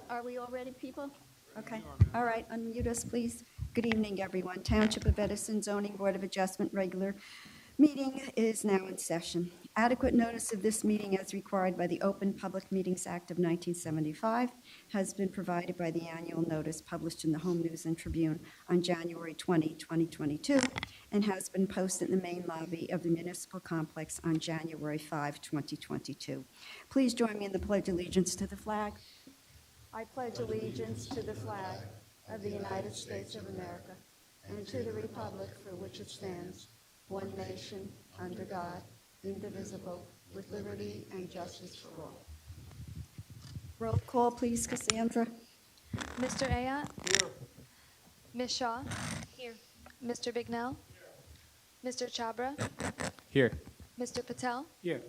Are we all ready, people? Okay. All right, unmute us, please. Good evening, everyone. Township of Edison Zoning Board of Adjustment regular meeting is now in session. Adequate notice of this meeting as required by the Open Public Meetings Act of 1975 has been provided by the annual notice published in the Home News and Tribune on January 20, 2022, and has been posted in the main lobby of the municipal complex on January 5, 2022. Please join me in the Pledge of Allegiance to the flag. I pledge allegiance to the flag of the United States of America and to the republic for which it stands, one nation, under God, indivisible, with liberty and justice for all. Roll call, please, Cassandra. Mr. Ayotte? Here. Ms. Shaw? Here. Mr. Bignell? Here. Mr. Chabra? Here. Mr. Patel? Here.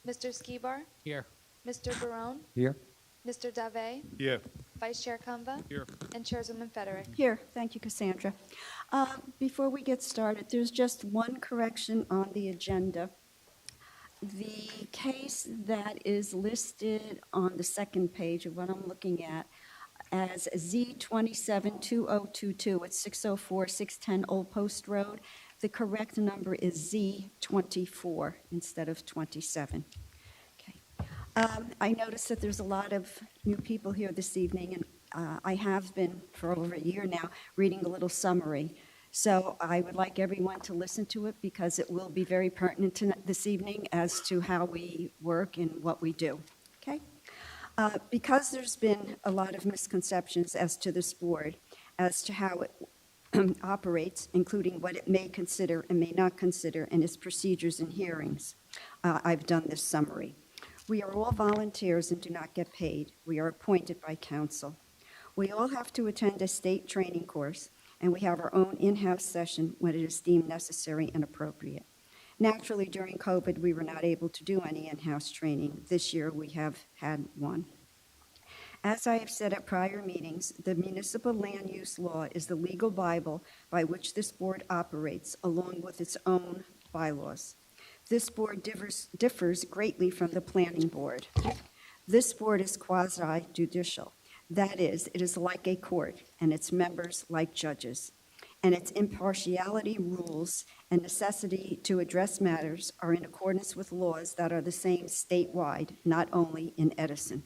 Mr. Skibar? Here. Mr. Barone? Here. Mr. Dave? Here. Vice Chair Kumba? Here. And Chairwoman Federick. Here. Thank you, Cassandra. Before we get started, there's just one correction on the agenda. The case that is listed on the second page of what I'm looking at as Z272022, it's 604 610 Old Post Road. The correct number is Z24 instead of 27. I noticed that there's a lot of new people here this evening, and I have been for over a year now reading a little summary. So I would like everyone to listen to it because it will be very pertinent this evening as to how we work and what we do. Okay? Because there's been a lot of misconceptions as to this board, as to how it operates, including what it may consider and may not consider in its procedures and hearings, I've done this summary. We are all volunteers and do not get paid. We are appointed by council. We all have to attend a state training course, and we have our own in-house session when it is deemed necessary and appropriate. Naturally, during COVID, we were not able to do any in-house training. This year, we have had one. As I have said at prior meetings, the municipal land use law is the legal Bible by which this board operates, along with its own bylaws. This board differs greatly from the planning board. This board is quasi-judicial. That is, it is like a court, and its members like judges. And its impartiality rules and necessity to address matters are in accordance with laws that are the same statewide, not only in Edison.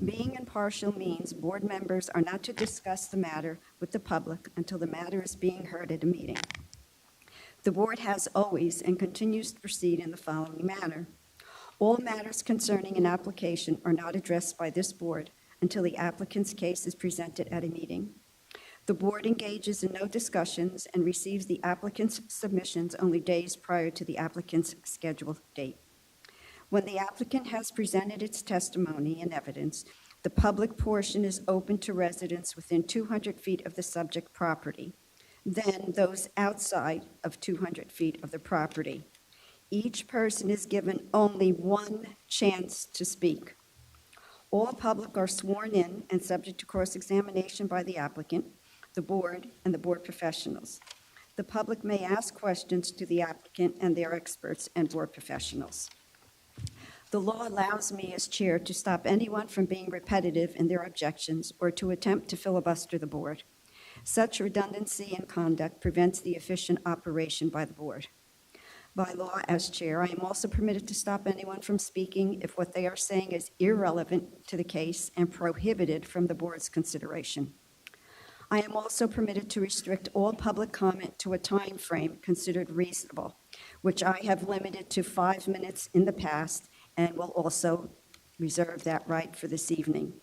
Being impartial means board members are not to discuss the matter with the public until the matter is being heard at a meeting. The board has always and continues to proceed in the following manner. All matters concerning an application are not addressed by this board until the applicant's case is presented at a meeting. The board engages in no discussions and receives the applicant's submissions only days prior to the applicant's scheduled date. When the applicant has presented its testimony and evidence, the public portion is open to residents within 200 feet of the subject property. Then those outside of 200 feet of the property. Each person is given only one chance to speak. All public are sworn in and subject to cross-examination by the applicant, the board, and the board professionals. The public may ask questions to the applicant and their experts and board professionals. The law allows me as chair to stop anyone from being repetitive in their objections or to attempt to filibuster the board. Such redundancy in conduct prevents the efficient operation by the board. By law, as chair, I am also permitted to stop anyone from speaking if what they are saying is irrelevant to the case and prohibited from the board's consideration. I am also permitted to restrict all public comment to a time frame considered reasonable, which I have limited to 5 minutes in the past and will also reserve that right for this evening.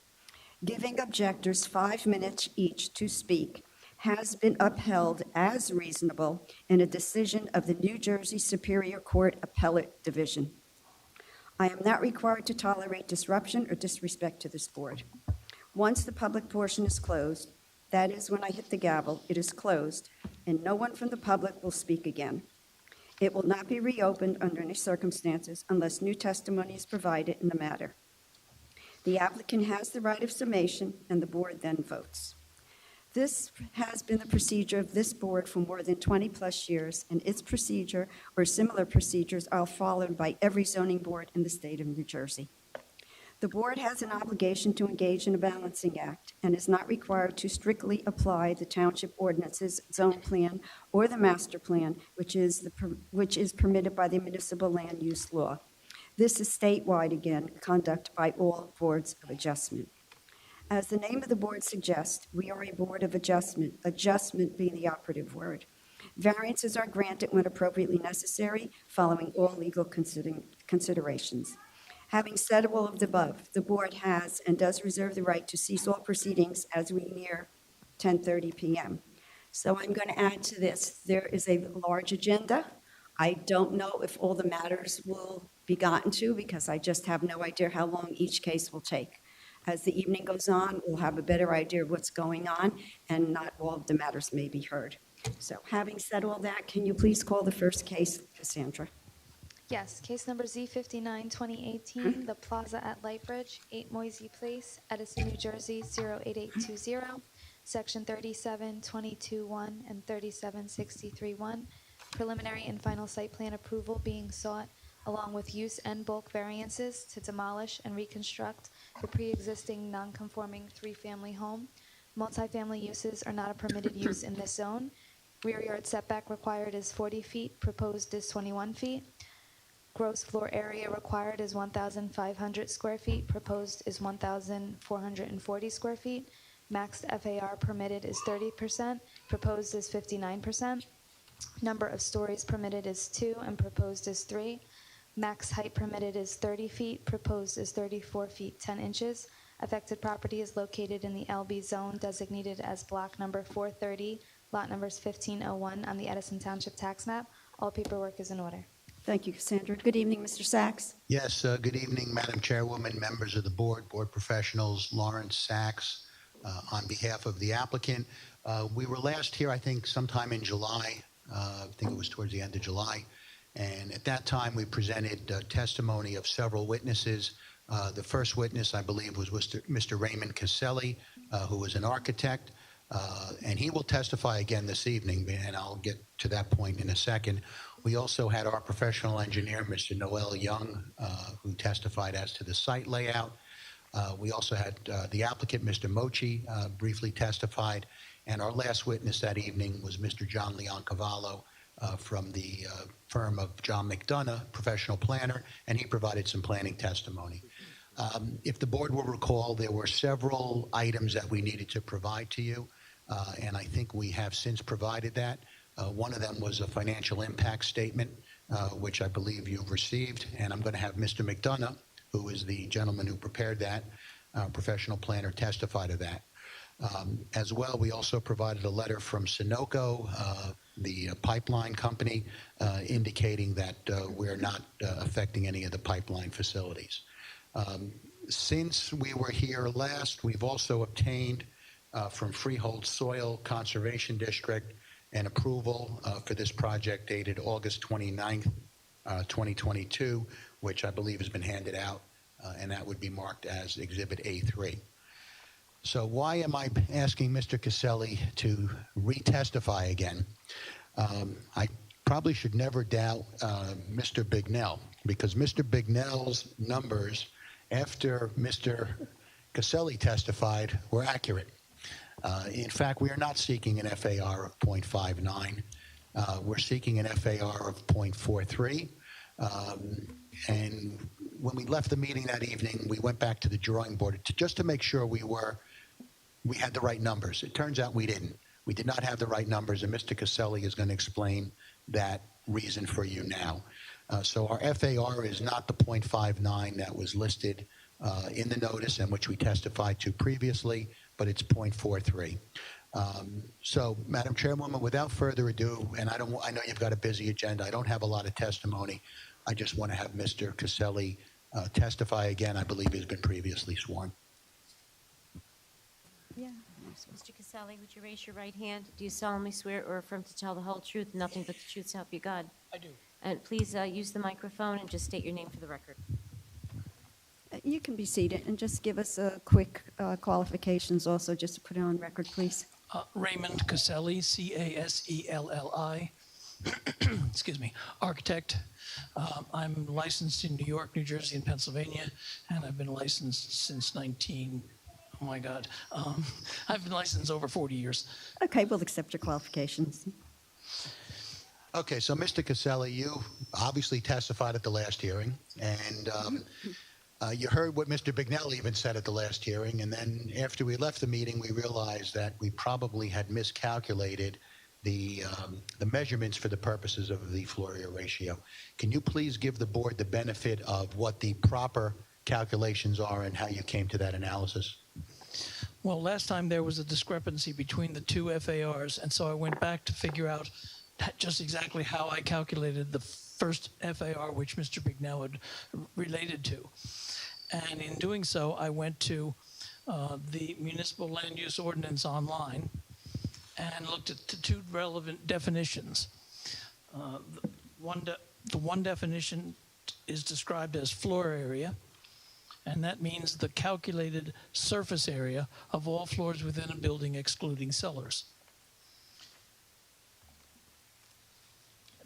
Giving objectors 5 minutes each to speak has been upheld as reasonable in a decision of the New Jersey Superior Court Appellate Division. I am not required to tolerate disruption or disrespect to this board. Once the public portion is closed, that is when I hit the gavel, it is closed, and no one from the public will speak again. It will not be reopened under any circumstances unless new testimony is provided in the matter. The applicant has the right of summation, and the board then votes. This has been the procedure of this board for more than 20 plus years, and its procedure or similar procedures are followed by every zoning board in the state of New Jersey. The board has an obligation to engage in a balancing act and is not required to strictly apply the township ordinances, zone plan, or the master plan, which is permitted by the municipal land use law. This is statewide, again, conduct by all boards of adjustment. As the name of the board suggests, we are a board of adjustment, adjustment being the operative word. Variances are granted when appropriately necessary, following all legal considerations. Having said all of the above, the board has and does reserve the right to cease all proceedings as we near 10:30 p.m. So I'm going to add to this, there is a large agenda. I don't know if all the matters will be gotten to because I just have no idea how long each case will take. As the evening goes on, we'll have a better idea of what's going on, and not all of the matters may be heard. So having said all that, can you please call the first case, Cassandra? Yes, case number Z59, 2018, The Plaza at Lightbridge, 8 Moisey Place, Edison, New Jersey, 08820, Section 3722-1 and 3763-1, preliminary and final site plan approval being sought, along with use and bulk variances to demolish and reconstruct the pre-existing non-conforming three-family home. Multifamily uses are not a permitted use in this zone. Rear yard setback required is 40 feet, proposed is 21 feet. Gross floor area required is 1,500 square feet, proposed is 1,440 square feet. Maxed FAR permitted is 30%, proposed is 59%. Number of stories permitted is 2 and proposed is 3. Max height permitted is 30 feet, proposed is 34 feet 10 inches. Affected property is located in the LB zone designated as block number 430, lot numbers 1501 on the Edison Township tax map. All paperwork is in order. Thank you, Cassandra. Good evening, Mr. Sachs. Yes, good evening, Madam Chairwoman, members of the board, board professionals, Lawrence Sachs, on behalf of the applicant. We were last here, I think, sometime in July. I think it was towards the end of July. And at that time, we presented testimony of several witnesses. The first witness, I believe, was Mr. Raymond Caselli, who was an architect. And he will testify again this evening, and I'll get to that point in a second. We also had our professional engineer, Mr. Noel Young, who testified as to the site layout. We also had the applicant, Mr. Mochi, briefly testified. And our last witness that evening was Mr. John Leoncavallo from the firm of John McDonough, professional planner, and he provided some planning testimony. If the board will recall, there were several items that we needed to provide to you, and I think we have since provided that. One of them was a financial impact statement, which I believe you've received, and I'm going to have Mr. McDonough, who is the gentleman who prepared that, professional planner, testify to that. As well, we also provided a letter from Sunoco, the pipeline company, indicating that we're not affecting any of the pipeline facilities. Since we were here last, we've also obtained from Freehold Soil Conservation District an approval for this project dated August 29th, 2022, which I believe has been handed out, and that would be marked as Exhibit A3. So why am I asking Mr. Caselli to retestify again? I probably should never doubt Mr. Bignell, because Mr. Bignell's numbers after Mr. Caselli testified were accurate. In fact, we are not seeking an FAR of 0.59. We're seeking an FAR of 0.43. And when we left the meeting that evening, we went back to the drawing board just to make sure we had the right numbers. It turns out we didn't. We did not have the right numbers, and Mr. Caselli is going to explain that reason for you now. So our FAR is not the 0.59 that was listed in the notice and which we testified to previously, but it's 0.43. So, Madam Chairwoman, without further ado, and I know you've got a busy agenda. I don't have a lot of testimony. I just want to have Mr. Caselli testify again. I believe he's been previously sworn. Yeah. Mr. Caselli, would you raise your right hand? Do you solemnly swear or affirm to tell the whole truth, nothing but the truth, so help you God? I do. And please use the microphone and just state your name for the record. You can be seated and just give us a quick qualifications also, just to put it on record, please. Raymond Caselli, Caselli, excuse me, architect. I'm licensed in New York, New Jersey, and Pennsylvania, and I've been licensed since oh my God, I've been licensed over 40 years. Okay, we'll accept your qualifications. Okay, so Mr. Caselli, you obviously testified at the last hearing, and you heard what Mr. Bignell even said at the last hearing, and then after we left the meeting, we realized that we probably had miscalculated the measurements for the purposes of the floor area ratio. Can you please give the board the benefit of what the proper calculations are and how you came to that analysis? Well, last time there was a discrepancy between the two FARs, and so I went back to figure out just exactly how I calculated the first FAR, which Mr. Bignell had related to. And in doing so, I went to the Municipal Land Use Ordinance online and looked at the two relevant definitions. The one definition is described as floor area, and that means the calculated surface area of all floors within a building excluding cellars.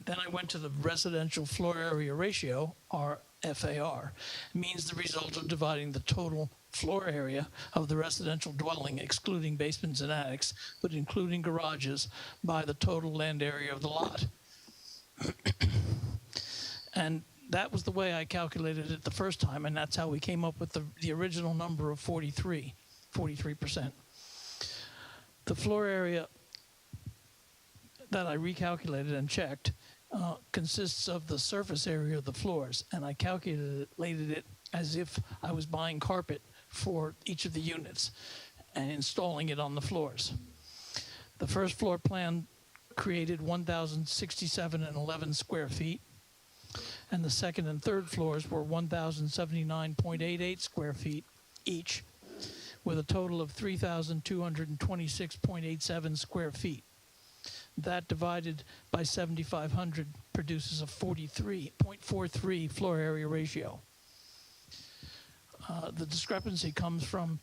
Then I went to the residential floor area ratio, or FAR. It means the result of dividing the total floor area of the residential dwelling, excluding basements and attics, but including garages, by the total land area of the lot. And that was the way I calculated it the first time, and that's how we came up with the original number of 43%. The floor area that I recalculated and checked consists of the surface area of the floors, and I calculated it as if I was buying carpet for each of the units and installing it on the floors. The first floor plan created 1,067.11 square feet, and the second and third floors were 1,079.88 square feet each, with a total of 3,226.87 square feet. That divided by 7,500 produces a 43.43 floor area ratio. The discrepancy comes from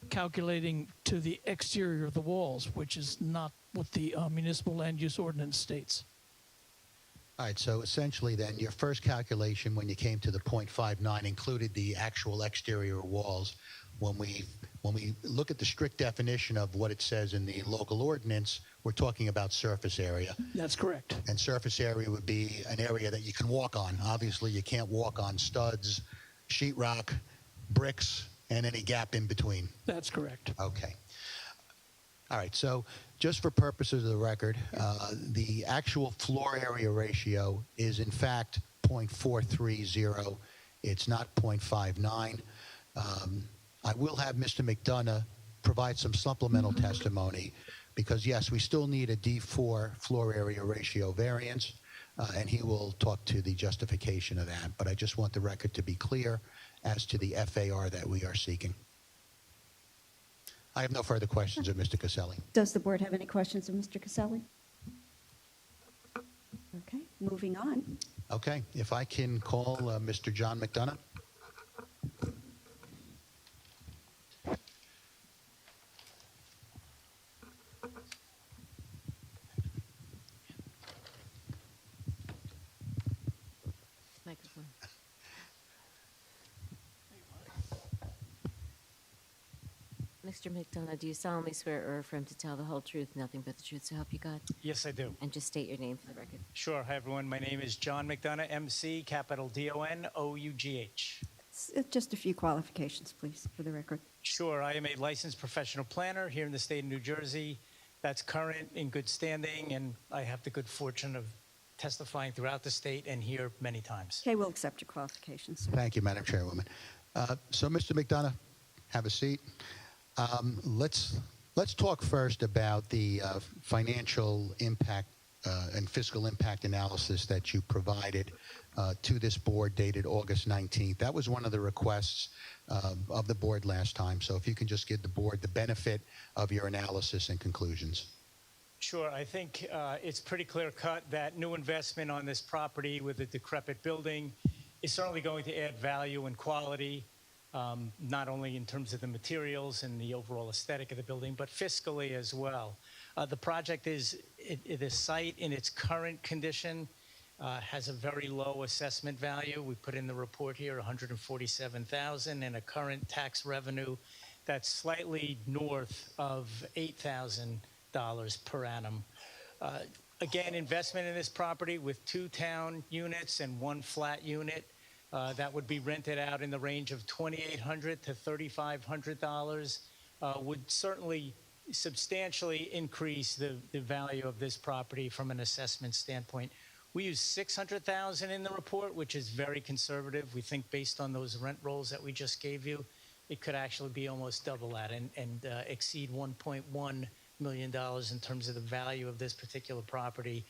calculating to the exterior of the walls, which is not what the municipal land use ordinance states. All right, so essentially then, your first calculation when you came to the 0.59 included the actual exterior walls. When we look at the strict definition of what it says in the local ordinance, we're talking about surface area. That's correct. And surface area would be an area that you can walk on. Obviously, you can't walk on studs, sheetrock, bricks, and any gap in between. That's correct. Okay. All right, so just for purposes of the record, the actual floor area ratio is in fact 0.430. It's not 0.59. I will have Mr. McDonough provide some supplemental testimony because, yes, we still need a D4 floor area ratio variance, and he will talk to the justification of that. But I just want the record to be clear as to the FAR that we are seeking. I have no further questions of Mr. Caselli. Does the board have any questions of Mr. Caselli? Okay, moving on. Okay, if I can call Mr. John McDonough. Microphone. Mr. McDonough, do you solemnly swear or affirm to tell the whole truth, nothing but the truth, so help you God? Yes, I do. And just state your name for the record. Sure. Hi, everyone. My name is John McDonough, MC, capital DONOUGH. Just a few qualifications, please, for the record. Sure. I am a licensed professional planner here in the state of New Jersey. That's current, in good standing, and I have the good fortune of testifying throughout the state and here many times. Okay, we'll accept your qualifications, sir. Thank you, Madam Chairwoman. So, Mr. McDonough, have a seat. Let's talk first about the financial impact and fiscal impact analysis that you provided to this board dated August 19th. That was one of the requests of the board last time. So if you can just give the board the benefit of your analysis and conclusions. Sure. I think it's pretty clear cut that new investment on this property with a decrepit building is certainly going to add value and quality. Not only in terms of the materials and the overall aesthetic of the building, but fiscally as well. The project is the site in its current condition has a very low assessment value. We put in the report here 147,000 and a current tax revenue that's slightly north of $8,000 per annum. Again, investment in this property with 2 town units and 1 flat unit that would be rented out in the range of $2,800 to $3,500 would certainly substantially increase the value of this property from an assessment standpoint. We use $600,000 in the report, which is very conservative. We think based on those rent rolls that we just gave you, it could actually be almost double that and exceed $1.1 million in terms of the value of this particular property.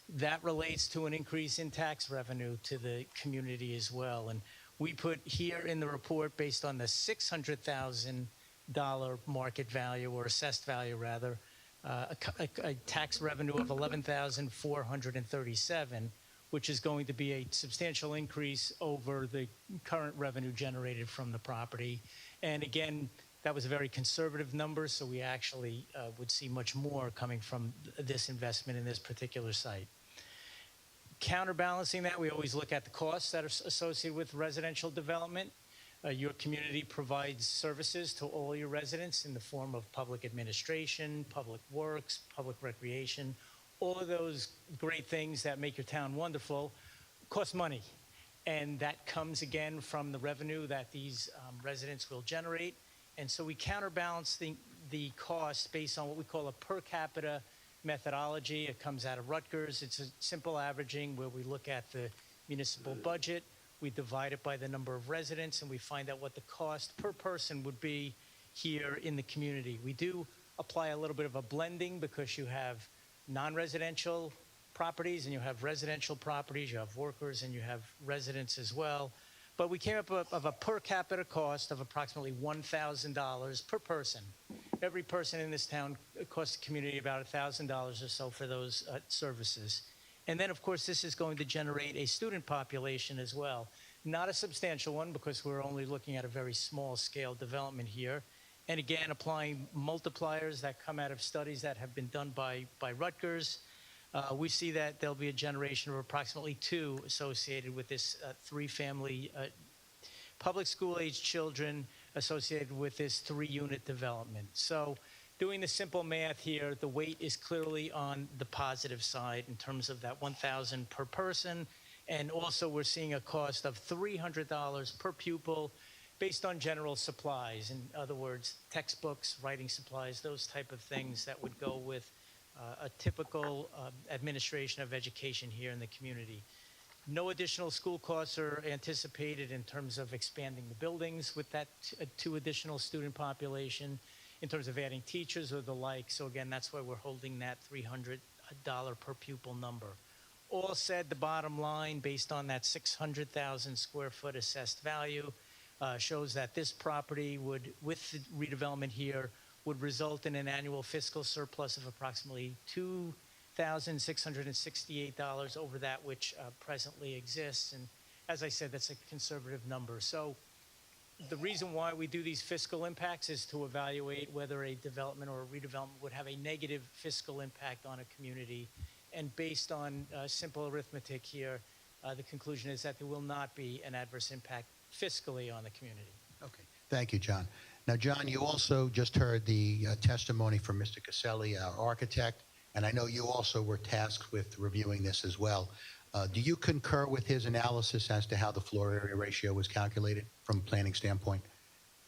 That relates to an increase in tax revenue to the community as well. And we put here in the report, based on the $600,000 market value, or assessed value rather, a tax revenue of $11,437, which is going to be a substantial increase over the current revenue generated from the property. And again, that was a very conservative number, so we actually would see much more coming from this investment in this particular site. Counterbalancing that, we always look at the costs that are associated with residential development. Your community provides services to all your residents in the form of public administration, public works, public recreation. All of those great things that make your town wonderful cost money. And that comes again from the revenue that these residents will generate. And so we counterbalance the cost based on what we call a per capita methodology. It comes out of Rutgers. It's a simple averaging where we look at the municipal budget, we divide it by the number of residents, and we find out what the cost per person would be here in the community. We do apply a little bit of a blending because you have non-residential properties and you have residential properties, you have workers and you have residents as well. But we came up with a per capita cost of approximately $1,000 per person. Every person in this town costs the community about $1,000 or so for those services. And then, of course, this is going to generate a student population as well. Not a substantial one because we're only looking at a very small scale development here. And again, applying multipliers that come out of studies that have been done by Rutgers, we see that there'll be a generation of approximately 2 associated with this 3-family public school age children associated with this 3-unit development. So doing the simple math here, the weight is clearly on the positive side in terms of that $1,000 per person. And also we're seeing a cost of $300 per pupil based on general supplies. In other words, textbooks, writing supplies, those type of things that would go with a typical administration of education here in the community. No additional school costs are anticipated in terms of expanding the buildings with that 2 additional student population, in terms of adding teachers or the like. So again, that's why we're holding that $300 per pupil number. All said, the bottom line, based on that 600,000 square foot assessed value, shows that this property would, with the redevelopment here, would result in an annual fiscal surplus of approximately $2,668 over that which presently exists. And as I said, that's a conservative number. So the reason why we do these fiscal impacts is to evaluate whether a development or a redevelopment would have a negative fiscal impact on a community. And based on simple arithmetic here, the conclusion is that there will not be an adverse impact fiscally on the community. Okay. Thank you, John. Now, John, you also just heard the testimony from Mr. Caselli, our architect, and I know you also were tasked with reviewing this as well. Do you concur with his analysis as to how the floor area ratio was calculated from a planning standpoint?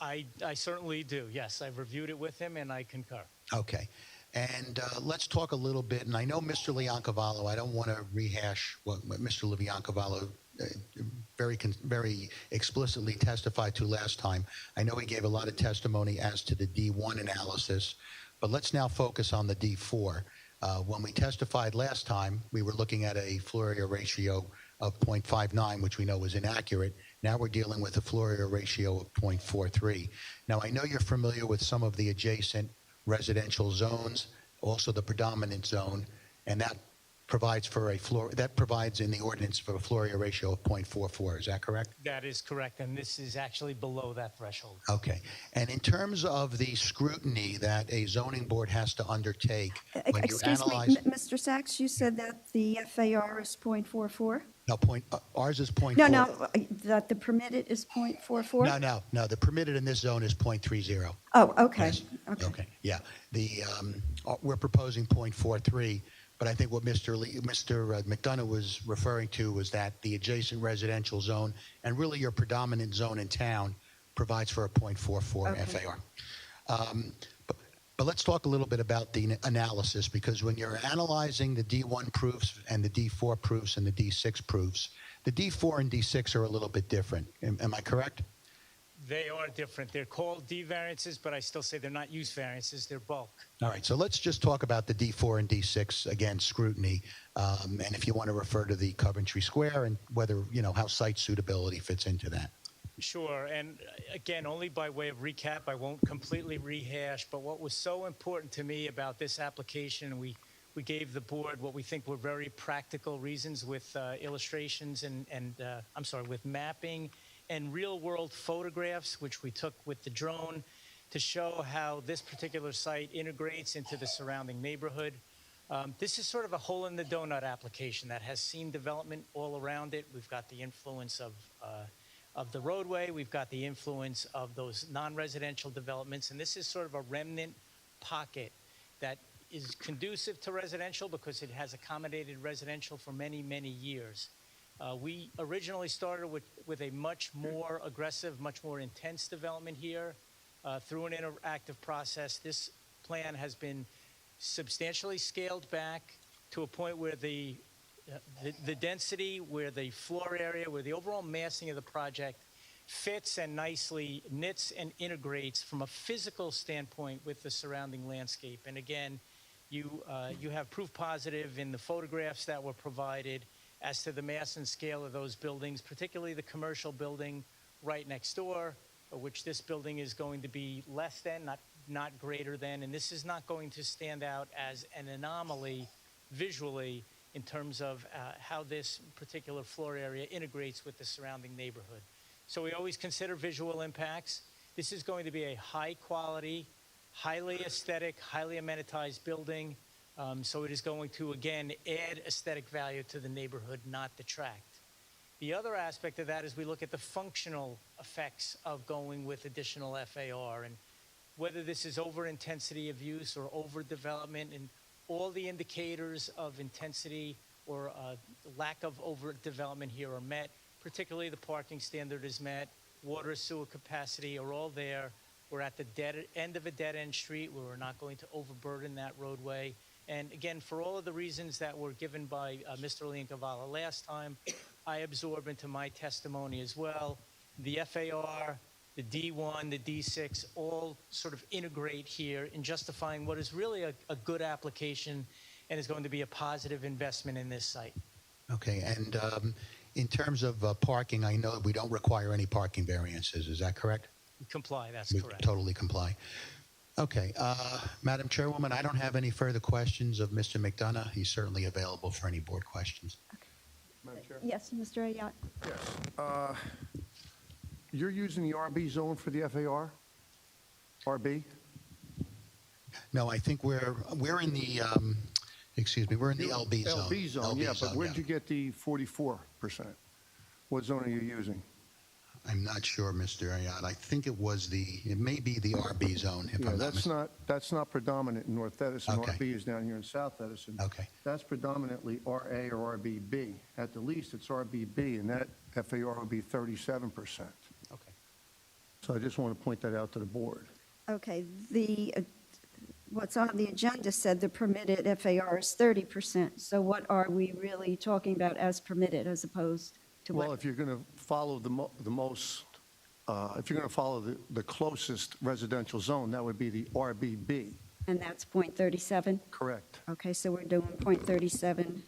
I certainly do, yes. I've reviewed it with him, and I concur. Okay. And let's talk a little bit, and I know Mr. Leoncavallo, I don't want to rehash what Mr. Leoncavallo very explicitly testified to last time. I know he gave a lot of testimony as to the D1 analysis, but let's now focus on the D4. When we testified last time, we were looking at a floor area ratio of 0.59, which we know was inaccurate. Now we're dealing with a floor area ratio of 0.43. Now, I know you're familiar with some of the adjacent residential zones, also the predominant zone, and that provides for a floor, that provides in the ordinance for a floor area ratio of 0.44. Is that correct? That is correct, and this is actually below that threshold. Okay. And in terms of the scrutiny that a zoning board has to undertake when you Excuse me, analyze, Mr. Sachs, you said that the FAR is .44? no, ours is 0.4. No, that the permitted is .44? No, the permitted in this zone is 0.30. Oh, okay, Yes. okay. Okay, yeah. We're proposing 0.43, but I think what Mr. McDonough was referring to was that the adjacent residential zone, and really your predominant zone in town, provides for a 0.44 Okay. FAR. But let's talk a little bit about the analysis, because when you're analyzing the D1 proofs and the D4 proofs and the D6 proofs, the D4 and D6 are a little bit different. Am I correct? They are different. They're called D variances, but I still say they're not use variances. They're bulk. All right, so let's just talk about the D4 and D6, again, scrutiny, and if you want to refer to the Coventry Square and whether, how site suitability fits into that. Sure, and again, only by way of recap, I won't completely rehash, but what was so important to me about this application, we gave the board what we think were very practical reasons with illustrations with mapping and real-world photographs, which we took with the drone, to show how this particular site integrates into the surrounding neighborhood. This is sort of a hole-in-the-donut application that has seen development all around it. We've got the influence of the roadway. We've got the influence of those non-residential developments. And this is sort of a remnant pocket that is conducive to residential because it has accommodated residential for many, many years. We originally started with a much more aggressive, much more intense development here. Through an interactive process, this plan has been substantially scaled back to a point where the density, where the floor area, where the overall massing of the project fits and nicely knits and integrates from a physical standpoint with the surrounding landscape. And again, you have proof positive in the photographs that were provided as to the mass and scale of those buildings, particularly the commercial building right next door, which this building is going to be less than, not greater than. And this is not going to stand out as an anomaly visually in terms of how this particular floor area integrates with the surrounding neighborhood. So we always consider visual impacts. This is going to be a high quality, highly aesthetic, highly amenitized building. So it is going to, again, add aesthetic value to the neighborhood, not detract. The other aspect of that is we look at the functional effects of going with additional FAR and whether this is over intensity of use or over development, and all the indicators of intensity or lack of overdevelopment here are met. Particularly the parking standard is met, water, sewer capacity are all there. We're at the end of a dead-end street where we're not going to overburden that roadway. And again, for all of the reasons that were given by Mr. Leoncavala last time, I absorb into my testimony as well. The FAR, the D1, the D6, all sort of integrate here in justifying what is really a good application and is going to be a positive investment in this site. Okay, and in terms of parking, I know we don't require any parking variances. Is that correct? Comply, that's We correct. totally comply. Okay, Madam Chairwoman, I don't have any further questions of Mr. McDonough. He's certainly available for any board questions. Madam Chair? Yes, Mr. Ayotte? Yes. You're using the RB zone for the FAR? RB? No, I think we're in the, we're in the LB zone. LB zone, yeah, but where'd you get the 44%? What zone are you using? I'm not sure, Mr. Ayotte. I think it may be the RB zone, if Yeah, I'm not that's not predominant in North Edison. Okay. RB is down here in South Edison. Okay. That's predominantly RA or RBB. At the least, it's RBB, and that FAR would be 37%. Okay. So I just want to point that out to the board. Okay, what's on the agenda said the permitted FAR is 30%. So what are we really talking about as permitted as opposed to what? Well, if you're going to follow if you're going to follow the closest residential zone, that would be the RBB. And that's .37? Correct. Okay, so we're doing .37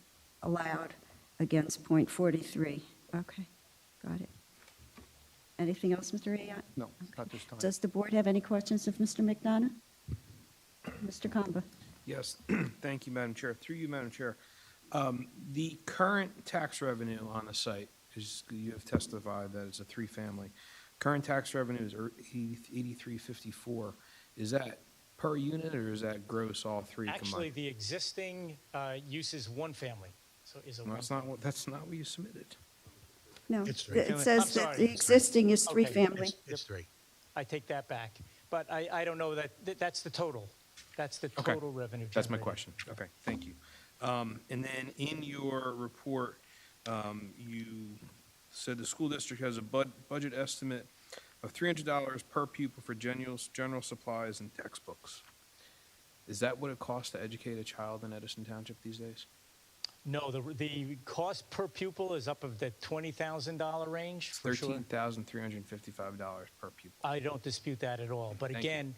allowed against .43. Okay, got it. Anything else, Mr. Ayotte? No, not this time. Does the board have any questions of Mr. McDonough? Mr. Kamba? Yes, thank you, Madam Chair. Through you, Madam Chair. The current tax revenue on the site, because you have testified that it's a three-family, current tax revenue is 8354. Is that per unit or is that gross all three Actually, combined? the existing use is one family, so is a No, one. that's not what you submitted. No, It's three. it I'm says that sorry. the existing is three Okay. family. It's three. I take that back. But I don't know that's the total. That's the Okay. total revenue. That's my generated. question. Okay, thank you. And then in your report, you said the school district has a budget estimate of $300 per pupil for general supplies and textbooks. Is that what it costs to educate a child in Edison Township these days? No, the cost per pupil is up of the $20,000 range for sure. $13,355 per pupil. I don't dispute that at all. But Thank you. again,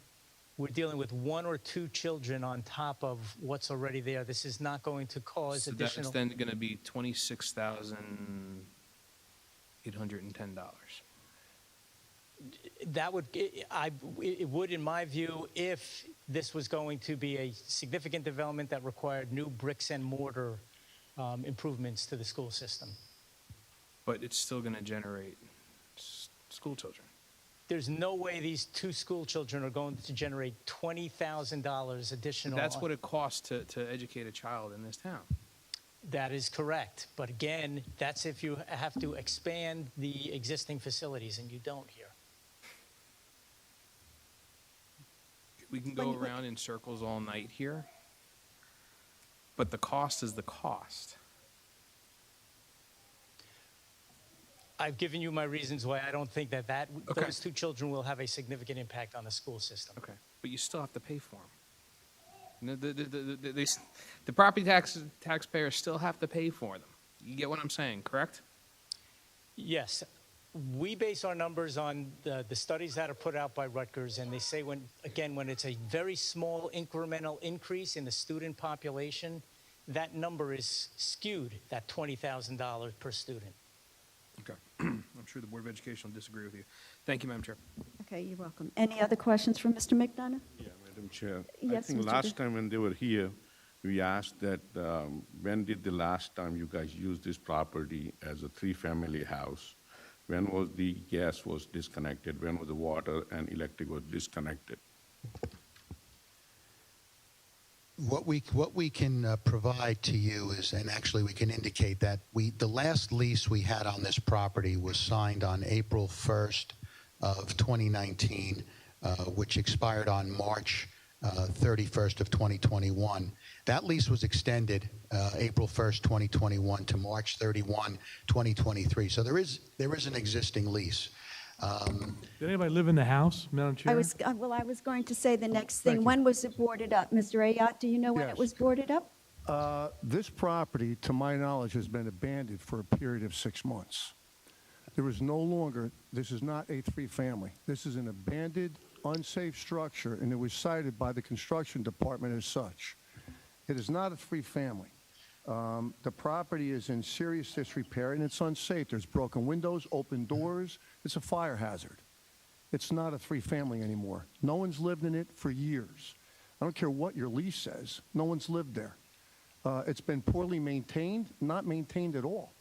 we're dealing with one or two children on top of what's already there. This is not going to cause So additional. that's then going to be $26,810. That would, it would, in my view, if this was going to be a significant development that required new bricks and mortar improvements to the school system. But it's still going to generate school children. There's no way these two school children are going to generate $20,000 additional. That's what it costs to educate a child in this town. That is correct. But again, that's if you have to expand the existing facilities, and you don't here. We can go around in circles all night here, but the cost is the cost. I've given you my reasons why I don't think that Okay. those two children will have a significant impact on the school system. Okay, but you still have to pay for them. The property taxpayers still have to pay for them. You get what I'm saying, correct? Yes. We base our numbers on the studies that are put out by Rutgers, and they say when it's a very small incremental increase in the student population, that number is skewed, that $20,000 per student. Okay. I'm sure the Board of Education will disagree with you. Thank you, Madam Chair. Okay, you're welcome. Any other questions for Mr. McDonough? Yeah, Madam Chair. I Yes, think Mr. last time when they were here, we asked that, when did the last time you guys use this property as a three-family house? When was the gas was disconnected? When was the water and electric was disconnected? What we can provide to you is, and actually we can indicate that the last lease we had on this property was signed on April 1st of 2019, which expired on March 31st of 2021. That lease was extended April 1st, 2021 to March 31, 2023. So there is an existing lease. Did anybody live in the house, Madam Chair? I was going to say the next thing. Thank you. When was it boarded up? Mr. Ayotte, do you know when it Yes. was boarded up? This property, to my knowledge, has been abandoned for a period of 6 months. There is no longer, this is not a three-family. This is an abandoned, unsafe structure, and it was cited by the construction department as such. It is not a three-family. The property is in serious disrepair, and it's unsafe. There's broken windows, open doors. It's a fire hazard. It's not a three-family anymore. No one's lived in it for years. I don't care what your lease says. No one's lived there. It's been poorly maintained, not maintained at all.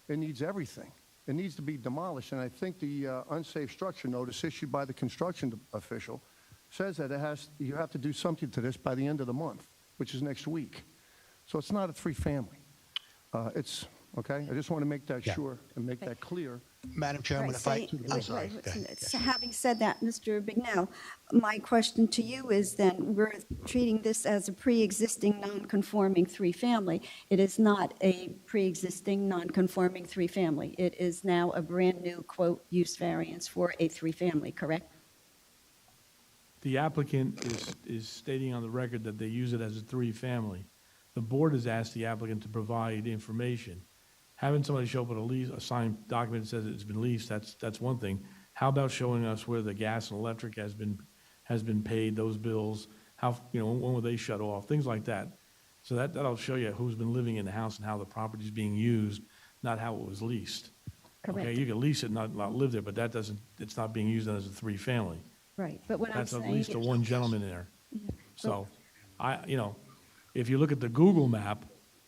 It needs everything. It needs to be demolished, and I think the unsafe structure notice issued by the construction official says that you have to do something to this by the end of the month, which is next week. So it's not a three-family. It's, okay? I just want to make that Yeah. sure and make that clear. Madam Chairman, if I, I'm sorry. Go ahead. So having said that, Mr. Bignell, my question to you is then, we're treating this as a pre-existing non-conforming three-family. It is not a pre-existing non-conforming three-family. It is now a brand-new, quote, use variance for a three-family, correct? The applicant is stating on the record that they use it as a three-family. The board has asked the applicant to provide information. Having somebody show up with a signed document that says it's been leased, that's one thing. How about showing us where the gas and electric has been paid, those bills, when were they shut off, things like that. So that'll show you who's been living in the house and how the property's being used, not how it was leased. Correct. Okay, you can lease it, not live there, but it's not being used as a three-family. Right, but what I'm That's at saying least is... a one gentleman there. So, if you look at the Google map,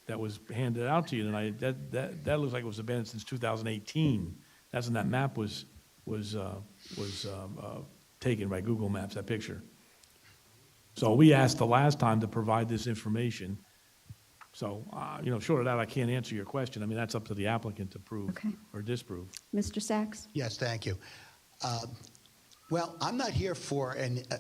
that was handed out to you tonight, that looks like it was abandoned since 2018. That's when that map was taken by Google Maps, that picture. So we asked the last time to provide this information. So, short of that, I can't answer your question. I mean, that's up to the applicant to prove Okay. or disprove. Mr. Sachs? Yes, thank you. Well, I'm not here for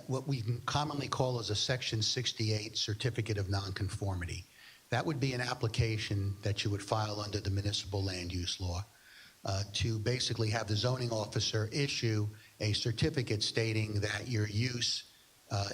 what we commonly call as a Section 68 Certificate of Nonconformity. That would be an application that you would file under the municipal land use law to basically have the zoning officer issue a certificate stating that your use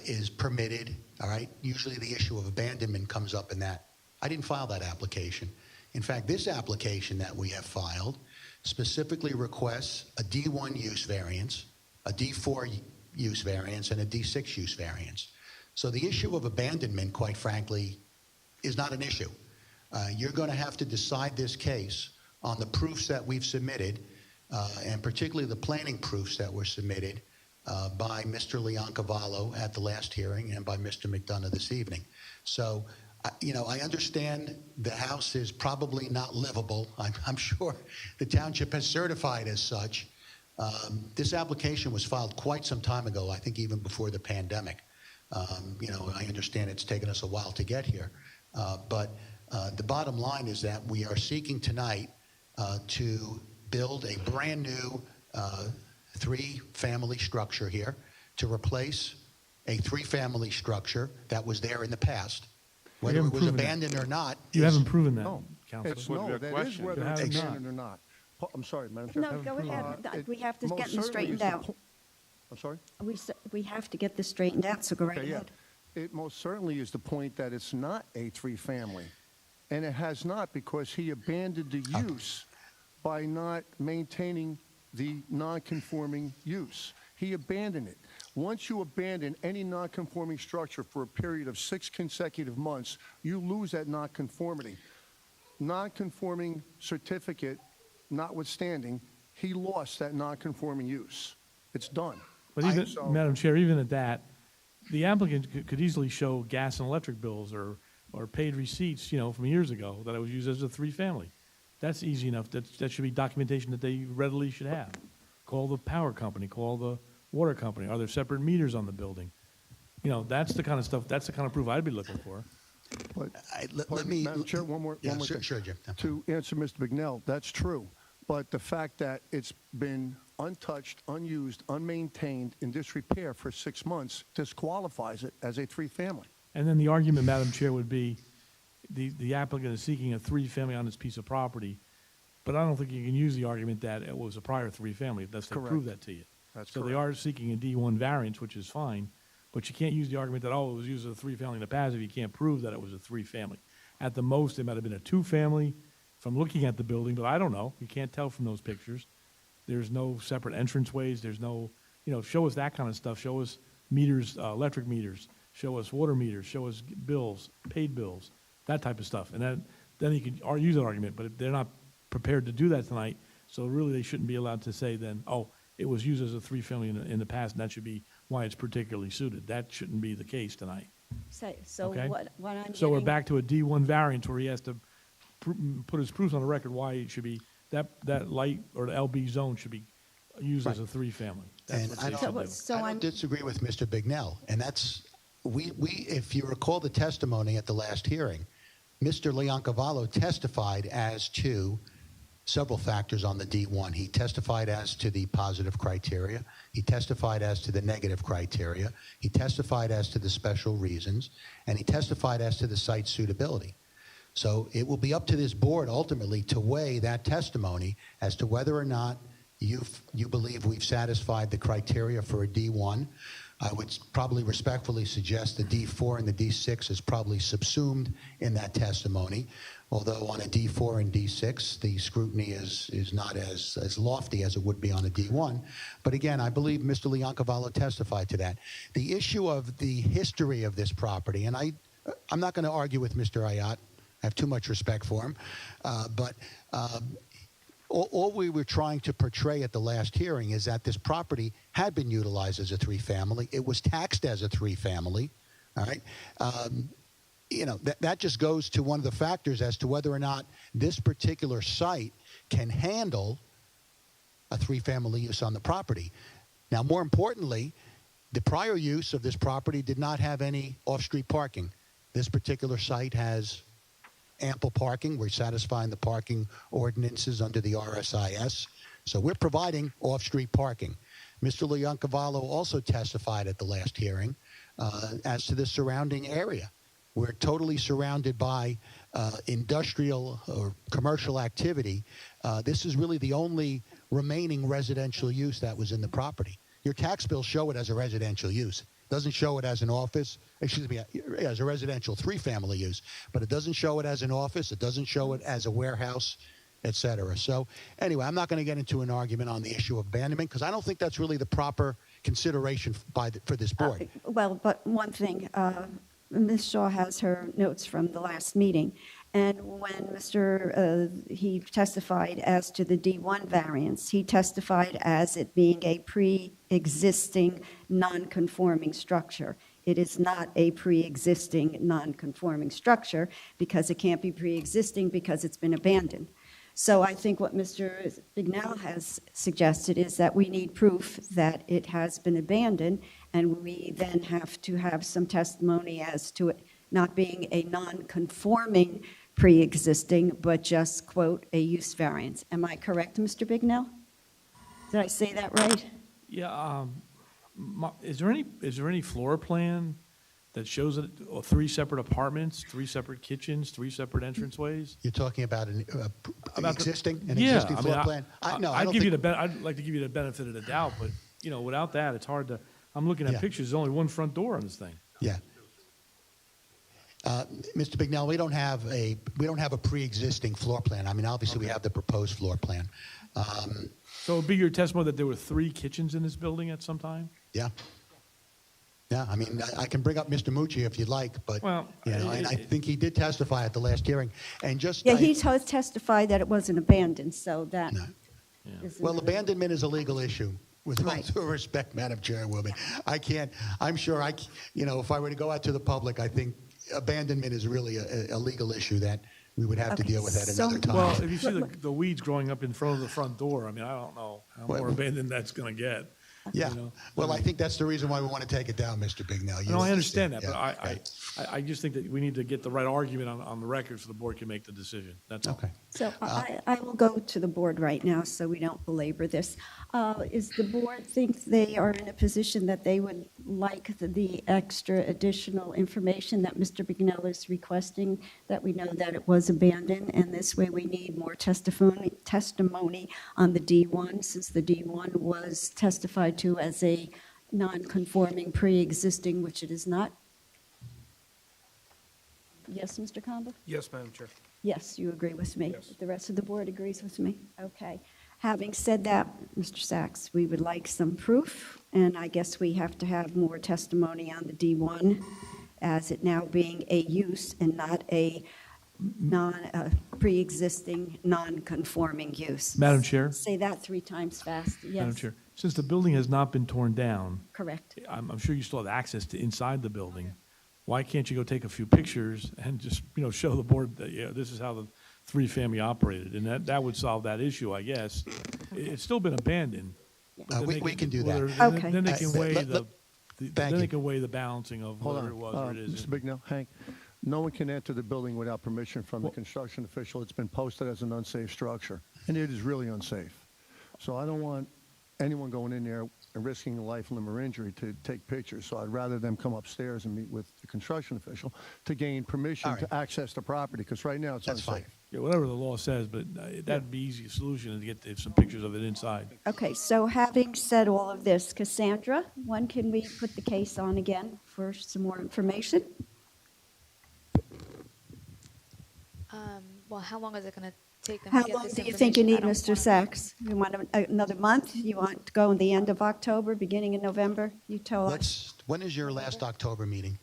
is permitted, all right? Usually the issue of abandonment comes up in that. I didn't file that application. In fact, this application that we have filed specifically requests a D1 use variance, a D4 use variance, and a D6 use variance. So the issue of abandonment, quite frankly, is not an issue. You're going to have to decide this case on the proofs that we've submitted, and particularly the planning proofs that were submitted by Mr. Leoncavallo at the last hearing and by Mr. McDonough this evening. So, I understand the house is probably not livable. I'm sure the township has certified as such. This application was filed quite some time ago, I think even before the pandemic. I understand it's taken us a while to get here. But the bottom line is that we are seeking tonight to build a brand new 3-family structure here to replace a 3-family structure that was there in the past. Whether it was abandoned or not. You haven't proven that, No, Counselor. no, that is whether You it's have not. abandoned or not. I'm sorry, Madam Chair. No, go ahead. We have to Most get them certainly straightened is the out. I'm sorry? We have to get this straightened out, so go right Okay, yeah. ahead. It most certainly is the point that it's not a 3-family. And it has not because he abandoned the use by not maintaining the non-conforming use. He abandoned it. Once you abandon any non-conforming structure for a period of 6 consecutive months, you lose that non-conformity. Non-conforming certificate notwithstanding, he lost that non-conforming use. It's done. But even, Madam Chair, even at that, the applicant could easily show gas and electric bills or paid receipts, from years ago that it was used as a 3-family. That's easy enough. That should be documentation that they readily should have. Call the power company, call the water company. Are there separate meters on the building? That's the kind of stuff, that's the kind of proof I'd be looking for. But Let me. Madam Chair, one more Yeah, thing. sure, Jim. To answer Mr. McNell, that's true. But the fact that it's been untouched, unused, unmaintained, in disrepair for 6 months disqualifies it as a 3-family. And then the argument, Madam Chair, would be the applicant is seeking a 3-family on this piece of property, but I don't think you can use the argument that it was a prior 3-family unless they Correct. prove that to you. That's So correct. they are seeking a D1 variance, which is fine, but you can't use the argument that, it was used as a 3-family in the past if you can't prove that it was a 3-family. At the most, it might have been a 2-family from looking at the building, but I don't know. You can't tell from those pictures. There's no separate entranceways. There's no, show us that kind of stuff. Show us meters, electric meters. Show us water meters. Show us bills, paid bills, that type of stuff. And then you can use that argument, but they're not prepared to do that tonight. So really, they shouldn't be allowed to say then, it was used as a 3-family in the past, and that should be why it's particularly suited. That shouldn't be the case tonight. So Okay. what I'm So we're getting- back to a D1 variance where he has to put his proofs on the record why it should be, that light or the LB zone should be used as a 3-family. That's And what I they don't, should do. So I I'm- don't disagree with Mr. Bignell, and that's, if you recall the testimony at the last hearing, Mr. Leoncavallo testified as to several factors on the D1. He testified as to the positive criteria. He testified as to the negative criteria. He testified as to the special reasons, and he testified as to the site suitability. So it will be up to this board ultimately to weigh that testimony as to whether or not you believe we've satisfied the criteria for a D1. I would probably respectfully suggest the D4 and the D6 is probably subsumed in that testimony, although on a D4 and D6, the scrutiny is not as lofty as it would be on a D1. But again, I believe Mr. Leoncavallo testified to that. The issue of the history of this property, and I'm not going to argue with Mr. Ayat. I have too much respect for him. But all we were trying to portray at the last hearing is that this property had been utilized as a 3-family. It was taxed as a 3-family, all right? that just goes to one of the factors as to whether or not this particular site can handle a three-family use on the property. Now, more importantly, the prior use of this property did not have any off-street parking. This particular site has ample parking. We're satisfying the parking ordinances under the RSIS. So we're providing off-street parking. Mr. Leoncavallo also testified at the last hearing as to the surrounding area. We're totally surrounded by industrial or commercial activity. This is really the only remaining residential use that was in the property. Your tax bills show it as a residential use. It doesn't show it as an office, as a residential three-family use, but it doesn't show it as an office. It doesn't show it as a warehouse, et cetera. So anyway, I'm not going to get into an argument on the issue of abandonment because I don't think that's really the proper consideration for this board. Well, but one thing, Ms. Shaw has her notes from the last meeting, and when he testified as to the D1 variance, he testified as it being a pre-existing non-conforming structure. It is not a pre-existing non-conforming structure because it can't be pre-existing because it's been abandoned. So I think what Mr. Bignell has suggested is that we need proof that it has been abandoned, and we then have to have some testimony as to it not being a non-conforming pre-existing, but just, quote, a use variance. Am I correct, Mr. Bignell? Did I say that right? Yeah, is there any floor plan that shows it, or 3 separate apartments, 3 separate kitchens, 3 separate entranceways? You're talking about an existing Yeah, floor plan? I'd like to give you the benefit of the doubt, but, without that, it's hard to, I'm looking at Yeah. pictures, there's only one front door on this thing. Yeah. Mr. Bignell, we don't have a pre-existing floor plan. I mean, obviously, we have the proposed floor plan. So it would be your testimony that there were 3 kitchens in this building at some time? Yeah. Yeah, I mean, I can bring up Mr. Mucci if you'd like, but, Well, and I think he did testify at the last hearing. And just, Yeah, he testified that it wasn't abandoned, so that No. isn't- Well, abandonment is a legal issue. With all Right. due respect, Madam Chairwoman, I'm sure if I were to go out to the public, I think abandonment is really a legal issue that we would have to Okay, deal with at so- another time. Well, if you see the weeds growing up in front of the front door, I mean, I don't know how Well- more abandoned that's going to get. Yeah. you know? Well, I think that's the reason why we want to take it down, Mr. Bignell. You No, I understand that, but Yeah, right. I just think that we need to get the right argument on the record so the board can make the decision. That's all. Okay. So I will go to the board right now so we don't belabor this. Is the board think they are in a position that they would like the extra additional information that Mr. Bignell is requesting, that we know that it was abandoned, and this way we need more testimony on the D1, since the D1 was testified to as a non-conforming pre-existing, which it is not? Yes, Mr. Kamba? Yes, Madam Chair. Yes, you agree with me. Yes. The rest of the board agrees with me? Okay. Having said that, Mr. Sachs, we would like some proof, and I guess we have to have more testimony on the D1 as it now being a use and not a pre-existing, non-conforming use. Madam Chair? Say that 3 times fast. Yes. Madam Chair, since the building has not been torn down, Correct. I'm sure you still have access to inside the building. Why can't you go take a few pictures and just, show the board that, this is how the 3-family operated? And that would solve that issue, I guess. It's still been abandoned. but then We they can do that. Okay. Then they can weigh Thank then they you. can weigh the balancing of Hold whether on. it was or it Mr. isn't. Bignell, Hank, no one can enter the building without permission from the construction official. It's been posted as an unsafe structure, and it is really unsafe. So I don't want anyone going in there and risking a life, limb, or injury to take pictures. So I'd rather them come upstairs and meet with the construction official to gain permission All right. to access the property, because right now it's That's unsafe. fine. Yeah, whatever the law says, but that'd be easy solution to get some pictures of it inside. Okay, so having said all of this, Cassandra, when can we put the case on again for some more information? Well, how long is it going to take them How to get long this do you think you information? need, I don't Mr. wanna- Sachs? You want another month? You want to go in the end of October, beginning of November? You tell us. When is your last October meeting?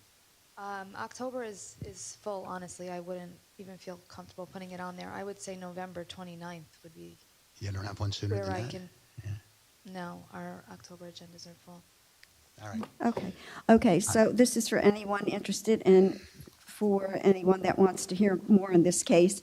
October is full, honestly. I wouldn't even feel comfortable putting it on there. I would say November 29th would be You don't have one sooner where than I that? can. Yeah. No, our October agendas are full. All right. Okay, so this is for anyone interested in for anyone that wants to hear more in this case.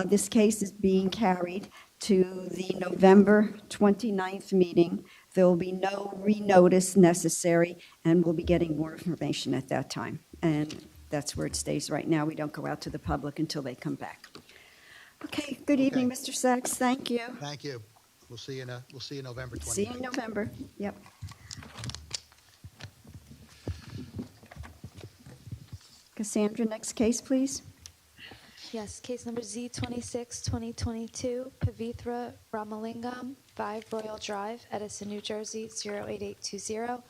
This case is being carried to the November 29th meeting. There will be no renotice necessary, and we'll be getting more information at that time. And that's where it stays right now. We don't go out to the public until they come back. Okay, good evening, Okay. Mr. Sachs. Thank you. Thank you. We'll see you November 29th. See you in November. Yep. Cassandra, next case, please. Yes, case number Z26, 2022, Pavithra Ramalingam, 5 Royal Drive, Edison, New Jersey, 08820,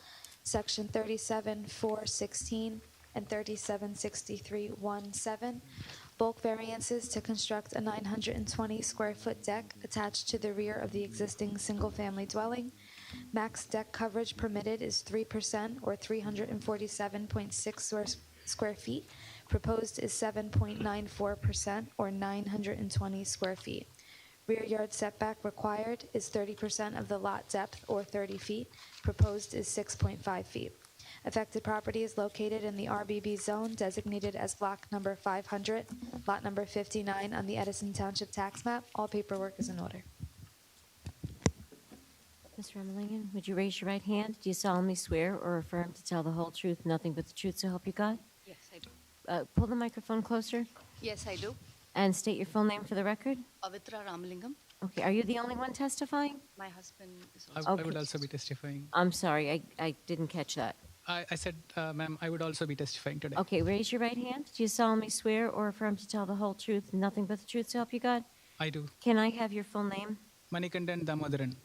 section 37-416 and 3763-17. Bulk variances to construct a 920 square foot deck attached to the rear of the existing single-family dwelling. Max deck coverage permitted is 3% or 347.6 square feet. Proposed is 7.94% or 920 square feet. Rear yard setback required is 30% of the lot depth or 30 feet. Proposed is 6.5 feet. Affected property is located in the RBB zone designated as block number 500, lot number 59 on the Edison Township tax map. All paperwork is in order. Mr. Emmelingan, would you raise your right hand? Do you solemnly swear or affirm to tell the whole truth, nothing but the truth, so help you God? Yes, I do. Pull the microphone closer Yes, I do. and state your full name for the record. Pavitra Ramalingam. Okay, are you the only one testifying? My husband is I, also. I would Okay. also be testifying. I'm sorry, I didn't catch that. I said, ma'am, I would also be testifying today. Okay, raise your right hand. Do you solemnly swear or affirm to tell the whole truth, nothing but the truth, so help you God? I do. Can I have your full name? Manikandan Damodaran.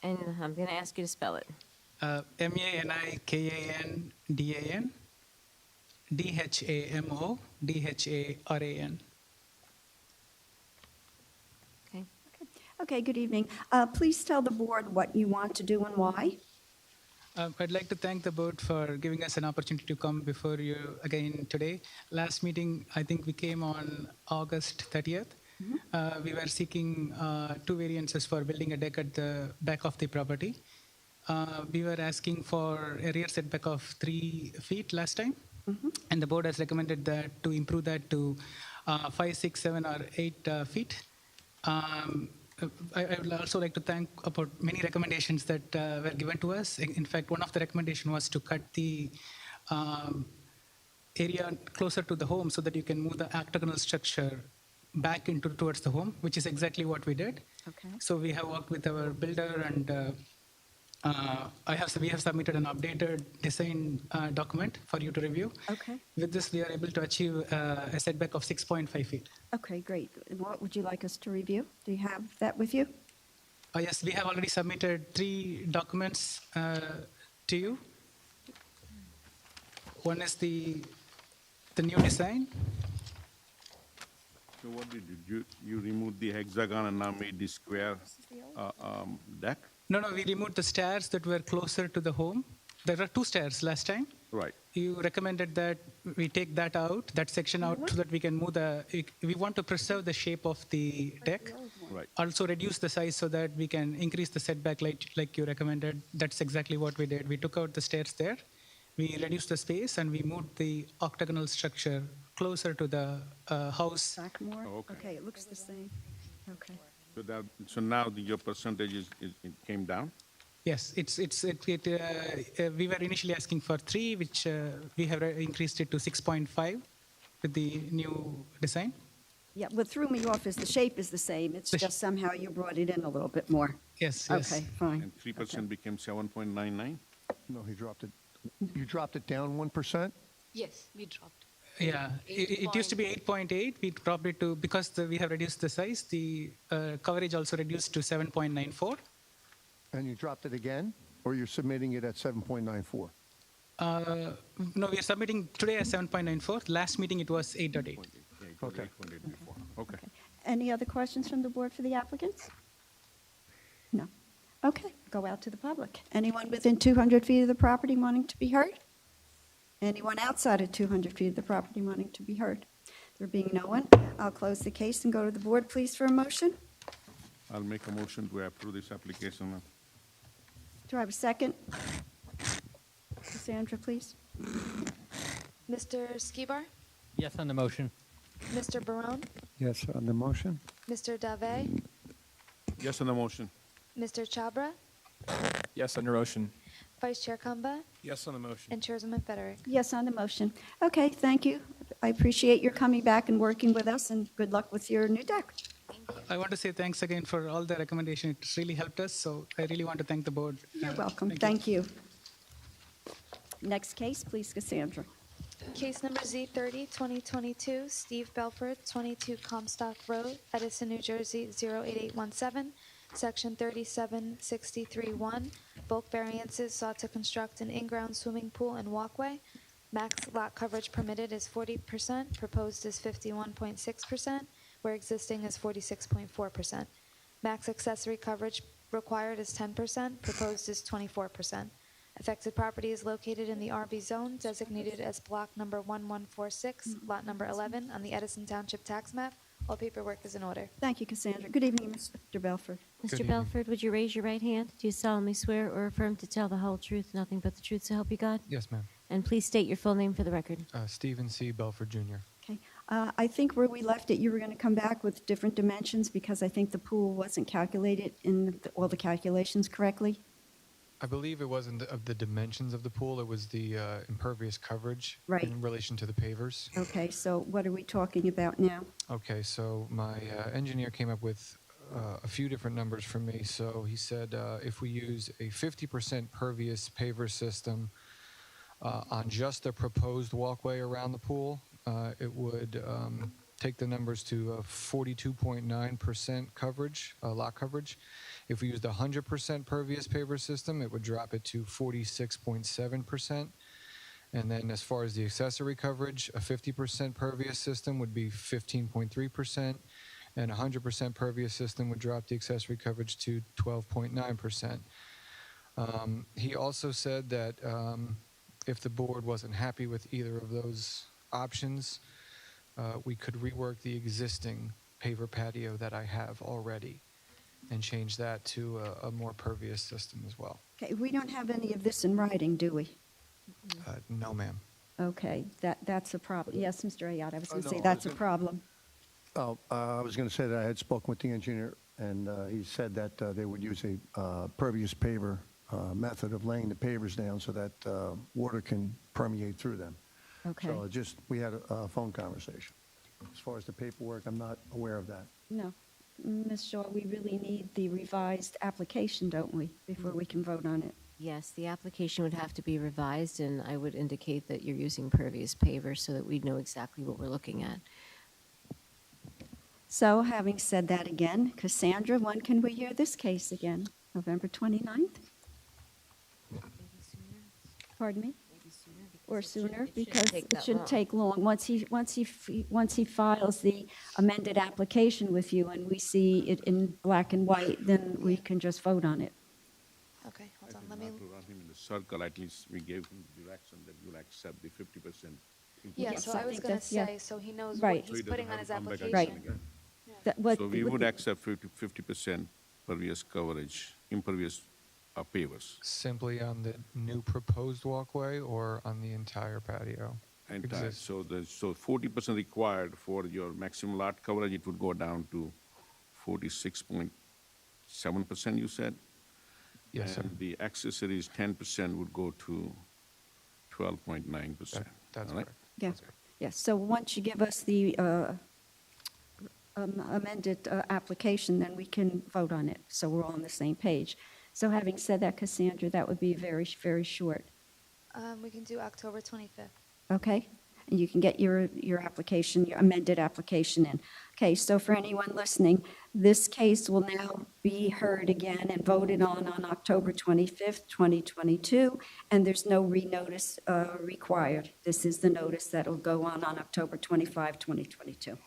And I'm going to ask you to spell it. Manikandan Dhamodharan. Okay. Okay, good evening. Please tell the board what you want to do and why. I'd like to thank the board for giving us an opportunity to come before you again today. Last meeting, I think we came on August 30th. We were seeking 2 variances for building a deck at the back of the property. We were asking for a rear setback of 3 feet last time, and the board has recommended that to improve that to 5, 6, 7, or 8 feet. I would also like to thank about many recommendations that were given to us. In fact, one of the recommendations was to cut the area closer to the home so that you can move the octagonal structure back into towards the home, which is exactly what we did. Okay. So we have worked with our builder, and we have submitted an updated design document for you to review. Okay. With this, we are able to achieve a setback of 6.5 feet. Okay, great. What would you like us to review? Do you have that with you? Yes, we have already submitted 3 documents to you. One is the new design. So what did you do? You removed the hexagon and now made the square deck? No, we removed the stairs that were closer to the home. There were 2 stairs last time. Right. You recommended that we take that out, that section out, so that we can move we want to preserve the shape of the deck. Right. Also reduce the size so that we can increase the setback like you recommended. That's exactly what we did. We took out the stairs there. We reduced the space and we moved the octagonal structure closer to the house. Back more? Oh, okay. Okay, it looks the same. Okay. So now your percentage it came down? Yes, we were initially asking for 3, which we have increased it to 6.5 with the new design. Yeah, what threw me off is the shape is the same. It's just somehow you brought it in a little bit more. Yes. Okay, fine. And 3% became 7.99? No, he dropped it. You dropped it down 1%? Yes, we dropped. Yeah, it used to be 8.8. We dropped it to, because we have reduced the size, the coverage also reduced to 7.94. And you dropped it again? Or you're submitting it at 7.94? No, we are submitting today as 7.94. Last meeting it was 8.8. Okay. 8.8 before. Okay. Any other questions from the board for the applicants? No. Okay, go out to the public. Anyone within 200 feet of the property wanting to be heard? Anyone outside of 200 feet of the property wanting to be heard? There being no one, I'll close the case and go to the board, please, for a motion. I'll make a motion to approve this application. Do I have a second? Cassandra, please. Mr. Skibar, Yes on the motion. Mr. Barone, Yes on the motion? Mr. Dave, Yes on the motion. Mr. Chabra, Yes, under motion. Vice Chair Kamba, Yes on the motion. and Chairwoman Federick. Yes on the motion. Okay, thank you. I appreciate your coming back and working with us, and good luck with your new deck. I want to say thanks again for all the recommendation. It really helped us, so I really want to thank the board. You're welcome. Thank you. Next case, please, Cassandra. Case number Z30, 2022, Steve Belford, 22 Comstock Road, Edison, New Jersey, 08817, Section 37631. Bulk variances sought to construct an in-ground swimming pool and walkway. Max lot coverage permitted is 40%, proposed is 51.6%, where existing is 46.4%. Max accessory coverage required is 10%, proposed is 24%. Affected property is located in the RB zone, designated as block number 1146, lot number 11, on the Edison Township tax map. All paperwork is in order. Thank you, Cassandra. Good evening, Mr. Belford. Mr. Belford, would you raise your right hand? Do you solemnly swear or affirm to tell the whole truth, nothing but the truth, so help you God? Yes, ma'am. And please state your full name for the record. Stephen C. Belford Jr. Okay. I think where we left it, you were going to come back with different dimensions because I think the pool wasn't calculated in all the calculations correctly. I believe it wasn't of the dimensions of the pool, it was the impervious coverage Right. in relation to the pavers. Okay, so what are we talking about now? Okay, so my engineer came up with a few different numbers for me. So he said if we use a 50% pervious paver system on just the proposed walkway around the pool, it would take the numbers to 42.9% coverage, lot coverage. If we used 100% pervious paver system, it would drop it to 46.7%. And then as far as the accessory coverage, a 50% pervious system would be 15.3%, and a 100% pervious system would drop the accessory coverage to 12.9%. He also said that if the board wasn't happy with either of those options, we could rework the existing paver patio that I have already and change that to a more pervious system as well. Okay, we don't have any of this in writing, do we? No, ma'am. Okay, that's a problem. Yes, Mr. Ayat, I was going to no, say I that's was a gonna- problem. Oh, I was going to say that I had spoken with the engineer, and he said that they would use a pervious paver method of laying the pavers down so that water can permeate through them. Okay. So we had a phone conversation. As far as the paperwork, I'm not aware of that. No. Ms. Shaw, we really need the revised application, don't we, before we can vote on it? Yes, the application would have to be revised, and I would indicate that you're using pervious paver so that we know exactly what we're looking at. So having said that again, Cassandra, when can we hear this case again? November 29th? Pardon me? Or sooner, because it shouldn't take long. Once he files the amended application with you and we see it in black and white, then we can just vote on it. Okay, hold I on. think Let me. not to run him in the circle, at least we gave him direction that you'll accept the 50%. Yeah, Yes, so I I was think going to that's- yeah. say, so he knows Right. what So he's he doesn't putting on have his to come back application. again. That- what- So we would what- accept 50% pervious coverage, impervious pavers. Simply on the new proposed walkway or on the entire patio? Entire. Exist. So 40% required for your maximum lot coverage, it would go down to 46.7%, you said? Yes, sir. And the accessories, 10% would go to 12.9%. That's all right? correct. Yeah, yes. So once you give us the amended application, then we can vote on it, so we're all on the same page. So having said that, Cassandra, that would be very, very short, We can do October 25th. okay? And you can get your application, your amended application in. Okay, so for anyone listening, this case will now be heard again and voted on October 25th, 2022, and there's no renotice required. This is the notice that'll go on October 25, 2022.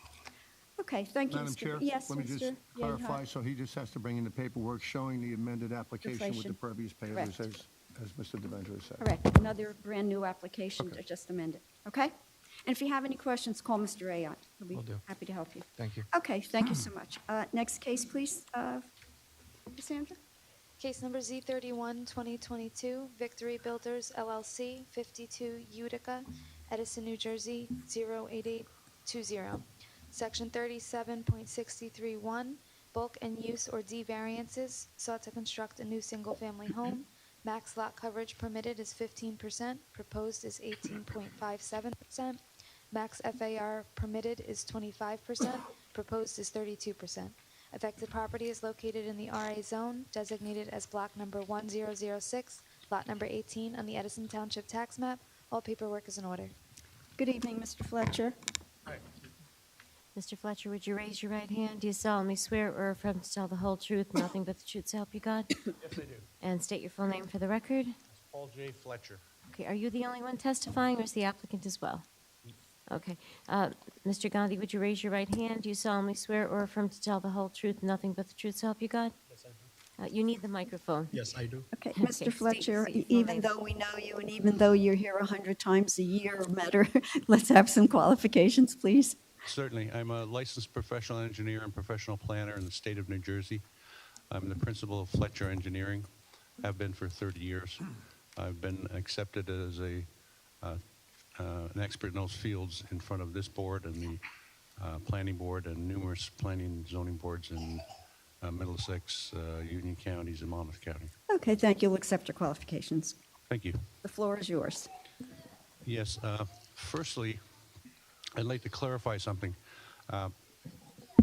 Okay, thank you, Madam Mr. Chair, Yes, let me Mr. just Yeah, you clarify, have- so he just has to bring in the paperwork showing the amended application with the Inflation. pervious pavers, Correct. as Mr. DeVendra said. Correct, another brand-new application to just amend it, okay? And if you have any questions, call Mr. Ayotte. He'll be Will do. happy to help you. Thank you. Okay, thank you so much. Next case, please, Cassandra? Case number Z31, 2022, Victory Builders LLC, 52 Utica, Edison, New Jersey 08820. Section 37.631, bulk and use or D variances, sought to construct a new single-family home. Max lot coverage permitted is 15%, proposed is 18.57%. Max FAR permitted is 25%, proposed is 32%. Affected property is located in the RA zone, designated as block number 1006, lot number 18 on the Edison Township tax map. All paperwork is in order. Good evening, Mr. Fletcher. Mr. Fletcher, would you raise your right hand? Do you solemnly swear or affirm to tell the whole truth, nothing but the truth, so help you God? Yes, I do. And state your full name for the record. Paul J. Fletcher. Okay, are you the only one testifying, or is the applicant as well? Okay. Mr. Gandhi, would you raise your right hand? Do you solemnly swear or affirm to tell the whole truth, nothing but the truth, so help you God? Yes, I do. You need the microphone. Yes, I do. Okay, Okay, Mr. state- Fletcher, state your full even name. though we know you and even though you're here 100 times a year or better, let's have some qualifications, please. Certainly. I'm a licensed professional engineer and professional planner in the state of New Jersey. I'm the principal of Fletcher Engineering. Have been for 30 years. I've been accepted as an expert in those fields in front of this board and the planning board and numerous planning and zoning boards in Middlesex, Union counties, and Monmouth County. Okay, thank you. We'll accept your qualifications. Thank you. The floor is yours. Yes. Firstly, I'd like to clarify something.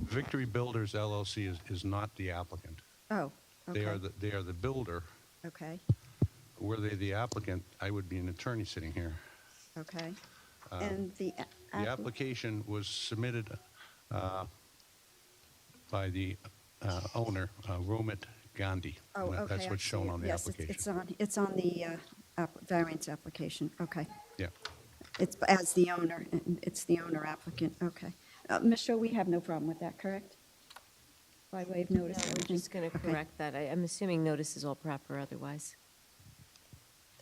Victory Builders LLC is not the applicant. Oh, okay. They are the builder. Okay, Were they the applicant, I would be an attorney sitting here. okay. And the The application was submitted by the owner, Romit Gandhi. Oh, okay. That's I what's see shown it. on the Yes, application. it's on the variance application. Okay. Yeah. It's as the owner, and it's the owner applicant. Okay. Ms. Shaw, we have no problem with that, correct? By way of notice, No, we're everything? just going to Okay. correct that. I'm assuming notice is all proper otherwise.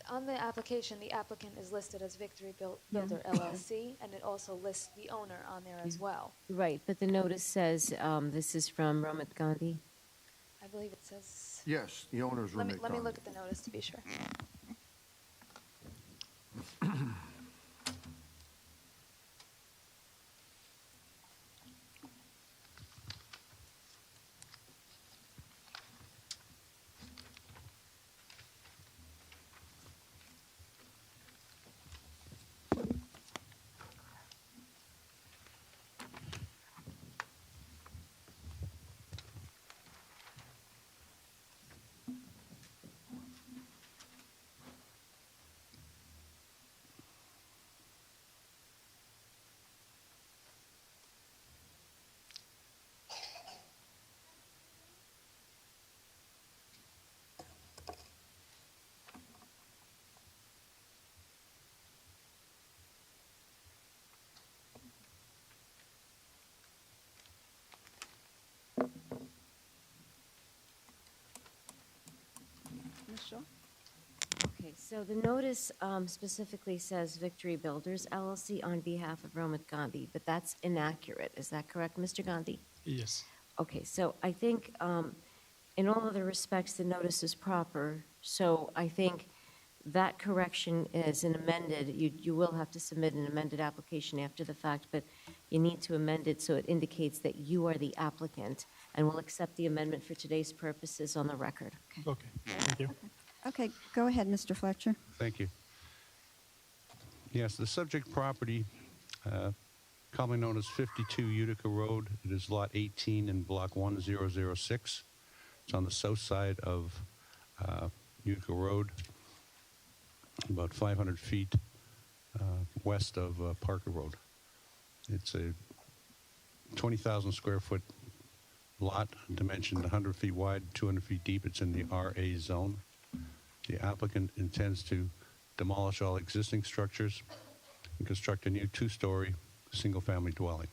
On the application, the applicant is listed as Victory Yeah. Builder LLC, and it also lists the owner on there as well. Right, but the notice says this is from Romit Gandhi. I believe it says, Yes, the owner's let me roommate. look at the notice to be sure. Ms. Shaw? Okay, so the notice specifically says Victory Builders LLC on behalf of Romit Gandhi, but that's inaccurate. Is that correct, Mr. Gandhi? Yes. Okay, so I think in all other respects, the notice is proper. So I think that correction is an amended, you will have to submit an amended application after the fact, but you need to amend it so it indicates that you are the applicant, and we'll accept the amendment for today's purposes on the record. Okay. Okay, thank you. Okay, go ahead, Mr. Fletcher. Thank you. Yes, the subject property, commonly known as 52 Utica Road, it is Lot 18 in Block 1006. It's on the south side of Utica Road, about 500 feet west of Parker Road. It's a 20,000 square foot lot, dimensioned 100 feet wide, 200 feet deep. It's in the RA zone. The applicant intends to demolish all existing structures and construct a new two-story single-family dwelling.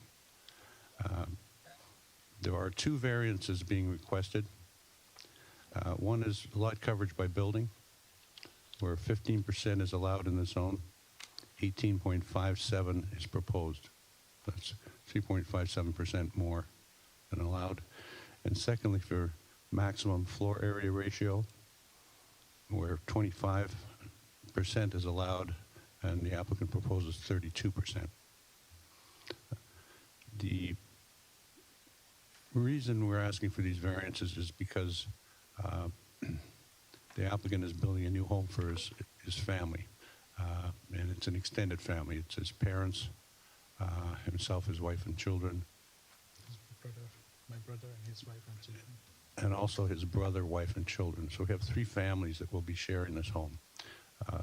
There are two variances being requested. One is lot coverage by building, where 15% is allowed in the zone, 18.57 is proposed. That's 3.57% more than allowed. And secondly, for maximum floor area ratio, where 25% is allowed, and the applicant proposes 32%. The reason we're asking for these variances is because the applicant is building a new home for his family, and it's an extended family. It's his parents, himself, his wife, and children, My brother and his wife and children. and also his brother, wife, and children. So we have 3 families that will be sharing this home.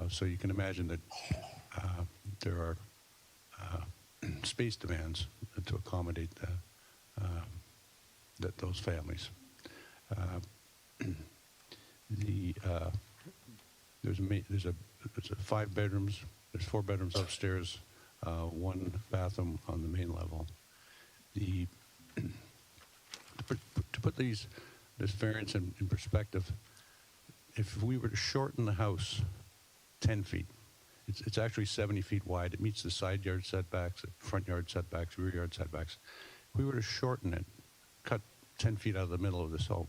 So you can imagine that there are space demands to accommodate those families. There's 5 bedrooms. There's 4 bedrooms upstairs, 1 bathroom on the main level. To put this variance in perspective, if we were to shorten the house 10 feet, it's actually 70 feet wide. It meets the side yard setbacks, front yard setbacks, rear yard setbacks. If we were to shorten it, cut 10 feet out of the middle of this home,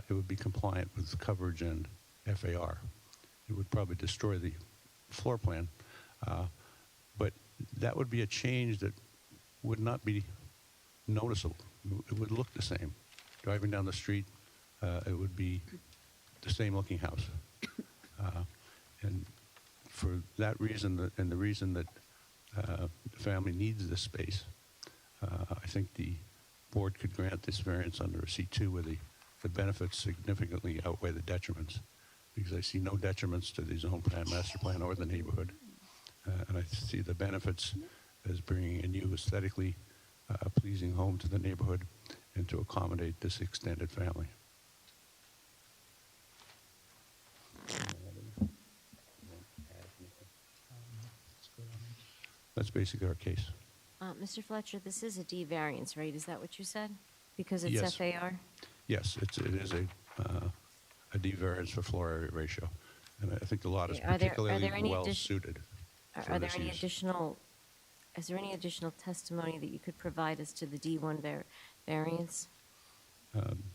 it would be compliant with coverage and FAR. It would probably destroy the floor plan, but that would be a change that would not be noticeable. It would look the same. Driving down the street, it would be the same looking house. And for that reason, and the reason that the family needs this space, I think the board could grant this variance under a C2 where the benefits significantly outweigh the detriments, because I see no detriments to the zone plan, master plan, or the neighborhood. And I see the benefits as bringing a new aesthetically pleasing home to the neighborhood and to accommodate this extended family. That's basically our case. Mr. Fletcher, this is a D variance, right? Is that what you said? Because it's Yes. FAR? Yes, it is a D variance for floor area ratio. And I think the lot is Are there particularly any well suited for Are there this any use. additional, is there any additional testimony that you could provide as to the D1 variance?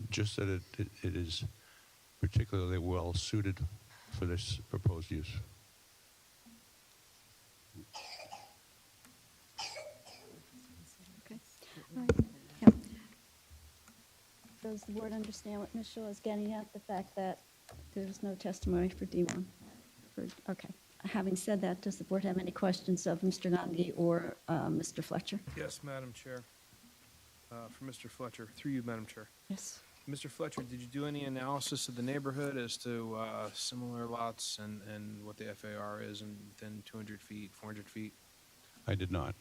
Just that it is particularly well suited for this proposed use. Okay. All right. Yeah. Does the board understand what Ms. Shaw is getting at, the fact that there's no testimony for D1? Okay. Having said that, does the board have any questions of Mr. Gangi or Mr. Fletcher? Yes, Madam Chair. For Mr. Fletcher, through you, Madam Chair. Yes. Mr. Fletcher, did you do any analysis of the neighborhood as to similar lots and what the FAR is and within 200 feet, 400 feet? I did not.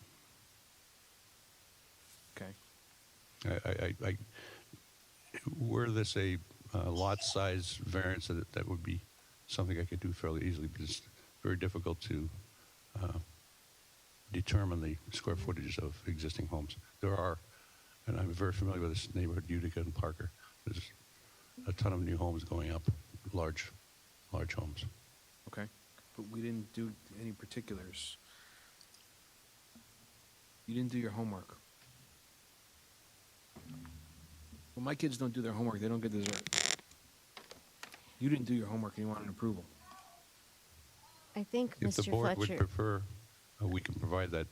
Okay. Were this a lot size variance, that would be something I could do fairly easily, because it's very difficult to determine the square footage of existing homes. There are, and I'm very familiar with this neighborhood, Utica and Parker. There's a ton of new homes going up, large homes. Okay. But we didn't do any particulars. You didn't do your homework. When my kids don't do their homework, they don't get dessert. You didn't do your homework and you want an approval. I think, If the Mr. board would Fletcher, prefer, we can provide that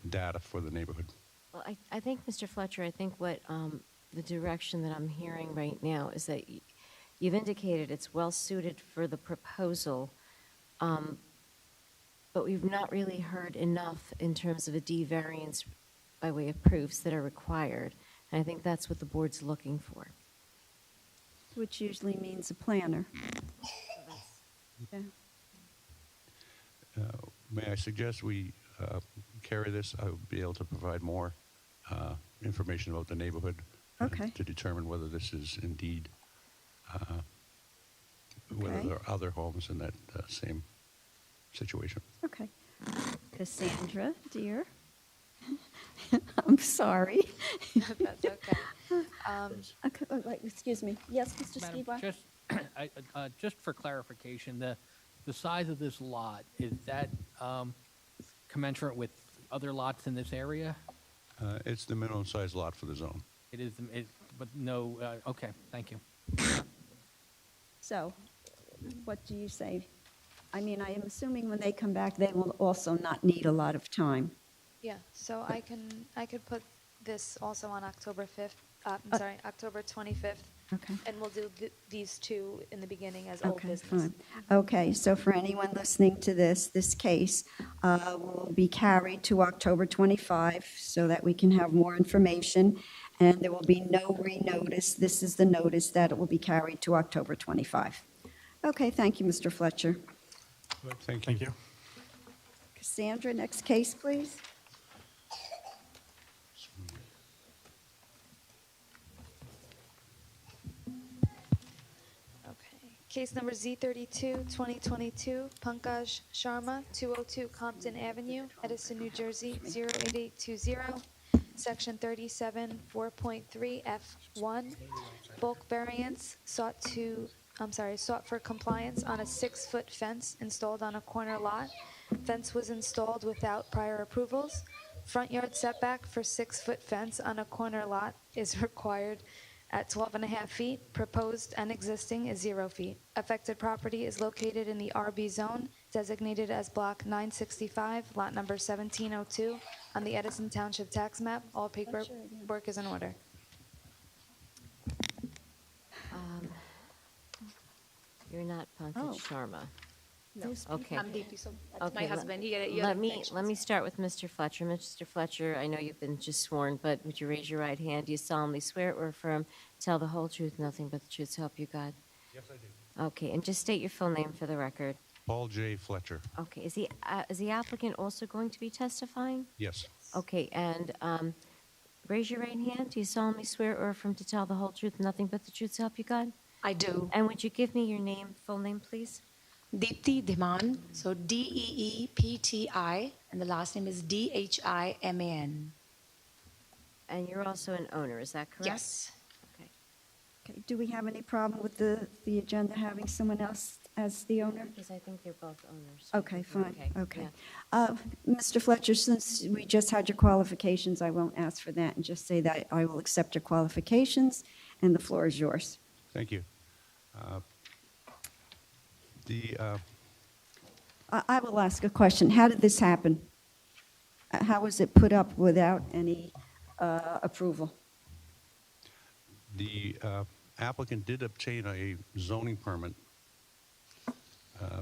data for the neighborhood. well, I think, Mr. Fletcher, I think what the direction that I'm hearing right now is that you've indicated it's well-suited for the proposal, but we've not really heard enough in terms of a D variance by way of proofs that are required. And I think that's what the board's looking for. Which usually means a planner. Yeah. May I suggest we carry this? I will be able to provide more information about the neighborhood Okay. to determine whether this is indeed, whether Okay. there are other homes in that same situation. Okay. Cassandra, dear. I'm sorry. That's okay. Okay, oh, wait, excuse me. Yes, Mr. Madam, Skiba? just for clarification, the size of this lot, is that commensurate with other lots in this area? It's the minimum size lot for the zone. It is, but no, okay, thank you. So, what do you say? I mean, I am assuming when they come back, they will also not need a lot of time. Yeah, so I could put this also on October 5th, October 25th. Okay. And we'll do these two in the beginning as old Okay, business. fine. Okay, so for anyone listening to this case will be carried to October 25 so that we can have more information, and there will be no renotice. This is the notice that it will be carried to October 25. Okay, thank you, Mr. Fletcher. Thank you. Thank you. Cassandra, next case, please. Case number Z32, 2022, Pankaj Sharma, 202 Compton Avenue, Edison, New Jersey, 08820, Section 37, 4.3 F1, bulk variance sought for compliance on a 6-foot fence installed on a corner lot. Fence was installed without prior approvals. Front yard setback for 6-foot fence on a corner lot is required at 12.5 feet. Proposed and existing is 0 feet. Affected property is located in the RB zone, designated as Block 965, Lot number 1702, on the Edison Township Tax Map. All paperwork is in order. You're not Pankaj Oh. Sharma. No. Okay. I'm Deepti, so that's Okay, my husband. He had Let me start with Mr. Fletcher. Mr. Fletcher, I know you've been just sworn, but would you raise your right hand? Do you solemnly swear or affirm, tell the whole truth, nothing but the truth, so help you God? Yes, I do. Okay, and just state your full name for the record. Paul J. Fletcher. Okay, is the applicant also going to be testifying? Yes. Okay, and raise your right hand. Do you solemnly swear or affirm to tell the whole truth, nothing but the truth, so help you God? I do. And would you give me your name, full name, please? Deepti Dhiman, so Deepti, and the last name is Dhiman. And you're also an owner, is that correct? Yes. Okay. Okay, do we have any problem with the agenda having someone else as the owner? Because I think they're both owners. Okay, fine, okay. yeah. Mr. Fletcher, since we just had your qualifications, I won't ask for that and just say that I will accept your qualifications, and the floor is yours. Thank you. I will ask a question. How did this happen? How was it put up without any approval? The applicant did obtain a zoning permit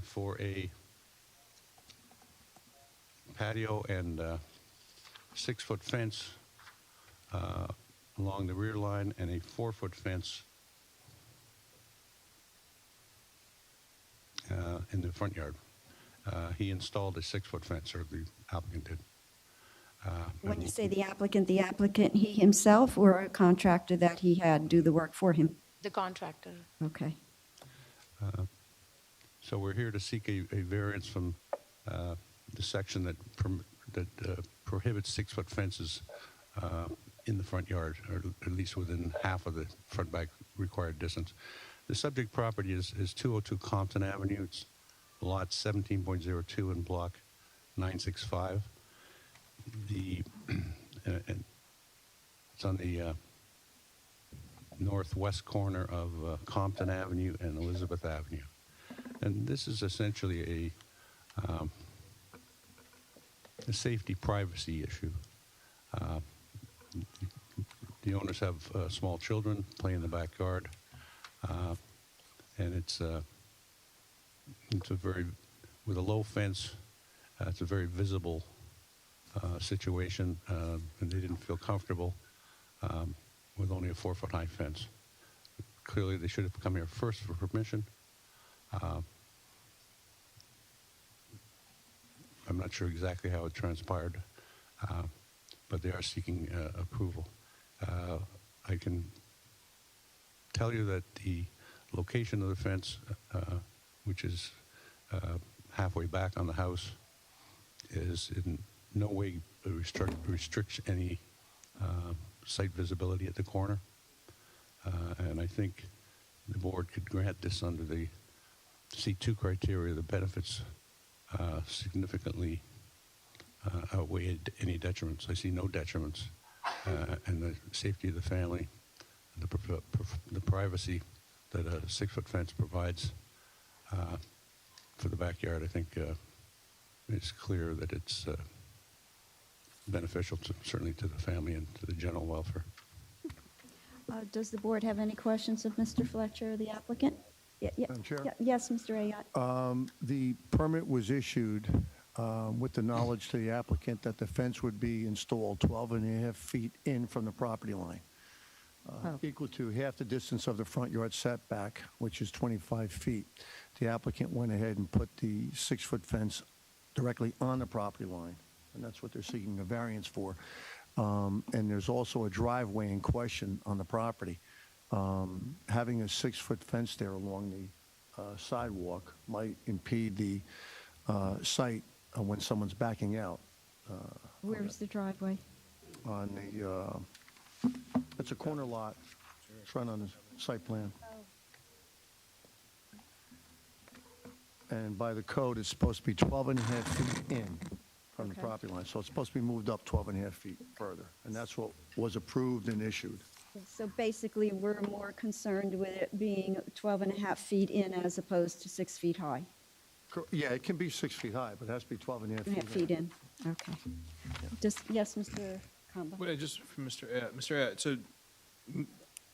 for a patio and 6-foot fence along the rear line and a 4-foot fence in the front yard. He installed a 6-foot fence, or the applicant did. When you say the applicant, he himself or a contractor that he had do the work for him? The contractor. Okay. So we're here to seek a variance from the section that prohibits 6-foot fences in the front yard, or at least within half of the front back required distance. The subject property is 202 Compton Avenue. It's lot 17.02 in block 965. And it's on the northwest corner of Compton Avenue and Elizabeth Avenue. And this is essentially a safety privacy issue. The owners have small children play in the backyard, and it's a very, with a low fence, it's a very visible situation, and they didn't feel comfortable with only a 4-foot high fence. Clearly, they should have come here first for permission. I'm not sure exactly how it transpired, but they are seeking approval. I can tell you that the location of the fence, which is halfway back on the house, is in no way restricts any site visibility at the corner. And I think the board could grant this under the C2 criteria. The benefits significantly outweigh any detriments. I see no detriments. And the safety of the family, the privacy that a 6-foot fence provides, for the backyard, I think it's clear that it's beneficial, certainly to the family and to the general welfare. Does the board have any questions of Mr. Fletcher, the applicant? Madam Chair? Yes, Mr. Ayotte. The permit was issued with the knowledge to the applicant that the fence would be installed 12 and a half feet in from the property line, equal to half the distance of the front yard setback, which is 25 feet. The applicant went ahead and put the 6-foot fence directly on the property line, and that's what they're seeking a variance for. And there's also a driveway in question on the property. Having a 6-foot fence there along the sidewalk might impede the site when someone's backing out. Where's the driveway? On the, it's a corner lot. It's right on the site plan. And by the code, it's supposed to be 12 and a half feet in from the Okay. property line. So it's supposed to be moved up 12 and a half feet further. And that's what was approved and issued. So basically, we're more concerned with it being 12 and a half feet in as opposed to 6 feet high. Yeah, it can be 6 feet high, but it has to be 12 and a half And a feet half feet in, okay. Yes, Mr. Kamba? Well, just from Mr. Mr. Ayotte, so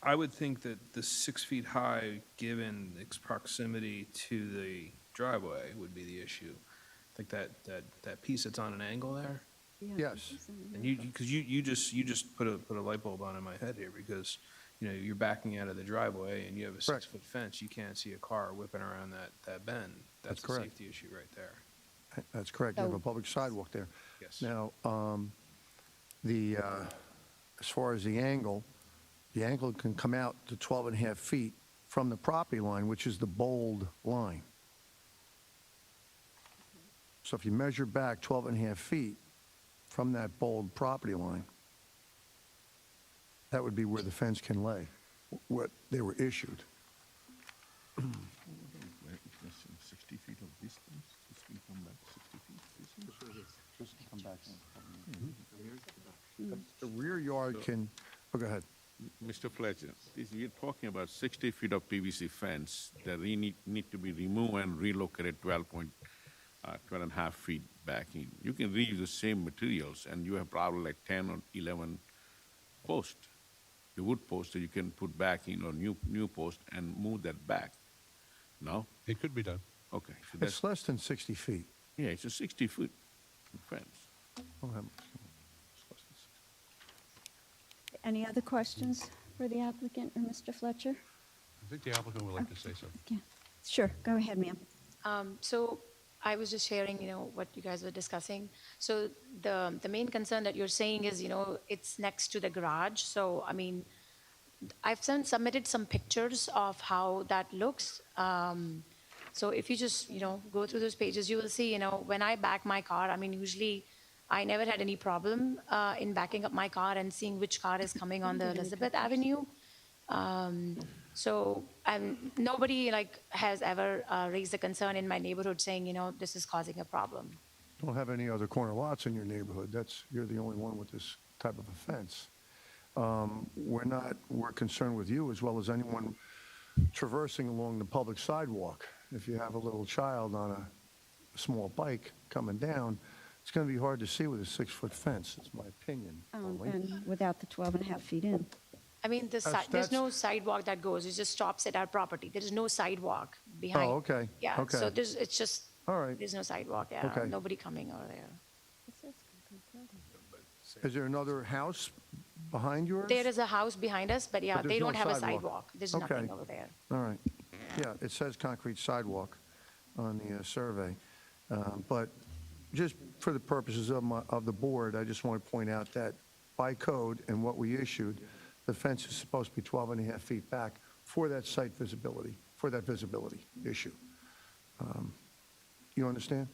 I would think that the 6 feet high, given its proximity to the driveway, would be the issue. I think that piece that's on an angle there, Yes. and because you just put a light bulb on in my head here, because you're backing out of the driveway and you have a Correct. 6-foot fence, you can't see a car whipping around that bend. That's a correct. safety issue right there. That's correct. You have So- a public sidewalk there. Yes. Now, as far as the angle can come out to 12 and a half feet from the property line, which is the bold line. So if you measure back 12 and a half feet from that bold property line, that would be where the fence can lay, what they were issued. 60 feet of distance, just can come back 60 feet. Just come back. The rear yard can, go ahead. Mr. Fletcher, you're talking about 60 feet of PVC fence that need to be removed and relocated 12 and a half feet back in. You can reuse the same materials, and you have probably like 10 or 11 posts, the wood posts that you can put back in, or new post, and move that back. No? It could be done. Okay. So that's, It's less than 60 feet. yeah, it's a 60-foot fence. Any other questions for the applicant or Mr. Fletcher? I think the applicant would like to say something. Yeah. Sure, go ahead, ma'am. So I was just sharing, what you guys were discussing. So the main concern that you're saying is, it's next to the garage. So, I mean, I've submitted some pictures of how that looks. So if you just, go through those pages, you will see, when I back my car, I mean, usually I never had any problem in backing up my car and seeing which car is coming on the Elizabeth Avenue. So nobody has ever raised a concern in my neighborhood saying, this is causing a problem. Don't have any other corner lots in your neighborhood. You're the only one with this type of a fence. We're concerned with you as well as anyone traversing along the public sidewalk. If you have a little child on a small bike coming down, it's going to be hard to see with a 6-foot fence. It's my opinion. only. And without the 12 and a half feet in. I mean, That's- there's no sidewalk that goes. It just stops at our property. There is no sidewalk behind. Oh, okay. Yeah, Okay. so it's just, All right. there's no sidewalk, yeah. Okay. Nobody coming over there. Is there another house behind yours? There is a house behind us, but yeah, But they there's don't no have a sidewalk. sidewalk. There's Okay. nothing over there. All right. Yeah, it says concrete sidewalk on the survey. But just for the purposes of the board, I just want to point out that by code and what we issued, the fence is supposed to be 12 and a half feet back for that site visibility, for that visibility issue. You understand?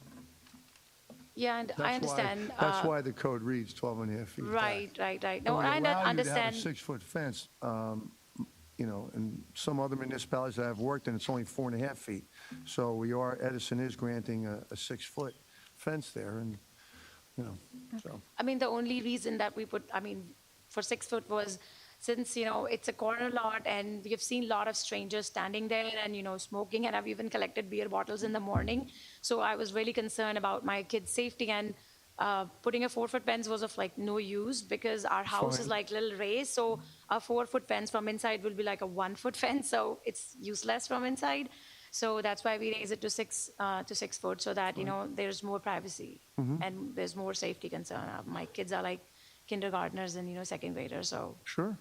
Yeah, and I That's understand. That's why the code reads 12 and a half feet back. Right. And No, we I allow you understand. to have a 6-foot fence, and some other municipalities that I've worked in, it's only 4.5 feet. So Edison is granting a 6-foot fence there, and, so. I mean, the only reason that we put, for 6 foot was since, it's a corner lot and we have seen a lot of strangers standing there and, smoking, and I've even collected beer bottles in the morning. So I was really concerned about my kids' safety, and putting a 4-foot fence was of like no use because our house is like little raised. So a 4-foot fence from inside will be like a 1-foot fence. So it's useless from inside. So that's why we raise it to 6 foot so that, there's more privacy and there's more safety concern. My kids are like kindergartners and, second graders. So Sure,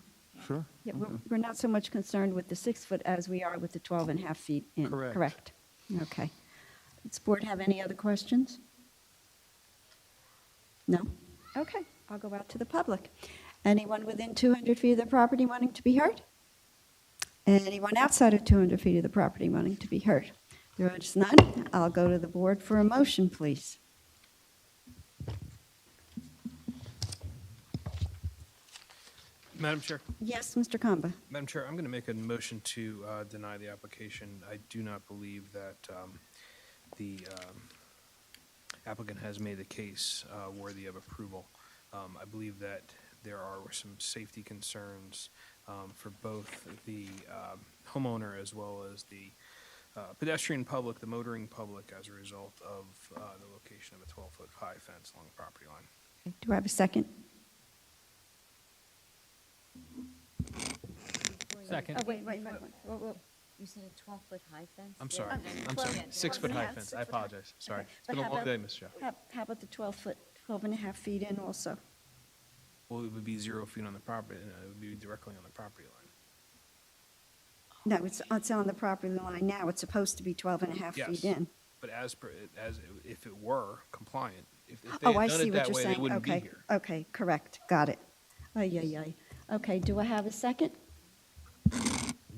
sure. Yeah, we're not so much concerned with the 6 foot as we are with the 12 and a half feet in. Correct. Correct. Okay. Does the board have any other questions? No? Okay, I'll go out to the public. Anyone within 200 feet of the property wanting to be heard? Anyone outside of 200 feet of the property wanting to be heard? There is none. I'll go to the board for a motion, please. Madam Chair. Yes, Mr. Kamba. Madam Chair, I'm going to make a motion to deny the application. I do not believe that the applicant has made the case worthy of approval. I believe that there are some safety concerns for both the homeowner as well as the pedestrian public, the motoring public, as a result of the location of a 12-foot high fence along the property line. Okay, do I have a second? Second. Oh, wait. Whoa. You said a 12-foot high fence? I'm sorry. Okay. I'm sorry. 6-foot high Yeah, fence. 6 I foot high. apologize. Sorry. Okay. It's But been a how long about- day, Ms. Jeff. How about the 12 foot, 12 and a half feet in also? Well, it would be 0 feet on the property. It would be directly on the property line. No, it's on the property line now. It's supposed to be 12 and a half Yes. feet in. But as if it were compliant, if they Oh, had I done see it what that you're way, saying. they wouldn't be Okay, here. okay, correct, got it. Ay. Okay, do I have a second?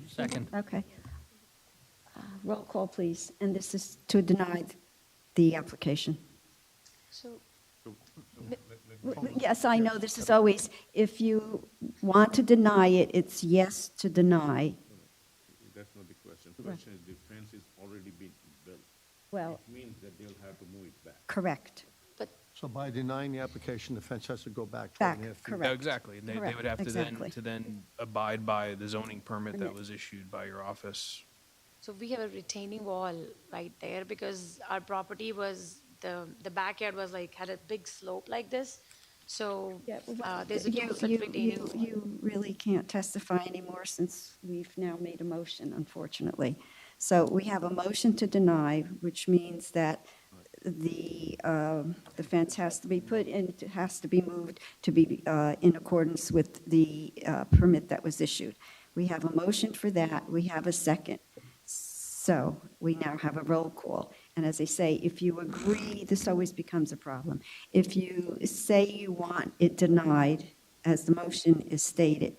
Second. Okay. Roll call, please, and this is to deny the application. So Yes, I know this is always, if you want to deny it, it's yes to deny. That's not the question. The question is the fence is already been built. Well, It means that they'll have to move it back. correct, So by denying the application, the fence has to go back 12 back, and a half feet. correct. No, exactly. And they Correct, would have to exactly. then abide by the zoning permit that Permit. was issued by your office. So we have a retaining wall right there because our property was, the backyard was like, had a big slope like this. So there's a 2-foot retaining wall. You really can't testify anymore since we've now made a motion, unfortunately. So we have a motion to deny, which means that the fence has to be put in, it has to be moved to be in accordance with the permit that was issued. We have a motion for that. We have a second. So we now have a roll call. And as I say, if you agree, this always becomes a problem. If you say you want it denied, as the motion is stated,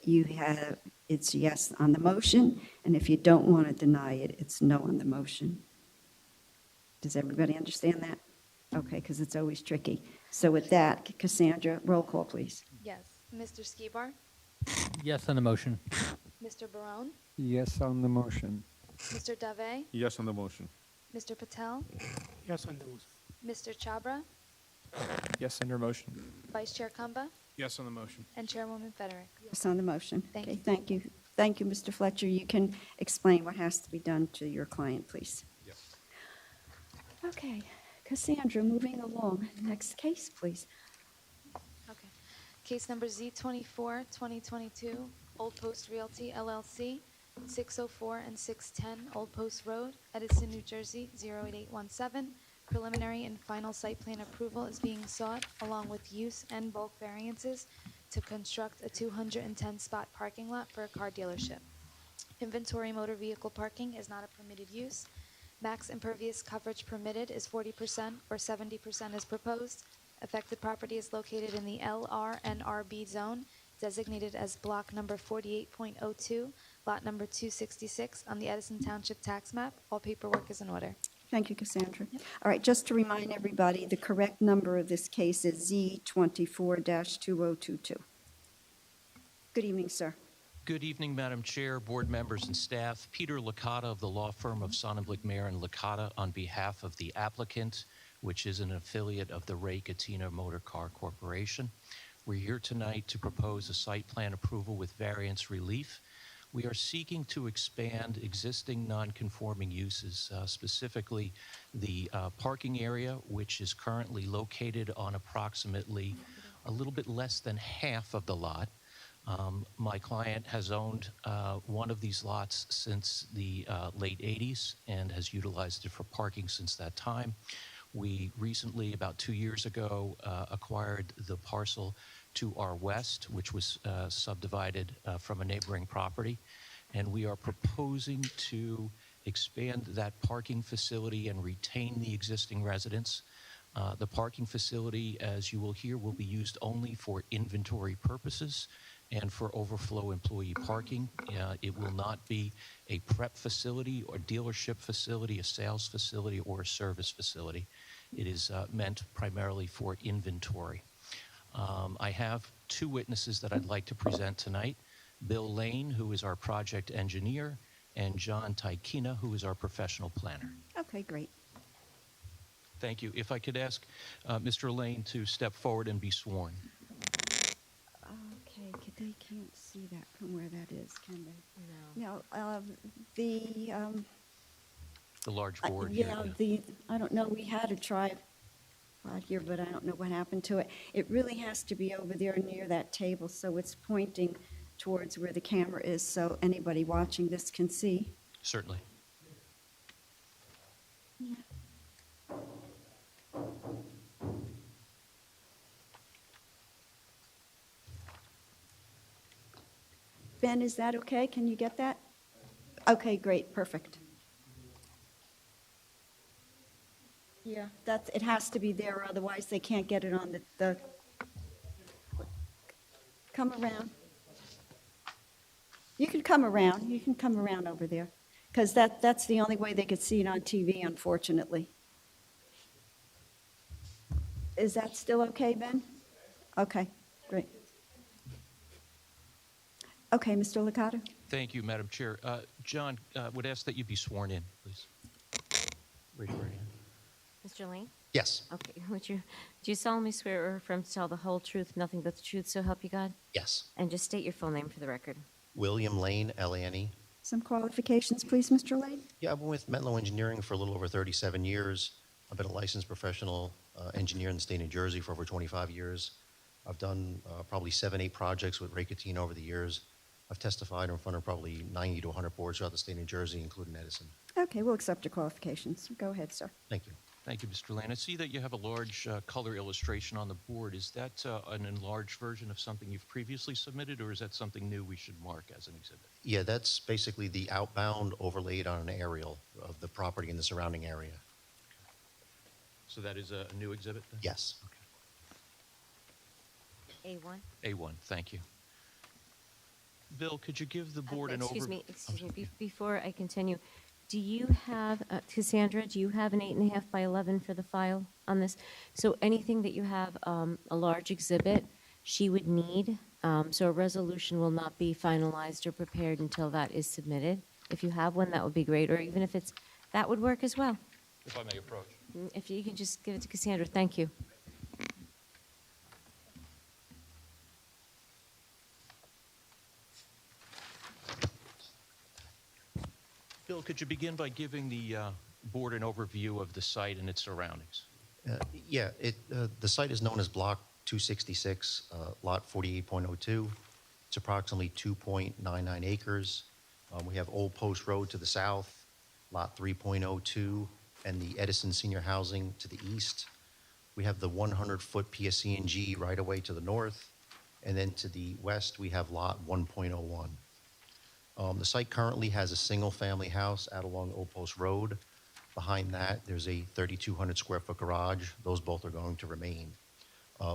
it's yes on the motion, and if you don't want to deny it, it's no on the motion. Does everybody understand that? Okay, because it's always tricky. So with that, Cassandra, roll call, please. Yes. Mr. Skibar, Yes on the motion. Mr. Barone, Yes on the motion. Mr. Dave, Yes on the motion. Mr. Patel, Yes on the motion. Mr. Chabra, Yes under motion. Vice Chair Kamba, Yes on the motion. and Chairwoman Federick. Yes on the motion. Thank Okay, you. thank you. Thank you, Mr. Fletcher. You can explain what has to be done to your client, please. Yes. Okay, Cassandra, moving along. Next case, please. Okay. Case number Z24, 2022, Old Post Realty LLC, 604 and 610 Old Post Road, Edison, New Jersey, 08817. Preliminary and final site plan approval is being sought, along with use and bulk variances to construct a 210-spot parking lot for a car dealership. Inventory motor vehicle parking is not a permitted use. Max impervious coverage permitted is 40% or 70% as proposed. Affected property is located in the LR and RB zone, designated as block number 48.02, lot number 266 on the Edison Township tax map. All paperwork is in order. Thank you, Cassandra. All right, just to remind everybody, the correct number of this case is Z24-2022. Good evening, sir. Good evening, Madam Chair, board members, and staff. Peter Licata of the law firm of Sonnenblick, Mayer and Licata on behalf of the applicant, which is an affiliate of the Ray Catino Motor Car Corporation. We're here tonight to propose a site plan approval with variance relief. We are seeking to expand existing non-conforming uses, specifically the parking area, which is currently located on approximately a little bit less than half of the lot. My client has owned one of these lots since the late 80s and has utilized it for parking since that time. We recently, about 2 years ago, acquired the parcel to our west, which was subdivided from a neighboring property. And we are proposing to expand that parking facility and retain the existing residents. The parking facility, as you will hear, will be used only for inventory purposes and for overflow employee parking. It will not be a prep facility or dealership facility, a sales facility, or a service facility. It is meant primarily for inventory. I have 2 witnesses that I'd like to present tonight. Bill Lane, who is our project engineer, and John Taikina, who is our professional planner. Okay, great. Thank you. If I could ask Mr. Lane to step forward and be sworn. Okay, they can't see that from where that is, can they? No. No, The large board here. yeah, I don't know, we had a tripod here, but I don't know what happened to it. It really has to be over there near that table, so it's pointing towards where the camera is, so anybody watching this can see. Certainly. Yeah. Ben, is that okay? Can you get that? Okay, great, perfect. Yeah, it has to be there, otherwise they can't get it on the come around. You can come around over there, because that's the only way they could see it on TV, unfortunately. Is that still okay, Ben? Okay, great. Okay, Mr. Licata? Thank you, Madam Chair. John, would ask that you be sworn in, please. Raise your right hand. Mr. Lane? Yes. Okay, do you solemnly swear or affirm to tell the whole truth, nothing but the truth, so help you God? Yes. And just state your full name for the record. William Lane, Lane. Some qualifications, please, Mr. Lane? Yeah, I've been with Menlo Engineering for a little over 37 years. I've been a licensed professional engineer in the state of New Jersey for over 25 years. I've done probably 7, 8 projects with Ray Catine over the years. I've testified in front of probably 90 to 100 boards throughout the state of New Jersey, including Edison. Okay, we'll accept your qualifications. Go ahead, sir. Thank you. Thank you, Mr. Lane. I see that you have a large color illustration on the board. Is that an enlarged version of something you've previously submitted, or is that something new we should mark as an exhibit? Yeah, that's basically the outbound overlaid on an aerial of the property in the surrounding area. So that is a new exhibit then? Yes. A1? A1, thank you. Bill, could you give the board an overview? Excuse me, before I continue, do you have, Cassandra, do you have an 8.5 by 11 for the file on this? So anything that you have a large exhibit, she would need, so a resolution will not be finalized or prepared until that is submitted. If you have one, that would be great, or even if it's, that would work as well. If I may approach. If you can just give it to Cassandra, thank you. Bill, could you begin by giving the board an overview of the site and its surroundings? The site is known as Block 266, Lot 48.02. It's approximately 2.99 acres. We have Old Post Road to the south, Lot 3.02, and the Edison Senior Housing to the east. We have the 100-foot PSC&G right-of-way to the north, and then to the west, we have Lot 1.01. The site currently has a single-family house out along Old Post Road. Behind that, there's a 3,200 square foot garage. Those both are going to remain.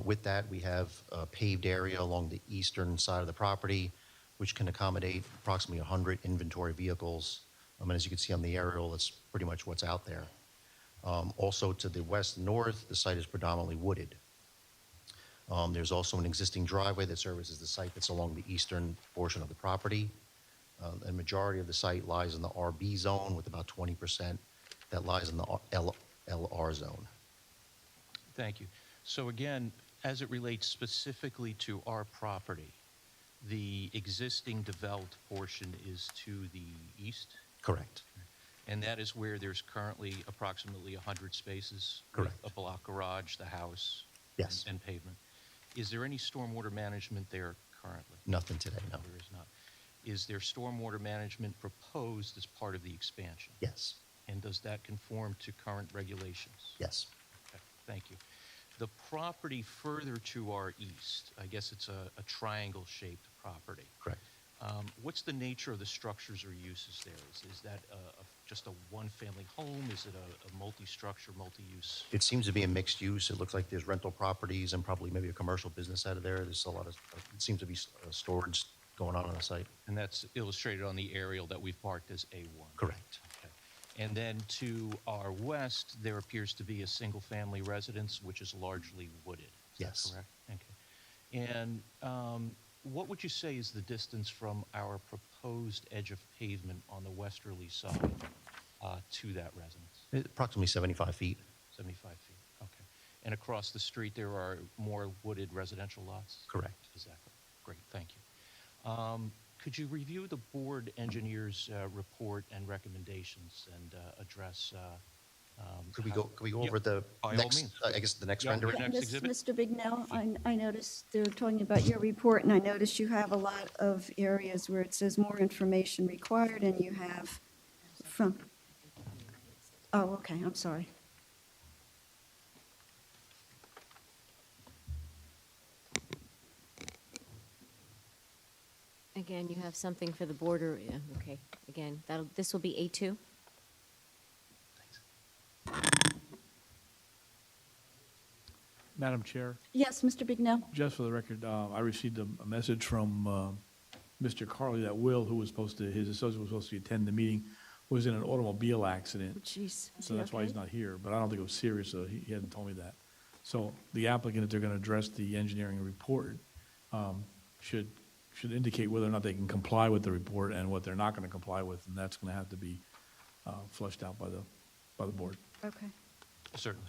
With that, we have a paved area along the eastern side of the property, which can accommodate approximately 100 inventory vehicles. And as you can see on the aerial, that's pretty much what's out there. Also to the west and north, the site is predominantly wooded. There's also an existing driveway that services the site that's along the eastern portion of the property. The majority of the site lies in the RB zone, with about 20% that lies in the LR zone. Thank you. So again, As it relates specifically to our property, the existing developed portion is to the east, Correct. and that is where there's currently approximately 100 spaces? Correct. With a block garage, the house? Yes. And pavement. Is there any stormwater management there currently? Nothing today, no. There is not. Is there stormwater management proposed as part of the expansion? Yes. And does that conform to current regulations? Yes. Okay, thank you. The property further to our east, I guess it's a triangle-shaped property. Correct. What's the nature of the structures or uses there? Is that just a one-family home? Is it a multi-structure, multi-use? It seems to be a mixed use. It looks like there's rental properties and probably maybe a commercial business out of there. There's a lot of, it seems to be storage going on the site. And that's illustrated on the aerial that we've marked as A1? Correct. Okay. And then to our west, there appears to be a single-family residence, which is largely wooded. Is Yes. that correct? Okay. And what would you say is the distance from our proposed edge of pavement on the westerly side to that residence? Approximately 75 feet. 75 feet, okay. And across the street, there are more wooded residential lots? Correct. Exactly. Great, thank you. Could you review the board engineer's report and recommendations and address? Could we go over the by all next, means. I guess the next Yeah, rendering? next exhibit. Mr. Bignell, I noticed they're talking about your report, and I noticed you have a lot of areas where it says more information required, and you have from, oh, okay, I'm sorry. Again, you have something for the border, yeah, okay. Again, this will be A2? Madam Chair, Yes, Mr. Bignell? just for the record, I received a message from Mr. Carley that Will, who was supposed to, his associate was supposed to attend the meeting, was in an automobile accident. Jeez. So that's why he's not here, but I don't think it was serious, so he hadn't told me that. So the applicant, if they're going to address the engineering report, should indicate whether or not they can comply with the report and what they're not going to comply with, and that's going to have to be flushed out by the board. Okay. Certainly.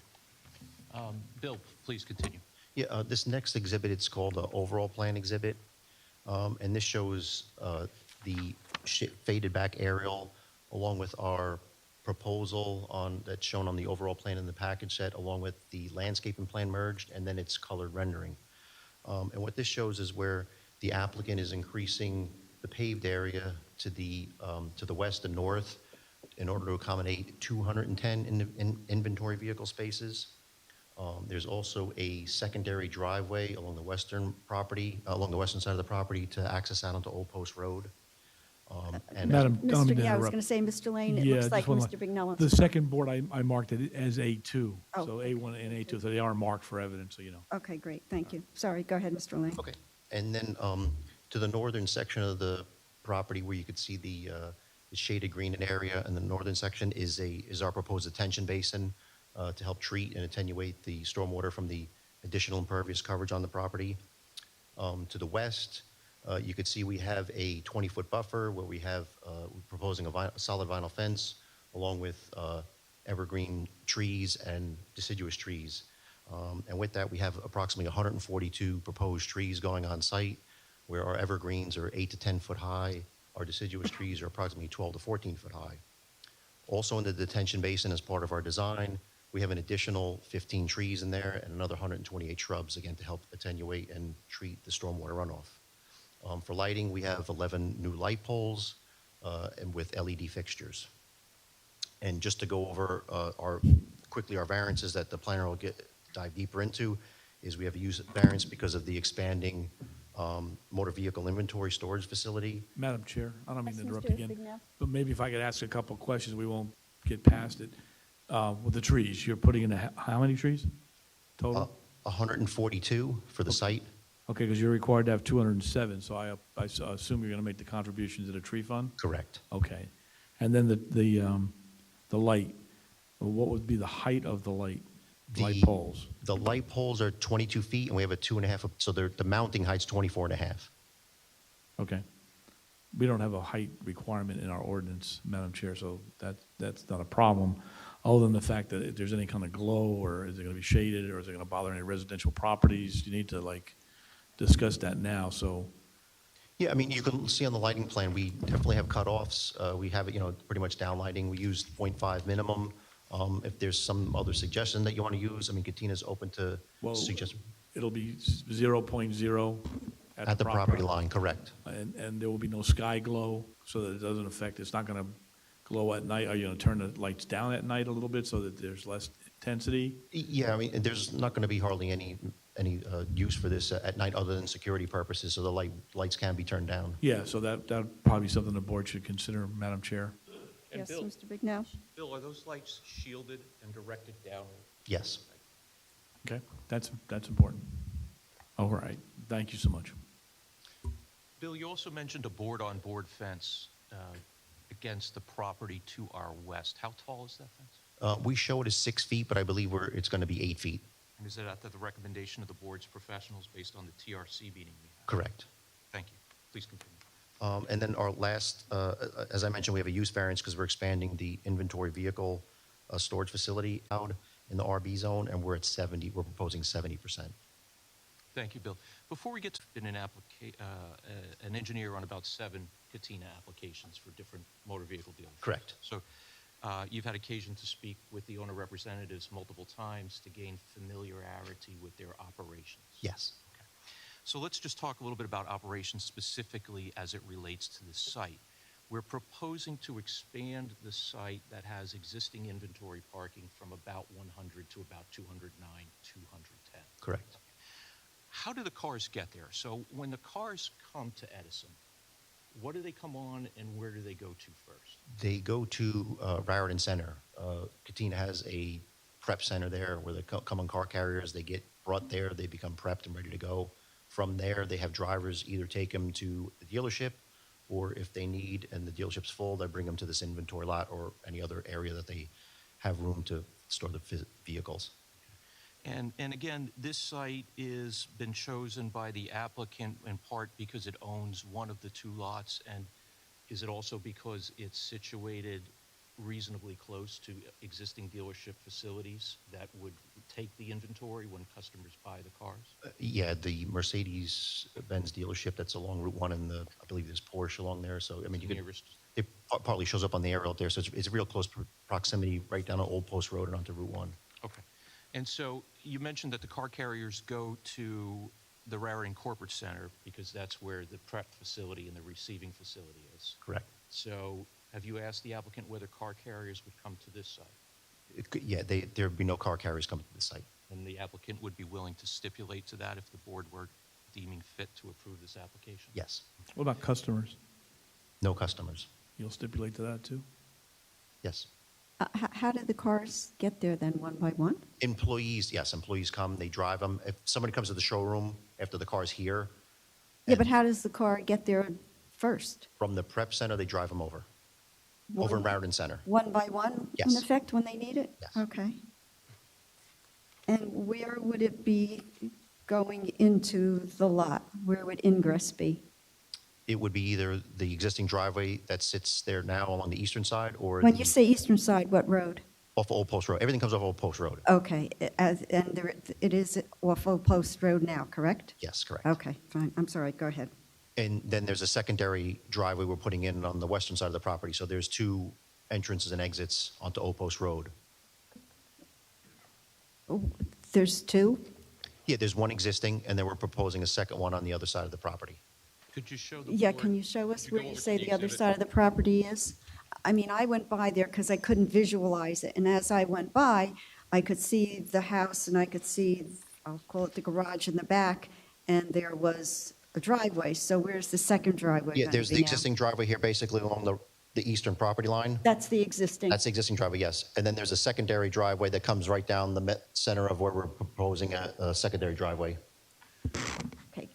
Bill, please continue. Yeah, this next exhibit, it's called the overall plan exhibit. And this shows the faded back aerial along with our proposal that's shown on the overall plan in the package set, along with the landscaping plan merged, and then its colored rendering. And what this shows is where the applicant is increasing the paved area to the west and north in order to accommodate 210 inventory vehicle spaces. There's also a secondary driveway along the western side of the property to access out onto Old Post Road. And Madam, I don't mean to Yeah, I was interrupt. going to say, Mr. Lane, it Yeah, looks like just one Mr. Bignell wants The to- second board, I marked it as A2, Oh. so A1 and A2, so they are marked for evidence, so you know. Okay, great, thank you. Sorry, go ahead, Mr. Lane. Okay. And then to the northern section of the property where you could see the shaded green area in the northern section is our proposed detention basin to help treat and attenuate the stormwater from the additional impervious coverage on the property. To the west, you could see we have a 20-foot buffer where we're proposing a solid vinyl fence along with evergreen trees and deciduous trees. And with that, we have approximately 142 proposed trees going on site, where our evergreens are 8 to 10 foot high. Our deciduous trees are approximately 12 to 14 foot high. Also in the detention basin, as part of our design, we have an additional 15 trees in there and another 128 shrubs, again, to help attenuate and treat the stormwater runoff. For lighting, we have 11 new light poles and with LED fixtures. And just to go over our variances that the planner will dive deeper into, is we have a use variance because of the expanding motor vehicle inventory storage facility. Madam Chair, I don't mean to Yes, interrupt Mr. again, Bignell. but maybe if I could ask a couple of questions, we won't get past it. With the trees, you're putting in how many trees total? 142 for the site. Okay, because you're required to have 207, so I assume you're going to make the contributions to the tree fund? Correct. Okay. And then the light, what would be the height of the light poles? The light poles are 22 feet, and we have a 2.5, so the mounting height's 24.5. Okay. We don't have a height requirement in our ordinance, Madam Chair, so that's not a problem. other than the fact that if there's any kind of glow, or is it going to be shaded, or is it going to bother any residential properties? You need to like discuss that now, so. Yeah, I mean, you can see on the lighting plan, we definitely have cutoffs. We have it, pretty much down lighting. We use 0.5 minimum. If there's some other suggestion that you want to use, I mean, Katina's open to Well, suggest. It'll be 0.0 At the property line, correct. And there will be no sky glow, so that it doesn't affect, it's not going to glow at night. Are you going to turn the lights down at night a little bit so that there's less intensity? Yeah, I mean, there's not going to be hardly any use for this at night other than security purposes, so the lights can be turned down. Yeah, so that'd probably be something the board should consider, Madam Chair. Yes, Bill- Mr. Bignell? Bill, are those lights shielded and directed downward? Yes. Okay, that's important. All right, thank you so much. Bill, you also mentioned a board-on-board fence against the property to our west. How tall is that fence? We show it as 6 feet, but I believe it's going to be 8 feet. And is it at the recommendation of the board's professionals based on the TRC meeting we had? Correct. Thank you. Please continue. And then our last, as I mentioned, we have a use variance because we're expanding the inventory vehicle storage facility out in the RB zone, and we're at 70. We're proposing 70%. Thank you, Bill. Before we get to an engineer on about 7 Katina applications for different motor vehicle dealerships. Correct. So you've had occasion to speak with the owner representatives multiple times to gain familiarity with their operations. Yes. Okay. So let's just talk a little bit about operations specifically as it relates to the site. We're proposing to expand the site that has existing inventory parking from about 100 to about 209, 210. Correct. How do the cars get there? So when the cars come to Edison, what do they come on and where do they go to first? They go to Raritan Center. Katina has a prep center there where they come on car carriers. They get brought there. They become prepped and ready to go. From there, they have drivers either take them to the dealership, or if they need and the dealership's full, they bring them to this inventory lot or any other area that they have room to store the vehicles. And again, this site is been chosen by the applicant in part because it owns one of the 2 lots, and is it also because it's situated reasonably close to existing dealership facilities that would take the inventory when customers buy the cars? Yeah, the Mercedes-Benz dealership that's along Route 1, and I believe there's Porsche along there. So, I mean, it partly shows up on the aerial up there. So it's a real close proximity right down on Old Post Road and onto Route 1. Okay. And so you mentioned that the car carriers go to the Raritan Corporate Center because that's where the prep facility and the receiving facility is. Correct. So have you asked the applicant whether car carriers would come to this site? Yeah, there would be no car carriers coming to the site. And the applicant would be willing to stipulate to that if the board were deeming fit to approve this application? Yes. What about customers? No customers. You'll stipulate to that too? Yes. How do the cars get there then, one by one? Employees, yes, employees come, they drive them. If somebody comes to the showroom after the car's here, Yeah, but how does the car get there first? from the prep center, they drive them over in Raritan Center. One by one, in Yes. effect, when they need it? Yes. Okay. And where would it be going into the lot? Where would ingress be? It would be either the existing driveway that sits there now along the eastern side, or When you say eastern side, what road? off Old Post Road. Everything comes off Old Post Road. Okay, it is off Old Post Road now, correct? Yes, correct. Okay, fine, I'm sorry, go ahead. And then there's a secondary driveway we're putting in on the western side of the property. So there's 2 entrances and exits onto Old Post Road. Oh, there's 2? Yeah, there's one existing, and then we're proposing a second one on the other side of the property. Could you show the Yeah, board- can you show us could where go you over to say the other exhibit? side of the property is? I mean, I went by there because I couldn't visualize it, and as I went by, I could see the house, and I could see, I'll call it the garage in the back, and there was a driveway. So where's the second driveway Yeah, gonna there's the be now? existing driveway here, basically along the eastern property line. That's the existing. That's the existing driveway, yes. And then there's a secondary driveway that comes right down the center of where we're proposing a secondary driveway. Okay,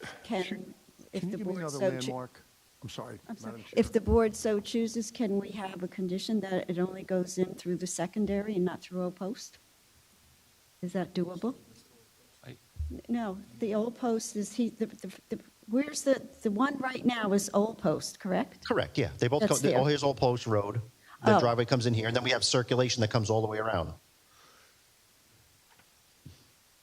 if Can the you give me board another so landmark? I'm sorry, I'm sorry. Madam Chair. If the board so chooses, can we have a condition that it only goes in through the secondary and not through Old Post? Is that doable? I- No, the Old Post is, where's the one right now is Old Post, correct? Correct, yeah. They both That's come, there. here's Old Post Road. The Oh. driveway comes in here, and then we have circulation that comes all the way around.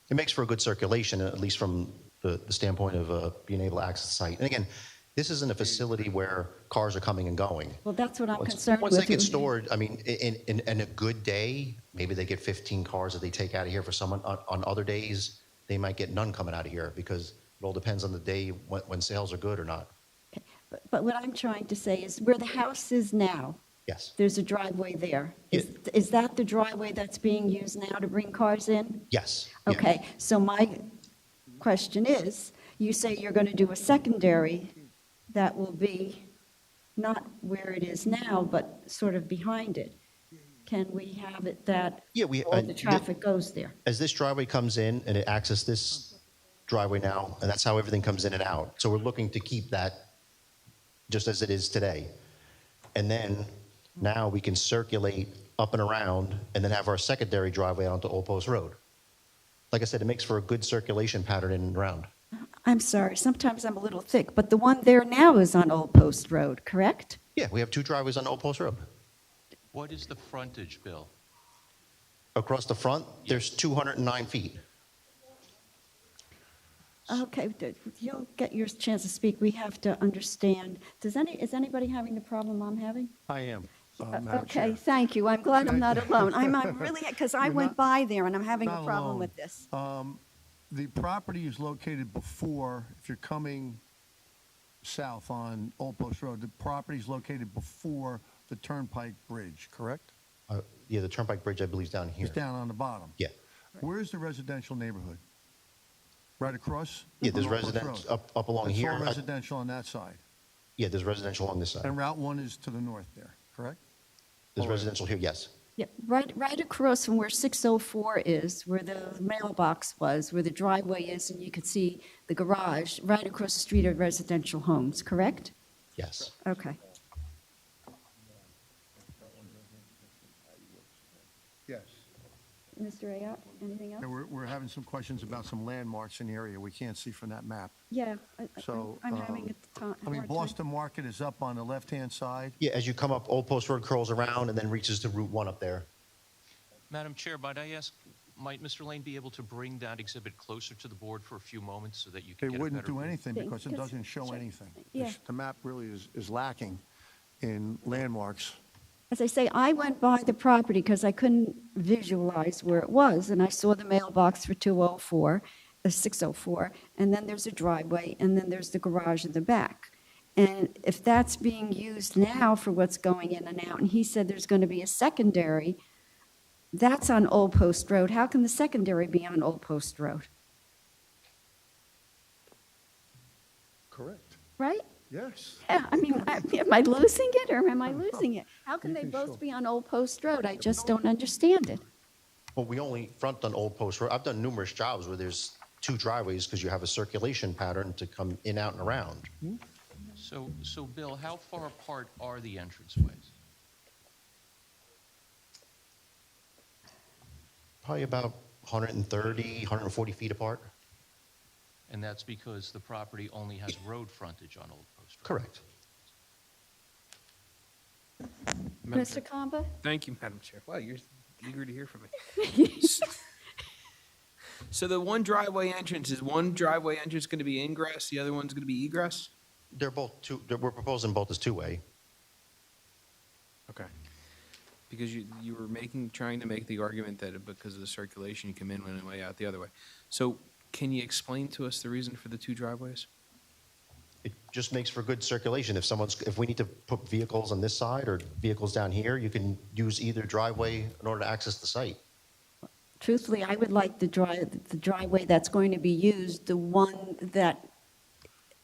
It makes for a good circulation, at least from the standpoint of being able to access the site. And again, this isn't a facility where cars are coming and going. Well, that's what I'm Once- concerned with. Once they get stored, I mean, in a good day, maybe they get 15 cars that they take out of here for someone. On other days, they might get none coming out of here because it all depends on the day when sales are good or not. But what I'm trying to say is where the house is now, Yes, there's a driveway there. Is that the driveway that's being used now to bring cars in? yes. yeah. Okay, so my question is, you say you're going to do a secondary that will be not where it is now, but sort of behind it. Can we have it that Yeah, all the traffic goes there? As this driveway comes in and it accesses this driveway now, and that's how everything comes in and out. So we're looking to keep that just as it is today. And then now we can circulate up and around and then have our secondary driveway onto Old Post Road. Like I said, it makes for a good circulation pattern in and around. I'm sorry, sometimes I'm a little thick, but the one there now is on Old Post Road, correct? Yeah, we have two driveways on Old Post Road. What is the frontage, Bill? Across the front, there's 209 feet. Okay, you'll get your chance to speak. We have to understand. Is anybody having the problem I'm having? I am. Okay, thank you. I'm glad I'm not alone. I'm really, because I You're went not- by there and I'm having a not problem alone. with this. The property is located before, if you're coming south on Old Post Road, the property is located before the Turnpike Bridge, correct? Yeah, the Turnpike Bridge, I believe, is down here. It's down on the bottom. Yeah. Where's the residential neighborhood? Right across? Yeah, there's on Old Post residents Road. up along It's all here. residential on that side. Yeah, there's residential on this side. And Route 1 is to the north there, correct? There's residential here, yes. Yeah, right across from where 604 is, where the mailbox was, where the driveway is, and you could see the garage, right across the street are residential homes, correct? Yes. Okay. Yes. Mr. Ayotte, anything else? Yeah, we're having some questions about some landmarks in the area we can't see from that map. Yeah, So, I'm having a I mean, hard time. Boston Market is up on the left-hand side. Yeah, as you come up, Old Post Road curls around and then reaches to Route 1 up there. Madam Chair, might I ask, might Mr. Lane be able to bring that exhibit closer to the board for a few moments so that you can They get a wouldn't better do view? anything because it doesn't show Sure. anything. Yeah. The map really is lacking in landmarks. As I say, I went by the property because I couldn't visualize where it was, and I saw the mailbox for 604, and then there's a driveway, and then there's the garage in the back. And if that's being used now for what's going in and out, and he said there's going to be a secondary, that's on Old Post Road. How can the secondary be on Old Post Road? Correct. Right? Yes. Yeah, I mean, am I losing it or am I losing it? How can they both be on Old Post Road? I just don't understand it. Well, we only front on Old Post Road. I've done numerous jobs where there's two driveways because you have a circulation pattern to come in, out, and around. So Bill, how far apart are the entranceways? Probably about 130, 140 feet apart. And that's because the property only has road frontage on Old Post Road? Correct. Mr. Kamba? Thank you, Madam Chair. Wow, you're eager to hear from me. So the one driveway entrance, is one driveway entrance going to be ingress, the other one's going to be egress? They're both two, we're proposing both as two-way. Okay. Because you were trying to make the argument that because of the circulation, you come in one way, out the other way. So can you explain to us the reason for the two driveways? It just makes for good circulation. If we need to put vehicles on this side or vehicles down here, you can use either driveway in order to access the site. Truthfully, I would like the driveway that's going to be used, the one that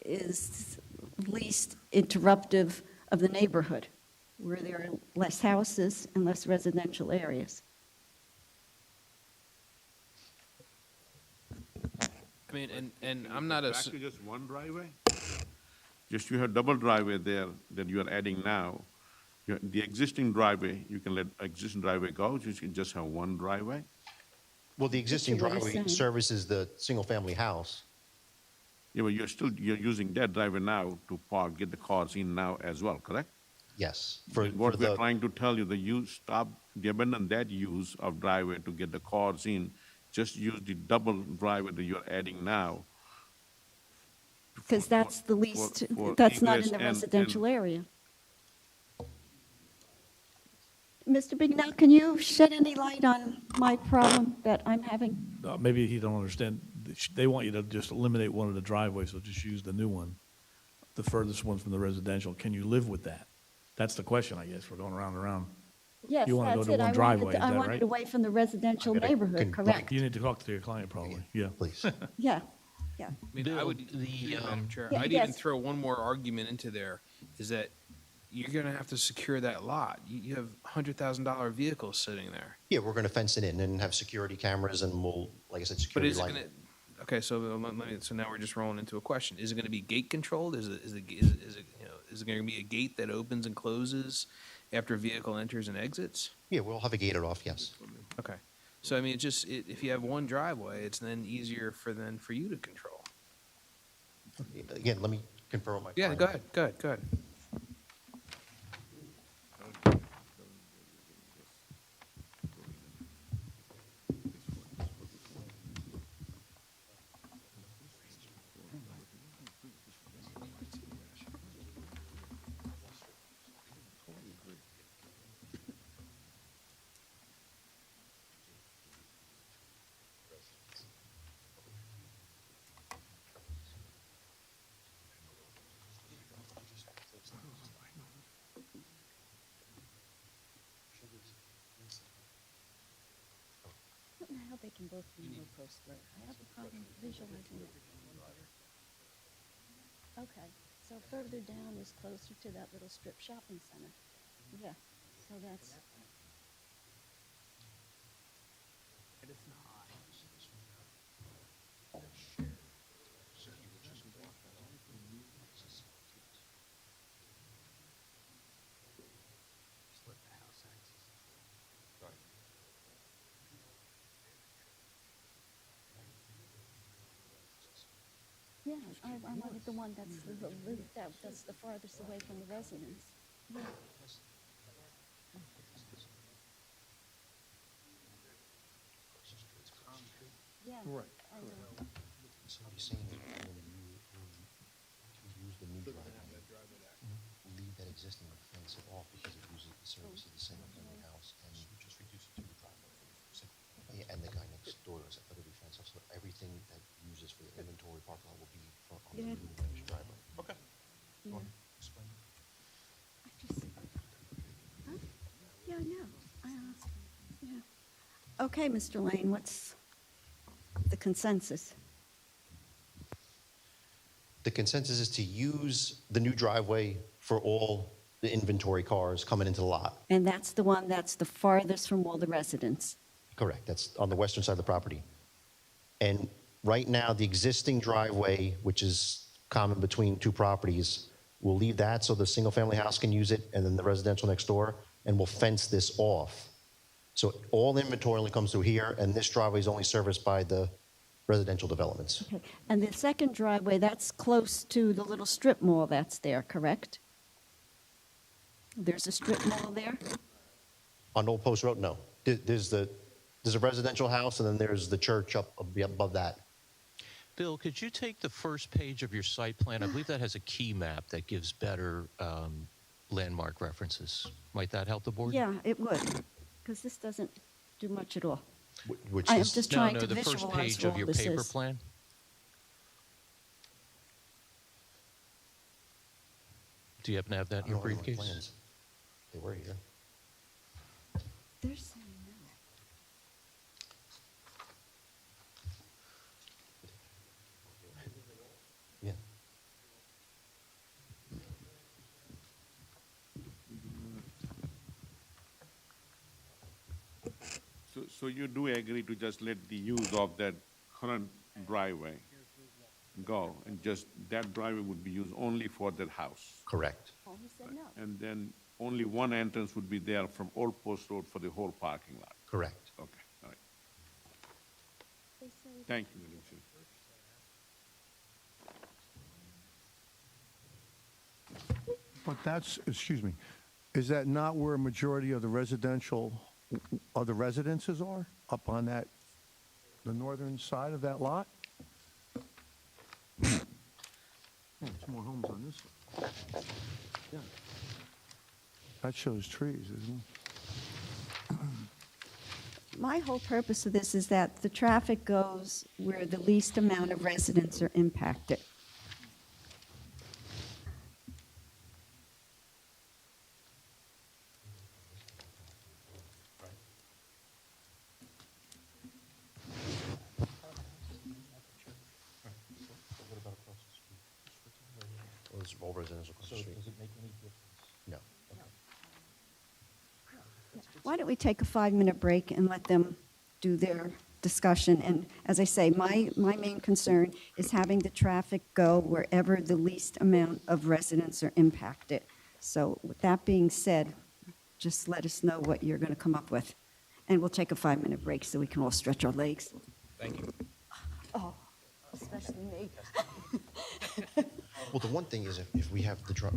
is least interruptive of the neighborhood, where there are less houses and less residential areas. I mean, and I'm not a... Back to just one driveway? Just you have double driveway there that you are adding now. The existing driveway, you can let existing driveway go, you can just have one driveway? Well, the existing what he's driveway saying. services the single-family house. Yeah, but you're using that driveway now to park, get the cars in now as well, correct? Yes. For What we're the, trying to tell you, the use, stop, abandon that use of driveway to get the cars in. Just use the double driveway that you're adding now. Because that's the least, for that's not egress in the and- residential area. Mr. Bignell, can you shed any light on my problem that I'm having? Maybe he don't understand. They want you to just eliminate one of the driveways, so just use the new one, the furthest one from the residential. Can you live with that? That's the question, I guess. We're going round and round. Yes, You wanna go that's to it. one I driveway, wanted, is I that wanted right? away from the residential neighborhood, correct? You need to talk to your client, probably, yeah. Please. Yeah, yeah. I mean, I would, Madam Chair, Yeah, I'd yes. even throw one more argument into there, is that you're gonna have to secure that lot. You have $100,000 vehicles sitting there. yeah, we're going to fence it in and have security cameras, and we'll, like I said, But security is it light. gonna, okay, so so now we're just rolling into a question. Is it gonna be gate controlled? Is it, is it gonna be a gate that opens and closes after a vehicle enters and exits? Yeah, we'll have it gated off, yes. Okay. So I mean, if you have one driveway, it's then easier for you to control. Again, let me confirm with my Yeah, client. go ahead. I don't know how they can both be no post road. I have a problem visualizing it. Okay, so further down is closer to that little strip shopping center. Yeah, so that's, yeah, I wanted the one that's that's the farthest away from the residence. Yeah. Yeah. Right. I know. So what he's saying is when you use the new driveway, leave that existing and fence it off because it uses the service of the single family house, and you just reduce it to the driveway. Yeah, and the guy next door is let it be fenced off, so everything that uses for the inventory parking lot will be on the Yeah. new finished driveway. Okay. Yeah. Explain. I just, huh? Yeah, I know. I asked him. Yeah. Okay, Mr. Lane, what's the consensus? The consensus is to use the new driveway for all the inventory cars coming into the lot. And that's the one that's the farthest from all the residents. Correct. That's on the western side of the property. And right now, the existing driveway, which is common between two properties, we'll leave that so the single-family house can use it, and then the residential next door, and we'll fence this off. So all inventory only comes through here, and this driveway is only serviced by the residential developments. Okay. And the second driveway, that's close to the little strip mall that's there, correct? There's a strip mall there? On Old Post Road, no. There's a residential house, and then there's the church up above that. Bill, could you take the first page of your site plan? I believe that has a key map that gives better landmark references. Might that help the board? Yeah, it would, because this doesn't do much at all. Which I am is- just No, trying no, to the first visualize page what of your all this paper is. plan. Do you happen to have that in your I don't know my briefcase? plans. They were here. They're saying no. Yeah. So you do agree to just let the use of that current driveway go, and just that driveway would be used only for that house? Correct. Oh, he said no. And then only one entrance would be there from Old Post Road for the whole parking lot? Correct. Okay, all right. They say Thank you, Madam Chair. But that's, excuse me, Is that not where a majority of the residences are? Up on that, the northern side of that lot? Yeah, there's more homes on this side. Yeah. That shows trees, isn't it? My whole purpose of this is that the traffic goes where the least amount of residents are impacted. Those all residential across the street. Does it make any difference? No. Why don't we take a 5-minute break and let them do their discussion? And as I say, my main concern is having the traffic go wherever the least amount of residents are impacted. So with that being said, just let us know what you're going to come up with. And we'll take a 5-minute break so we can all stretch our legs. Thank you. Oh, especially me. Well, the one thing is if we have the drop.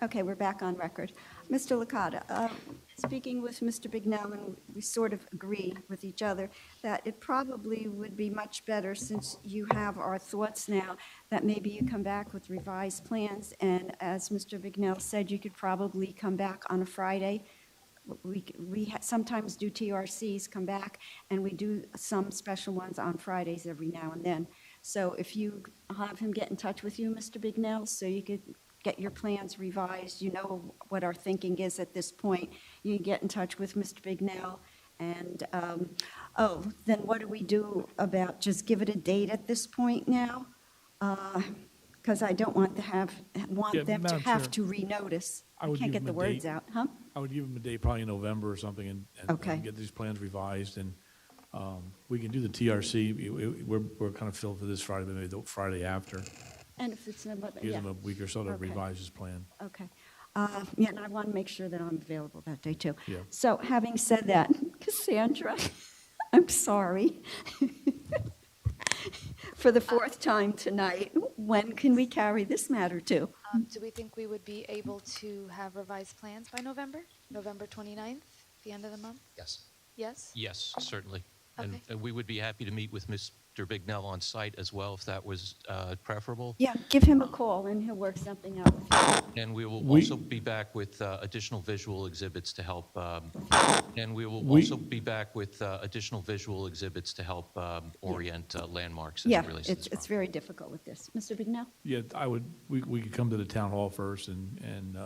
Okay, we're back on record. Mr. Licata, speaking with Mr. Bignell, and we sort of agree with each other that it probably would be much better, since you have our thoughts now, that maybe you come back with revised plans, and as Mr. Bignell said, you could probably come back on a Friday. We sometimes do TRCs, come back, and we do some special ones on Fridays every now and then. So if you have him get in touch with you, Mr. Bignell, so you could get your plans revised, you know what our thinking is at this point. You can get in touch with Mr. Bignell, and, then what do we do about, just give it a date at this point now? Because I don't want Yeah, them to Madam have Chair, to renotice. I I would can't give get the them a words date. out, huh? I would give them a date, probably in November or something, and Okay. get these plans revised, and we can do the TRC. We're kind of filled for this Friday, but maybe the Friday after. And if it's November, Give yeah. them a week or so to Okay. revise his plan. Okay. Yeah, and I want to make sure that I'm available that day, too. Yeah. So having said that, Cassandra, I'm sorry. For the fourth time tonight, when can we carry this matter to? Do we think we would be able to have revised plans by November? November 29th, the end of the month? Yes. Yes? Yes, certainly. Okay. And we would be happy to meet with Mr. Bignell on site as well, if that was preferable. Yeah, give him a call, and he'll work something out with you. And we will We- also be back with additional visual exhibits to help, orient landmarks as Yeah, it relates to this it's very difficult with this. Mr. Bignell? Yeah, we could come to the town hall first and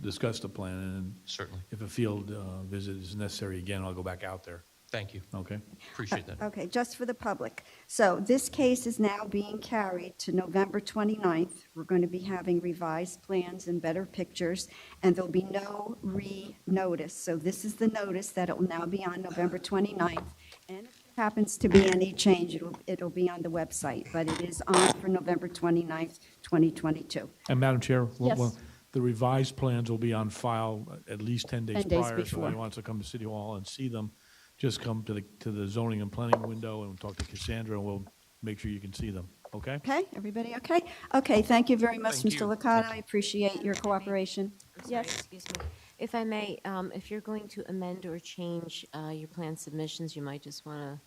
discuss the plan, and Certainly. if a field visit is necessary again, I'll go back out there. Thank you. Okay? Appreciate that. Okay, just for the public. So this case is now being carried to November 29th. We're going to be having revised plans and better pictures, and there'll be no re-notice. So this is the notice that it will now be on November 29th. And if there happens to be any change, it'll be on the website, but it is on for November 29th, 2022. And Madam Chair, Yes. the revised plans will be on file at least 10 days 10 days prior. So if before. anyone wants to come to City Hall and see them, just come to the zoning and planning window and talk to Cassandra, and we'll make sure you can see them, okay? Okay, everybody okay? Okay, thank you very much, Thank Mr. you. Licata. I appreciate your cooperation. I'm sorry, Yes? excuse me. If I may, if you're going to amend or change your plan submissions, you might just want to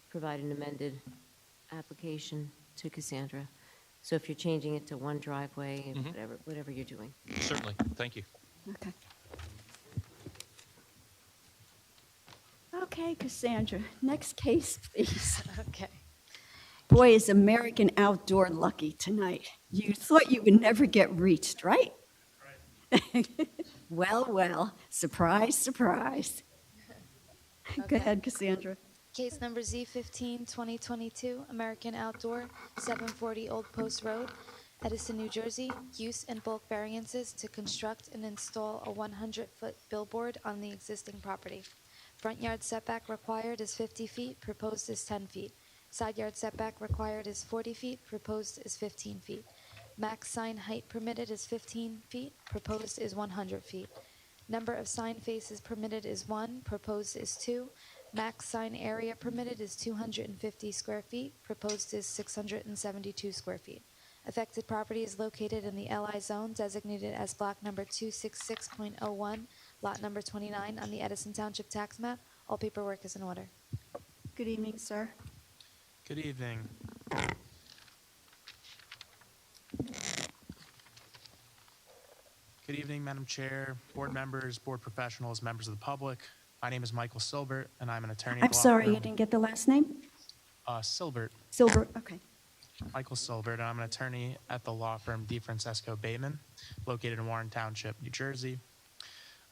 provide an amended application to Cassandra. So if you're changing it to one driveway, Mhm. whatever you're doing. Certainly. Thank you. Okay. Okay, Cassandra, next case, please. Okay. Boy, is American Outdoor lucky tonight. You thought you would never get reached, right? Well, well, surprise, surprise. Go Okay. ahead, Cassandra. Case number Z15, 2022, American Outdoor, 740 Old Post Road, Edison, New Jersey. Use and bulk variances to construct and install a 100-foot billboard on the existing property. Front yard setback required is 50 feet, proposed is 10 feet. Side yard setback required is 40 feet, proposed is 15 feet. Max sign height permitted is 15 feet, proposed is 100 feet. Number of sign faces permitted is 1, proposed is 2. Max sign area permitted is 250 square feet, proposed is 672 square feet. Affected property is located in the LI zone designated as block number 266.01, lot number 29 on the Edison Township tax map. All paperwork is in order. Good evening, sir. Good evening. Good evening, Madam Chair, board members, board professionals, members of the public. My name is Michael Silbert, and I'm an attorney. at I'm the law sorry, firm- you didn't get the last name? Silbert, Silver, okay. Michael Silbert, and I'm an attorney at the law firm DeFrancesco Bateman, located in Warren Township, New Jersey.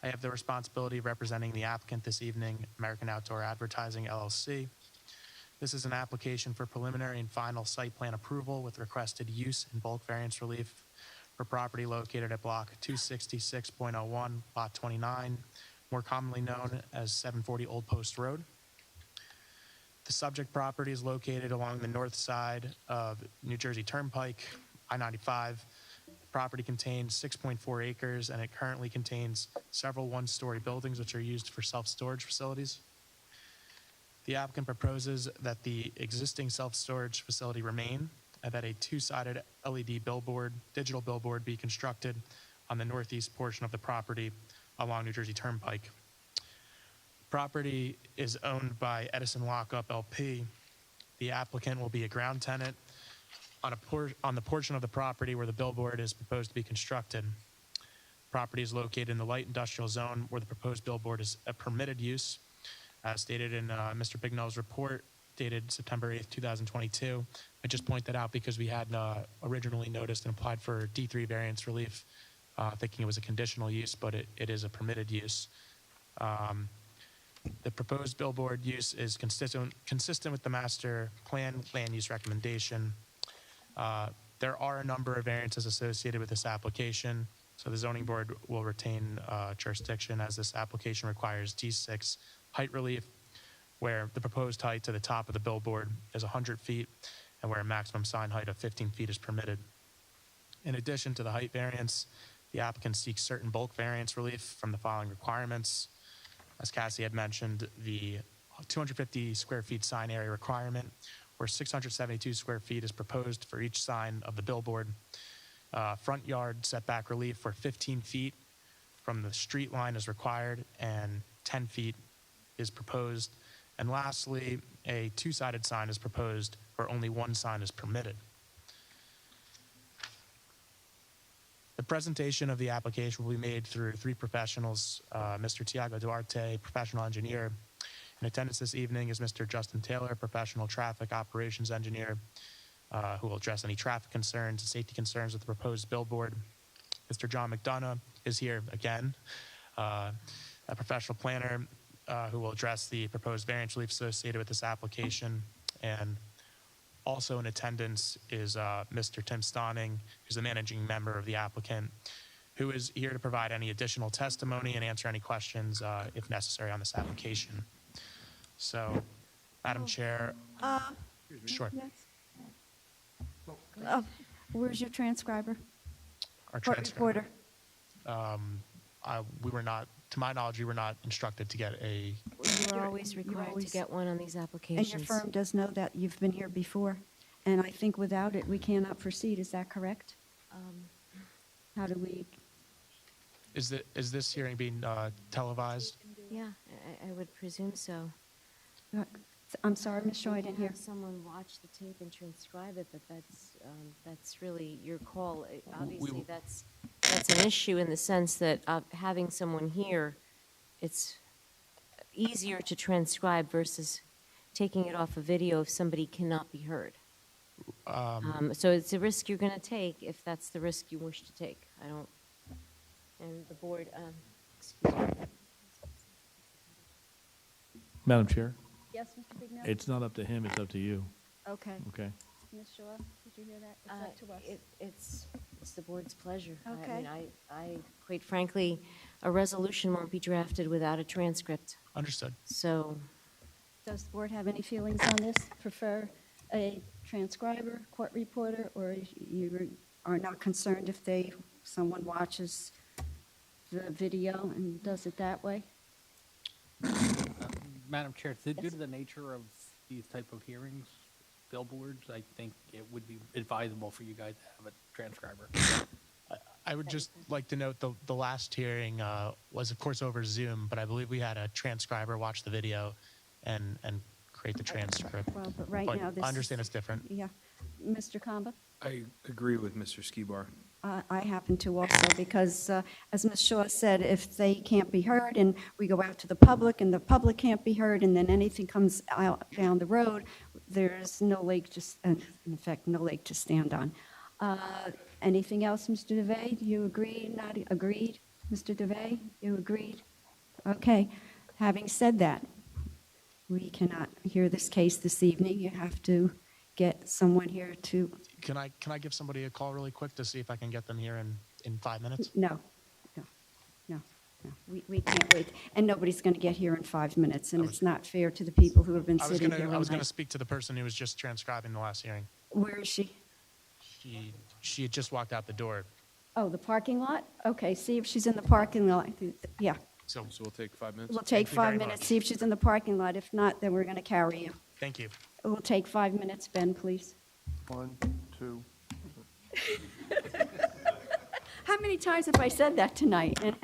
I have the responsibility of representing the applicant this evening, American Outdoor Advertising LLC. This is an application for preliminary and final site plan approval with requested use and bulk variance relief for property located at block 266.01, lot 29, more commonly known as 740 Old Post Road. The subject property is located along the north side of New Jersey Turnpike, I-95. The property contains 6.4 acres, and it currently contains several one-story buildings which are used for self-storage facilities. The applicant proposes that the existing self-storage facility remain and that a two-sided LED billboard, digital billboard, be constructed on the northeast portion of the property along New Jersey Turnpike. Property is owned by Edison Lockup LP. The applicant will be a ground tenant on the portion of the property where the billboard is proposed to be constructed. Property is located in the light industrial zone where the proposed billboard is a permitted use, as stated in Mr. Bignell's report dated September 8th, 2022. I just point that out because we had originally noticed and applied for D3 variance relief, thinking it was a conditional use, but it is a permitted use. The proposed billboard use is consistent with the master plan land use recommendation. There are a number of variances associated with this application, so the zoning board will retain jurisdiction as this application requires D6 height relief, where the proposed height to the top of the billboard is 100 feet and where a maximum sign height of 15 feet is permitted. In addition to the height variance, the applicant seeks certain bulk variance relief from the following requirements. As Cassie had mentioned, the 250 square feet sign area requirement, where 672 square feet is proposed for each sign of the billboard. Front yard setback relief where 15 feet from the street line is required and 10 feet is proposed. And lastly, a two-sided sign is proposed where only one sign is permitted. The presentation of the application will be made through three professionals. Mr. Tiago Duarte, professional engineer. In attendance this evening is Mr. Justin Taylor, professional traffic operations engineer, who will address any traffic concerns and safety concerns with the proposed billboard. Mr. John McDonough is here again, a professional planner who will address the proposed variance relief associated with this application. And also in attendance is Mr. Tim Stawning, who's the managing member of the applicant, who is here to provide any additional testimony and answer any questions if necessary on this application. So, Madam Chair, sure. Yes. Where's your transcriber? Our Court transcriber. reporter. We were not, to my knowledge, we were not instructed to get a. You're always required to get one on these And applications. your firm does know that you've been here before, and I think without it, we cannot proceed. Is that correct? How do we? Is this hearing being televised? Yeah, I would presume so. I'm sorry, Ms. Shaw, I didn't hear. Have someone watch the tape and transcribe it, but that's really your call. Obviously, that's an issue in the sense that having someone here, it's easier to transcribe versus taking it off a video if somebody cannot be heard. So it's a risk you're going to take if that's the risk you wish to take. And the board, excuse me. Madam Chair, Yes, Mr. Bignell? it's not up to him, it's up to you. Okay. Okay? Ms. Shaw, did you hear that? It's up to us. It's the board's pleasure. Okay. I mean, I quite frankly, a resolution won't be drafted without a transcript. Understood. So, Does the board have any feelings on this? Prefer a transcriber, court reporter, or you are not concerned if someone watches the video and does it that way? Madam Chair, due to the nature of these type of hearings, billboards, I think it would be advisable for you guys to have a transcriber. I would just like to note the last hearing was, of course, over Zoom, but I believe we had a transcriber watch the video and create the transcript. Well, but right now, this I understand it's different. Yeah. Mr. Kamba? I agree with Mr. Skibar. I happen to also, because as Ms. Shaw said, if they can't be heard and we go out to the public and the public can't be heard and then anything comes out down the road, there's no leg in fact, no leg to stand on. Anything else, Mr. DeVay? Do you agree? Not agreed? Mr. DeVay, you agreed? Okay. Having said that, we cannot hear this case this evening. You have to get someone here to. Can I give somebody a call really quick to see if I can get them here in 5 minutes? No. We can't wait. And nobody's going to get here in 5 minutes, and it's not fair to the people who have been sitting here all I was going to night. speak to the person who was just transcribing the last hearing. Where is she? She had just walked out the door. Oh, the parking lot? Okay, see if she's in the parking lot. Yeah, So we'll take 5 minutes? we'll take Thank you very 5 minutes, much. see if she's in the parking lot. If not, then we're going to carry you. Thank you. We'll take 5 minutes, Ben, please. 1, 2. How many times have I said that tonight? And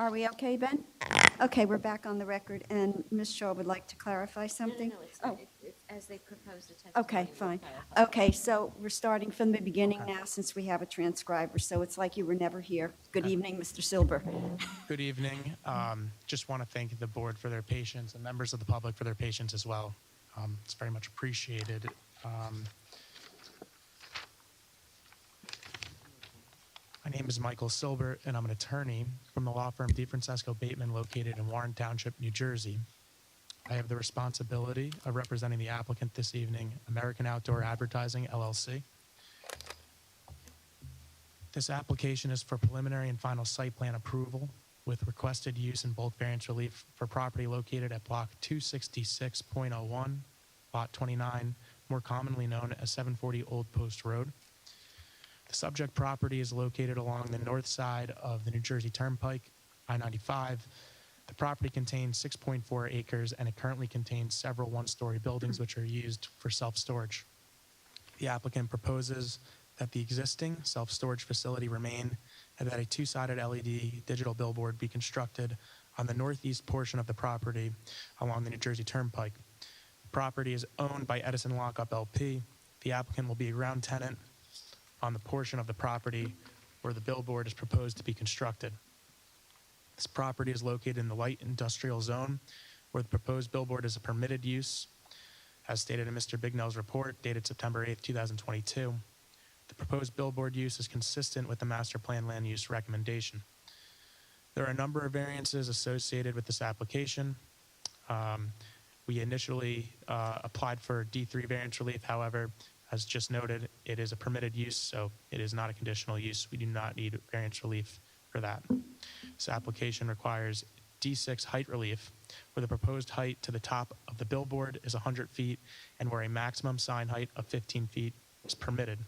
Are we okay, Ben? Okay, we're back on the record, and Ms. Shaw would like to clarify something? It's as they proposed the testimony. Okay, fine. Okay, so we're starting from the beginning now, since we have a transcriber, so it's like you were never here. Good evening, Mr. Silber. Good evening. Just want to thank the board for their patience and members of the public for their patience as well. It's very much appreciated. My name is Michael Silbert, and I'm an attorney from the law firm DeFrancesco Bateman, located in Warren Township, New Jersey. I have the responsibility of representing the applicant this evening, American Outdoor Advertising, LLC. This application is for preliminary and final site plan approval with requested use and bulk variance relief for property located at Block 266.01, Lot 29, more commonly known as 740 Old Post Road. The subject property is located along the north side of the New Jersey Turnpike, I-95. The property contains 6.4 acres, and it currently contains several one-story buildings which are used for self-storage. The applicant proposes that the existing self-storage facility remain and that a two-sided LED digital billboard be constructed on the northeast portion of the property along the New Jersey Turnpike. The property is owned by Edison Lockup LP. The applicant will be a ground tenant on the portion of the property where the billboard is proposed to be constructed. This property is located in the light industrial zone where the proposed billboard is a permitted use, as stated in Mr. Bignell's report dated September 8, 2022. The proposed billboard use is consistent with the master plan land use recommendation. There are a number of variances associated with this application. We initially applied for D3 variance relief. However, as just noted, it is a permitted use, so it is not a conditional use. We do not need variance relief for that. This application requires D6 height relief, where the proposed height to the top of the billboard is 100 feet and where a maximum sign height of 15 feet is permitted.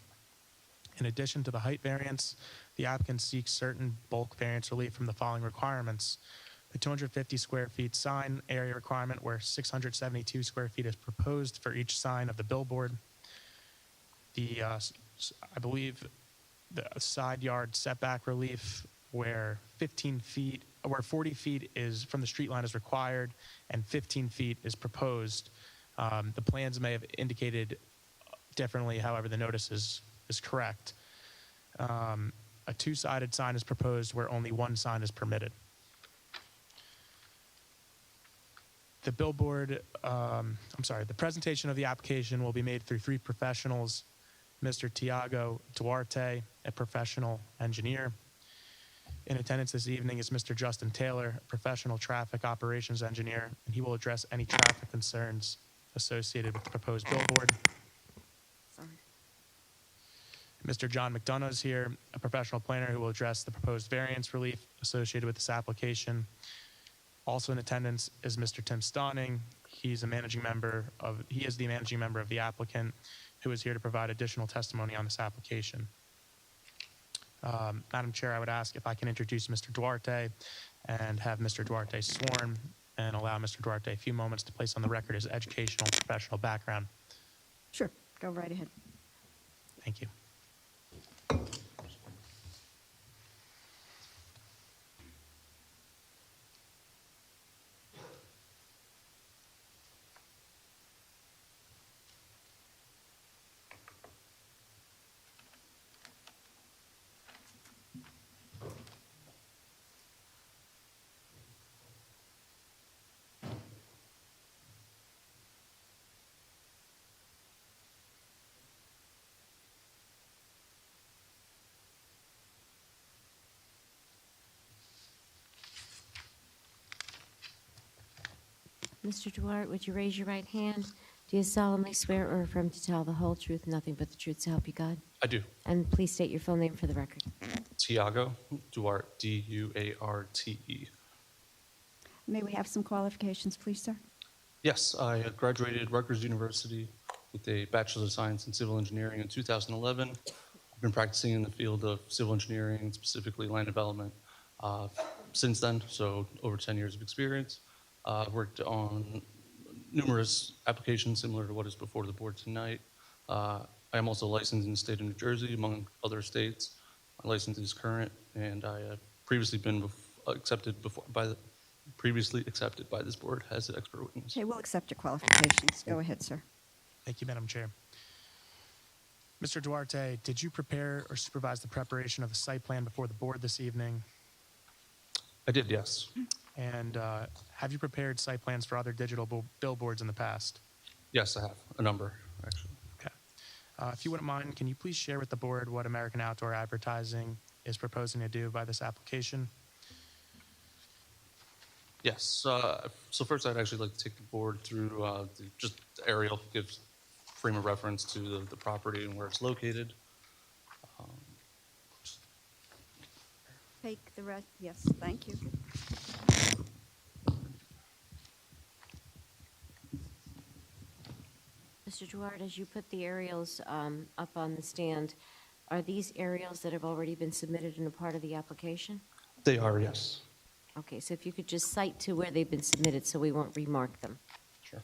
In addition to the height variance, the applicant seeks certain bulk variance relief from the following requirements. The 250 square feet sign area requirement, where 672 square feet is proposed for each sign of the billboard. I believe the side yard setback relief, where 40 feet is from the street line is required and 15 feet is proposed. The plans may have indicated differently, however, the notice is correct. A two-sided sign is proposed where only one sign is permitted. The presentation of the application will be made through three professionals: Mr. Tiago Duarte, a professional engineer. In attendance this evening is Mr. Justin Taylor, a professional traffic operations engineer, and he will address any traffic concerns associated with the proposed billboard. Sorry. Mr. John McDonough is here, a professional planner who will address the proposed variance relief associated with this application. Also in attendance is Mr. Tim Stawning. He is the managing member of the applicant, who is here to provide additional testimony on this application. Madam Chair, I would ask if I can introduce Mr. Duarte and have Mr. Duarte sworn and allow Mr. Duarte a few moments to place on the record his educational and professional background. Sure, go right ahead. Thank you. Mr. Duarte, would you raise your right hand? Do you solemnly swear or affirm to tell the whole truth, nothing but the truth, so help you God? I do. And please state your full name for the record. Tiago Duarte, D-U-A-R-T-E. May we have some qualifications, please, sir? Yes, I graduated Rutgers University with a Bachelor's of Science in Civil Engineering in 2011. I've been practicing in the field of civil engineering, specifically land development, since then, so over 10 years of experience. I've worked on numerous applications similar to what is before the board tonight. I am also licensed in the state of New Jersey, among other states. My license is current, and I have previously been previously accepted by this board as an expert witness. Okay, we'll accept your qualifications. Go ahead, sir. Thank you, Madam Chair. Mr. Duarte, did you prepare or supervise the preparation of the site plan before the board this evening? I did, yes. And have you prepared site plans for other digital billboards in the past? Yes, I have a number, actually. Okay. If you wouldn't mind, can you please share with the board what American Outdoor Advertising is proposing to do by this application? Yes. So first, I'd actually like to take the board through just the aerial, give frame of reference to the property and where it's located. Take the rest. Yes, thank you. Mr. Duarte, as you put the aerials up on the stand, are these aerials that have already been submitted and a part of the application? They are, yes. Okay, so if you could just cite to where they've been submitted so we won't remark them. Sure.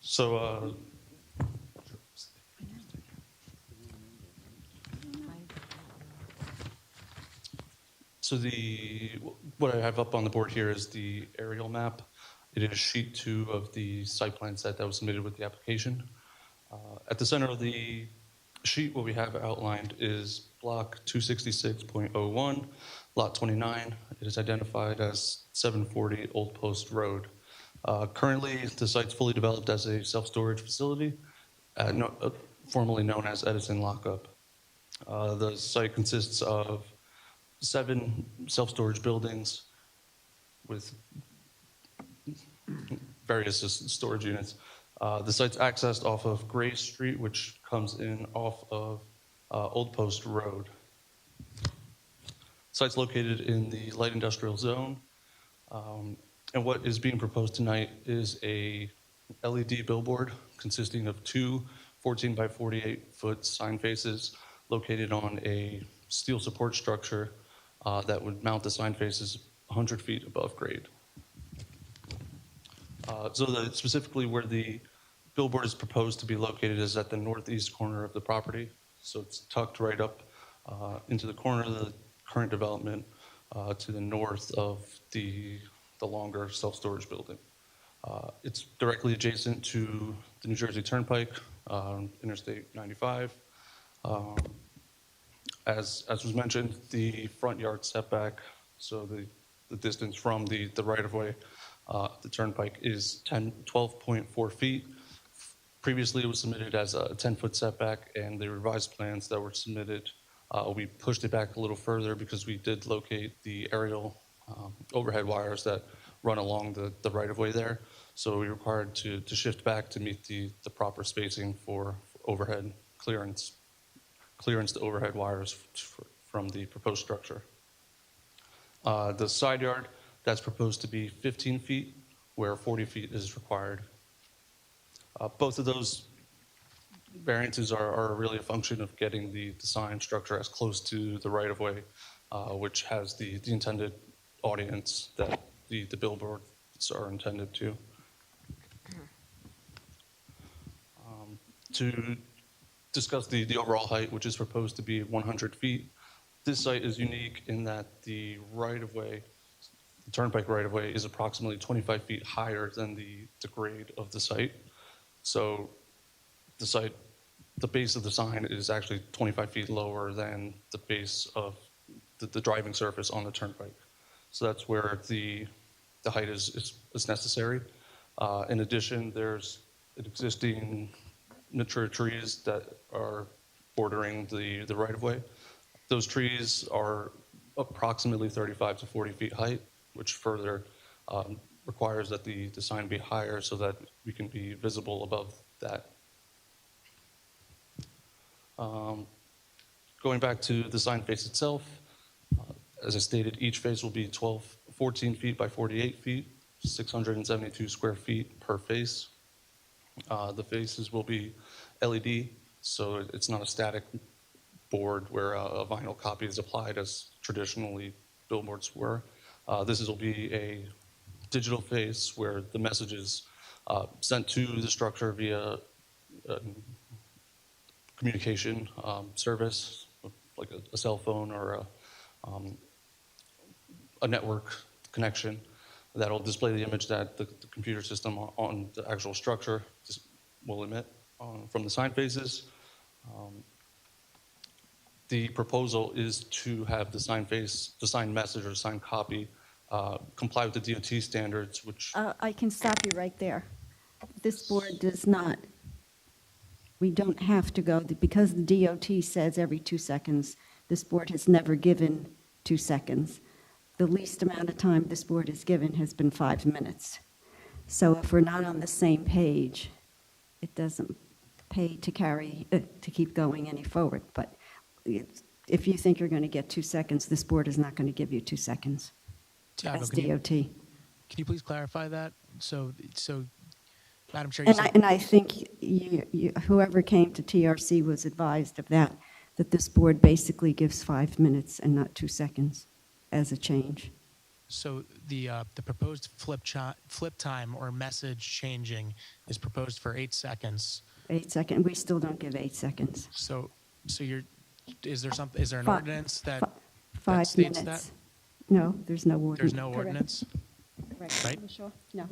So, what I have up on the board here is the aerial map. It is sheet 2 of the site plan set that was submitted with the application. At the center of the sheet, what we have outlined is block 266.01, lot 29. It is identified as 740 Old Post Road. Currently, the site's fully developed as a self-storage facility, formerly known as Edison Lockup. The site consists of 7 self-storage buildings with various storage units. The site's accessed off of Gray Street, which comes in off of Old Post Road. Site's located in the light industrial zone. And what is being proposed tonight is a LED billboard consisting of 2 14 by 48 foot sign faces located on a steel support structure that would mount the sign faces 100 feet above grade. Specifically where the billboard is proposed to be located is at the northeast corner of the property. So it's tucked right up into the corner of the current development to the north of the longer self-storage building. It's directly adjacent to the New Jersey Turnpike, Interstate 95. As was mentioned, the front yard setback, so the distance from the right-of-way, the turnpike is 12.4 feet. Previously, it was submitted as a 10-foot setback, and the revised plans that were submitted, we pushed it back a little further because we did locate the aerial overhead wires that run along the right-of-way there. So we required to shift back to meet the proper spacing for overhead clearance to overhead wires from the proposed structure. The side yard, that's proposed to be 15 feet, where 40 feet is required. Both of those variances are really a function of getting the sign structure as close to the right-of-way, which has the intended audience that the billboards are intended to. To discuss the overall height, which is proposed to be 100 feet, this site is unique in that the right-of-way, the turnpike right-of-way, is approximately 25 feet higher than the grade of the site. So the base of the sign is actually 25 feet lower than the base of the driving surface on the turnpike. So that's where the height is necessary. In addition, there's an existing mature trees that are bordering the right-of-way. Those trees are approximately 35 to 40 feet height, which further requires that the sign be higher so that we can be visible above that. Going back to the sign face itself, as I stated, each face will be 14 feet by 48 feet, 672 square feet per face. The faces will be LED, so it's not a static board where a vinyl copy is applied as traditionally billboards were. This will be a digital face where the message is sent to the structure via communication service, like a cell phone or a network connection that'll display the image that the computer system on the actual structure will emit from the sign faces. The proposal is to have the sign face, the sign message or the sign copy comply with the DOT standards, which I can stop you right there. This board does not. We don't have to go, because the DOT says every 2 seconds. This board has never given 2 seconds. The least amount of time this board has given has been 5 minutes. So if we're not on the same page, it doesn't pay to keep going any forward. But if you think you're going to get 2 seconds, this board is not going to give you 2 seconds as DOT. Can you please clarify that? So, Madam Chair, you said, And I think whoever came to TRC was advised of that this board basically gives 5 minutes and not 2 seconds as a change. so the proposed flip time or message changing is proposed for 8 seconds. 8 seconds. We still don't give 8 seconds. So is there an Fi- ordinance that, fi- that 5 states minutes. that? No, there's no ordinance. There's no Correct. ordinance, Correct. right? No.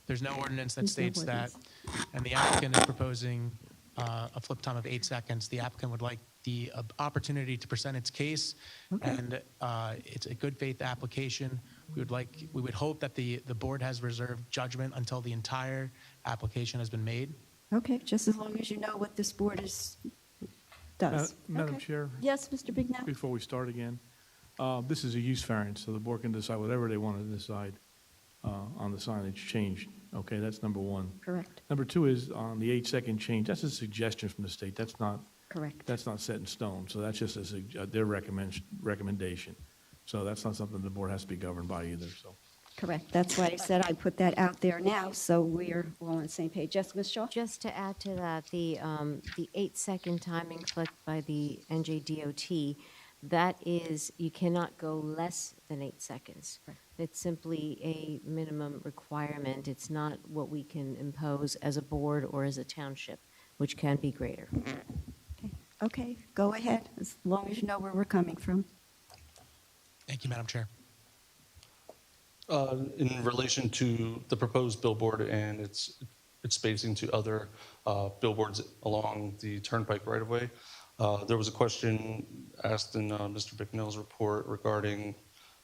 There's no ordinance that There's no states that, ordinance. and the applicant is proposing a flip time of 8 seconds. The applicant would like the opportunity to present its case, and it's a good faith application. We would hope that the board has reserved judgment until the entire application has been made. Okay, just as long as you know what this board does. Madam Okay. Chair? Yes, Mr. Bignell? Before we start again, this is a use variance, so the board can decide whatever they want to decide on the signage change. Okay, that's number one. Correct. Number two is on the 8-second change, that's a suggestion from the state. That's not set in stone, so that's just their recommendation. So that's not something the board has to be governed by either, so. Correct. That's why I said I put that out there now, so we're all on the same page. Yes, Ms. Shaw? Just to add to that, the 8-second timing clicked by the NJDOT, that is, you cannot go less than 8 seconds. It's simply a minimum requirement. It's not what we can impose as a board or as a township, which can be greater. Okay, go ahead, as long as you know where we're coming from. Thank you, Madam Chair. in relation to the proposed billboard and its spacing to other billboards along the turnpike right-of-way, there was a question asked in Mr. Bicknell's report regarding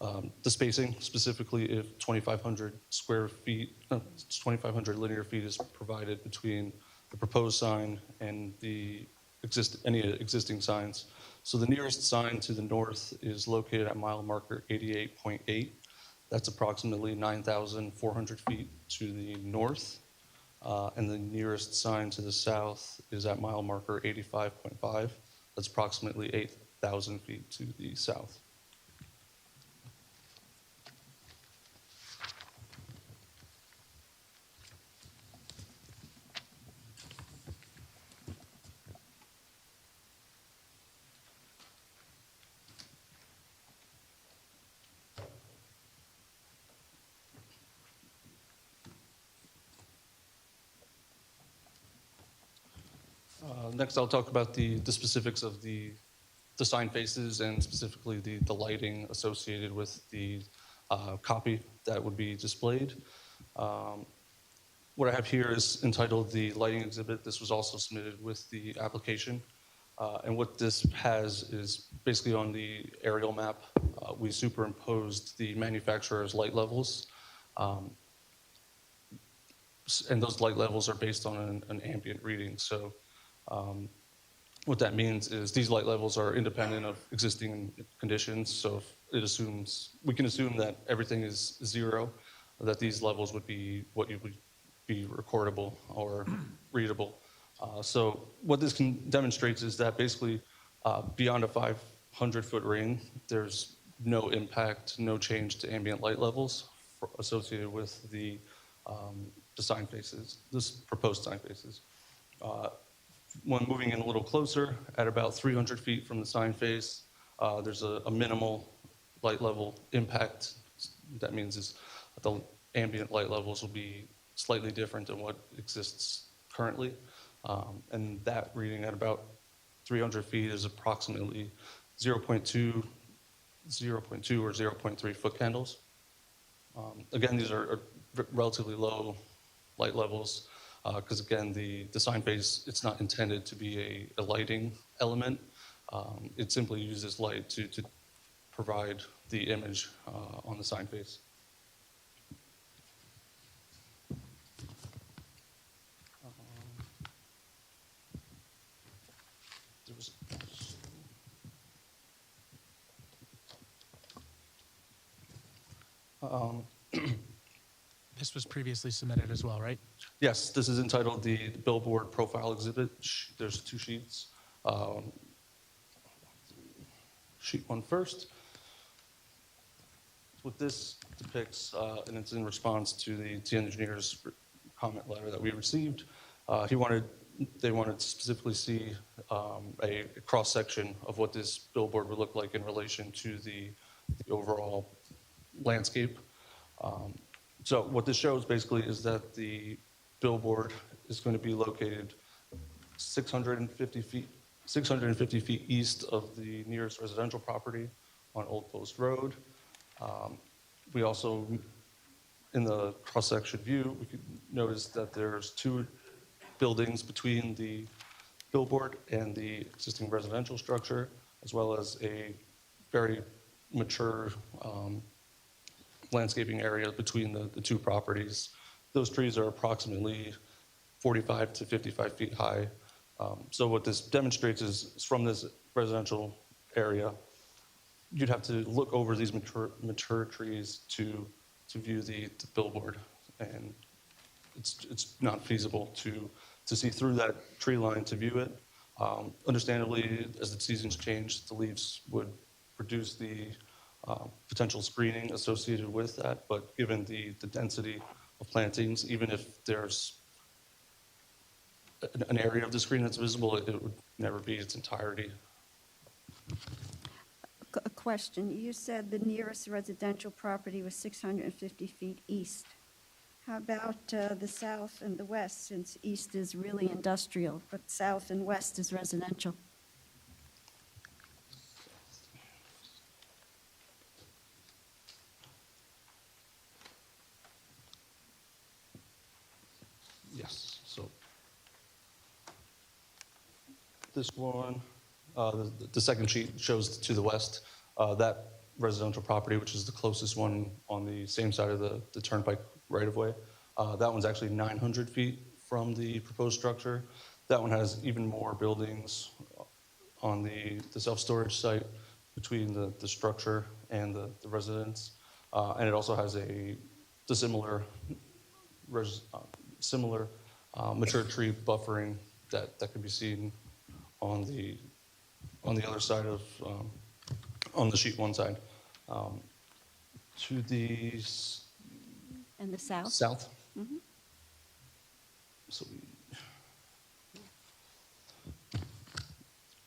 the spacing, specifically if 2,500 square feet, 2,500 linear feet is provided between the proposed sign and any existing signs. So the nearest sign to the north is located at mile marker 88.8. That's approximately 9,400 feet to the north. And the nearest sign to the south is at mile marker 85.5. That's approximately 8,000 feet to the south. Next, I'll talk about the specifics of the sign faces and specifically the lighting associated with the copy that would be displayed. What I have here is entitled the lighting exhibit. This was also submitted with the application. And what this has is basically on the aerial map, we superimposed the manufacturer's light levels. And those light levels are based on an ambient reading. So what that means is these light levels are independent of existing conditions. So if we can assume that everything is zero, that these levels would be what you would be recordable or readable. So what this demonstrates is that basically beyond a 500-foot ring, there's no impact, no change to ambient light levels associated with the sign faces, this proposed sign faces. When moving in a little closer, at about 300 feet from the sign face, there's a minimal light level impact What that means is the ambient light levels will be slightly different than what exists currently. And that reading at about 300 feet is approximately 0.2 or 0.3 foot candles. Again, these are relatively low light levels because, again, the sign face, it's not intended to be a lighting element. It simply uses light to provide the image on the sign face. There was This was previously submitted as well, right? Yes, this is entitled the Billboard Profile Exhibit. There's 2 sheets. Sheet 1 first. What this depicts, and it's in response to the engineer's comment letter that we received. They wanted to specifically see a cross-section of what this billboard would look like in relation to the overall landscape. So what this shows basically is that the billboard is going to be located 650 feet east of the nearest residential property on Old Post Road. We also, in the cross-section view, we could notice that there's 2 buildings between the billboard and the existing residential structure, as well as a very mature landscaping area between the 2 properties. Those trees are approximately 45 to 55 feet high. So what this demonstrates is from this residential area, you'd have to look over these mature trees to view the billboard, and it's not feasible to see through that tree line to view it. Understandably, as the seasons change, the leaves would reduce the potential screening associated with that, but given the density of plantings, even if there's an area of the screen that's visible, it would never be its entirety. A question. You said the nearest residential property was 650 feet east. How about the south and the west, since east is really industrial, but south and west is residential? Yes, so this one, the second sheet shows to the west, that residential property, which is the closest one on the same side of the turnpike right-of-way. That one's actually 900 feet from the proposed structure. That one has even more buildings on the self-storage site between the structure and the residence. And it also has a similar mature tree buffering that can be seen on the other side of on the sheet 1 side. To the And the south? south. Mm-hmm.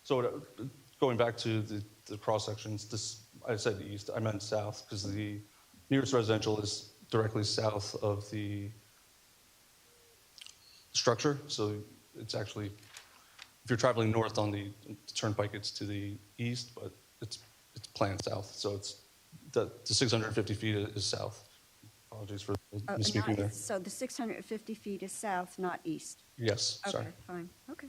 So going back to the cross sections, I said east, I meant south, because the nearest residential is directly south of the structure. So it's actually, if you're traveling north on the turnpike, it's to the east, but it's planned south. So it's the 650 feet is south. Apologies for misspeaking there. So the 650 feet is south, not east? Yes, sorry. Okay, fine, okay.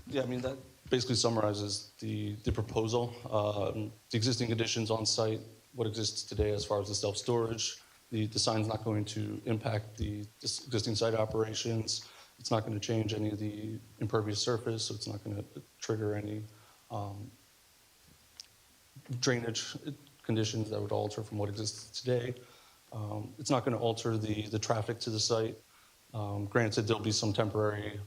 Yeah, I mean, that basically summarizes the proposal. The existing conditions on site, what exists today as far as the self-storage. The sign's not going to impact the existing site operations. It's not going to change any of the impervious surface, so it's not going to trigger any drainage conditions that would alter from what exists today. It's not going to alter the traffic to the site. Granted, there'll be some temporary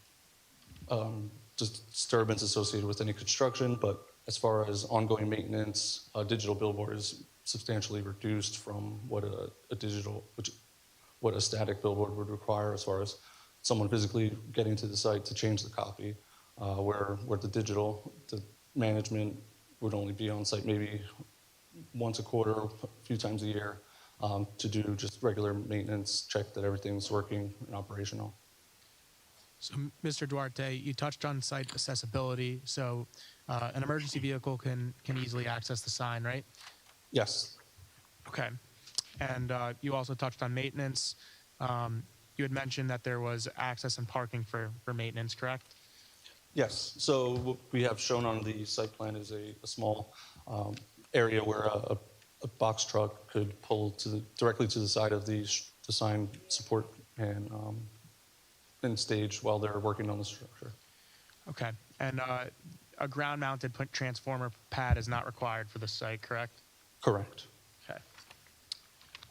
disturbance associated with any construction, but as far as ongoing maintenance, digital billboard is substantially reduced from what what a static billboard would require as far as someone physically getting to the site to change the copy, where the digital, the management would only be on site maybe once a quarter, a few times a year, to do just regular maintenance, check that everything's working and operational. So, Mr. Duarte, you touched on site accessibility. So, an emergency vehicle can easily access the sign, right? Yes. Okay. And you also touched on maintenance. You had mentioned that there was access and parking for maintenance, correct? Yes. So what we have shown on the site plan is a small area where a box truck could pull directly to the side of the sign support and stage while they're working on the structure. Okay. And a ground-mounted transformer pad is not required for the site, correct? Correct. Okay.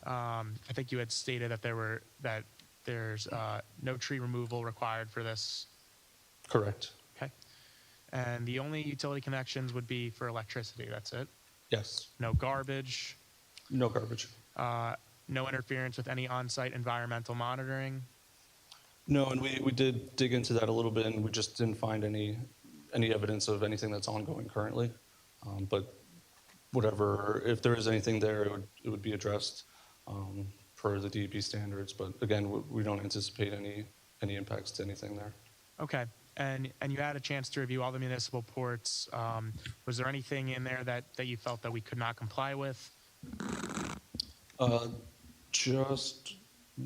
I think you had stated that there's no tree removal required for this. Correct. Okay. And the only utility connections would be for electricity. That's it. Yes. No garbage. No garbage. No interference with any on-site environmental monitoring. No, and we did dig into that a little bit, and we just didn't find any evidence of anything that's ongoing currently. But whatever, if there is anything there, it would be addressed per the DEP standards. But again, we don't anticipate any impacts to anything there. Okay. And you had a chance to review all the municipal ports. Was there anything in there that you felt that we could not comply with? Just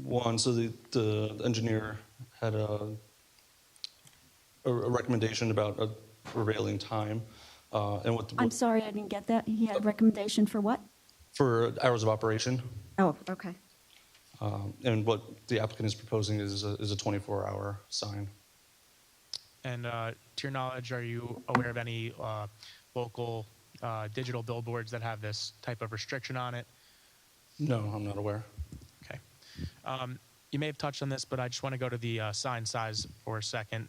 one. So the engineer had a recommendation about a prevailing time, and what I'm sorry, I didn't get that. He had a recommendation for what? for hours of operation. Oh, okay. And what the applicant is proposing is a 24-hour sign. And to your knowledge, are you aware of any local digital billboards that have this type of restriction on it? No, I'm not aware. Okay. You may have touched on this, but I just want to go to the sign size for a second.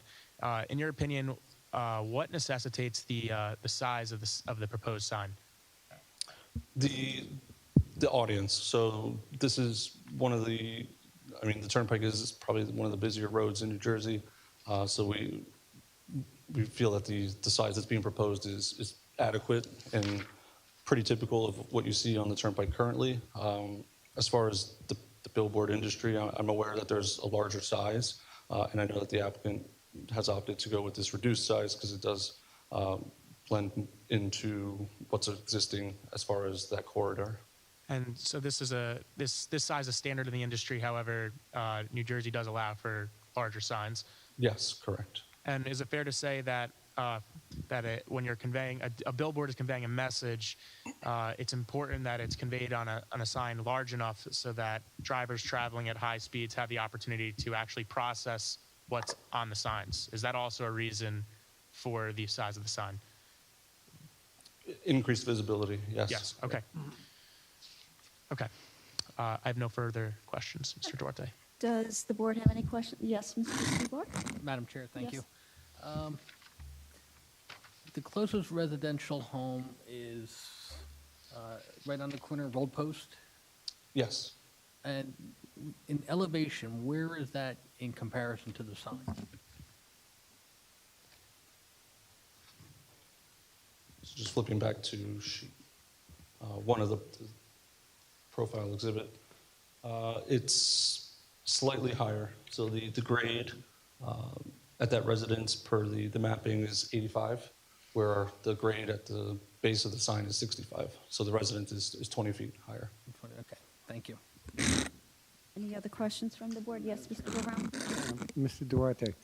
In your opinion, what necessitates the size of the proposed sign? The audience. So this is one of the Turnpike is probably one of the busier roads in New Jersey. So we feel that the size that's being proposed is adequate and pretty typical of what you see on the Turnpike currently. As far as the billboard industry, I'm aware that there's a larger size, and I know that the applicant has opted to go with this reduced size because it does blend into what's existing as far as that corridor. And so this size is standard in the industry. However, New Jersey does allow for larger signs. Yes, correct. And is it fair to say that when you're conveying a billboard is conveying a message, it's important that it's conveyed on a sign large enough so that drivers traveling at high speeds have the opportunity to actually process what's on the signs? Is that also a reason for the size of the sign? Increased visibility, yes. Yes. Okay. Okay. I have no further questions, Mr. Duarte. Does the board have any questions? Yes, Mr. Seaborg? Madam Chair, thank Yes. you. The closest residential home is right on the corner of Road Post. Yes. And in elevation, where is that in comparison to the sign? So just flipping back to one of the profile exhibit, it's slightly higher. So the grade at that residence per the mapping is 85, where the grade at the base of the sign is 65. So the residence is 20 feet higher. Okay, thank you. Any other questions from the board? Yes, Mr. Brown? Mr. Duarte,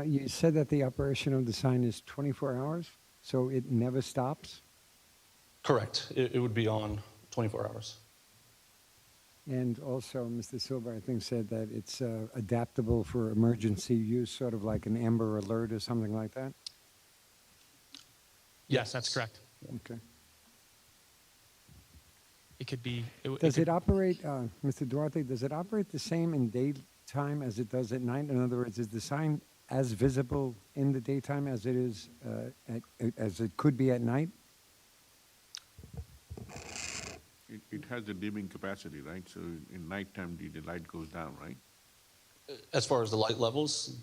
you said that the operation of the sign is 24 hours, so it never stops? Correct. It would be on 24 hours. And also, Mr. Silver, I think, said that it's adaptable for emergency use, sort of like an Amber Alert or something like that? Yes, that's correct. Okay. It could be. Does it operate, Mr. Duarte, does it operate the same in daytime as it does at night? In other words, is the sign as visible in the daytime as it is, as it could be at night? it has the dimming capacity, right? So in nighttime, the light goes down, right? As far as the light levels,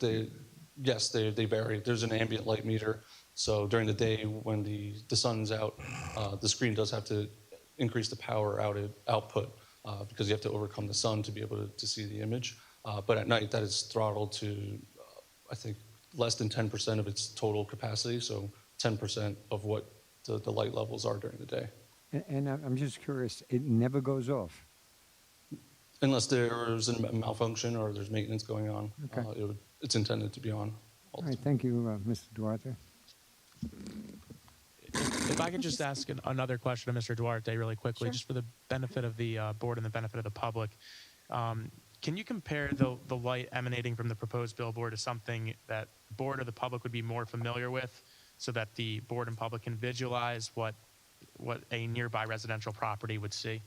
yes, they vary. There's an ambient light meter. So during the day when the sun's out, the screen does have to increase the power output because you have to overcome the sun to be able to see the image. But at night, that is throttled to, I think, less than 10% of its total capacity. So 10% of what the light levels are during the day. And I'm just curious, it never goes off? Unless there's a malfunction or there's maintenance going on, Okay. it's intended to be on. All right, thank you, Mr. Duarte. If I could just ask another question to Mr. Duarte really quickly, Sure. just for the benefit of the board and the benefit of the public. Can you compare the light emanating from the proposed billboard to something that the board or the public would be more familiar with so that the board and public can visualize what a nearby residential property would see?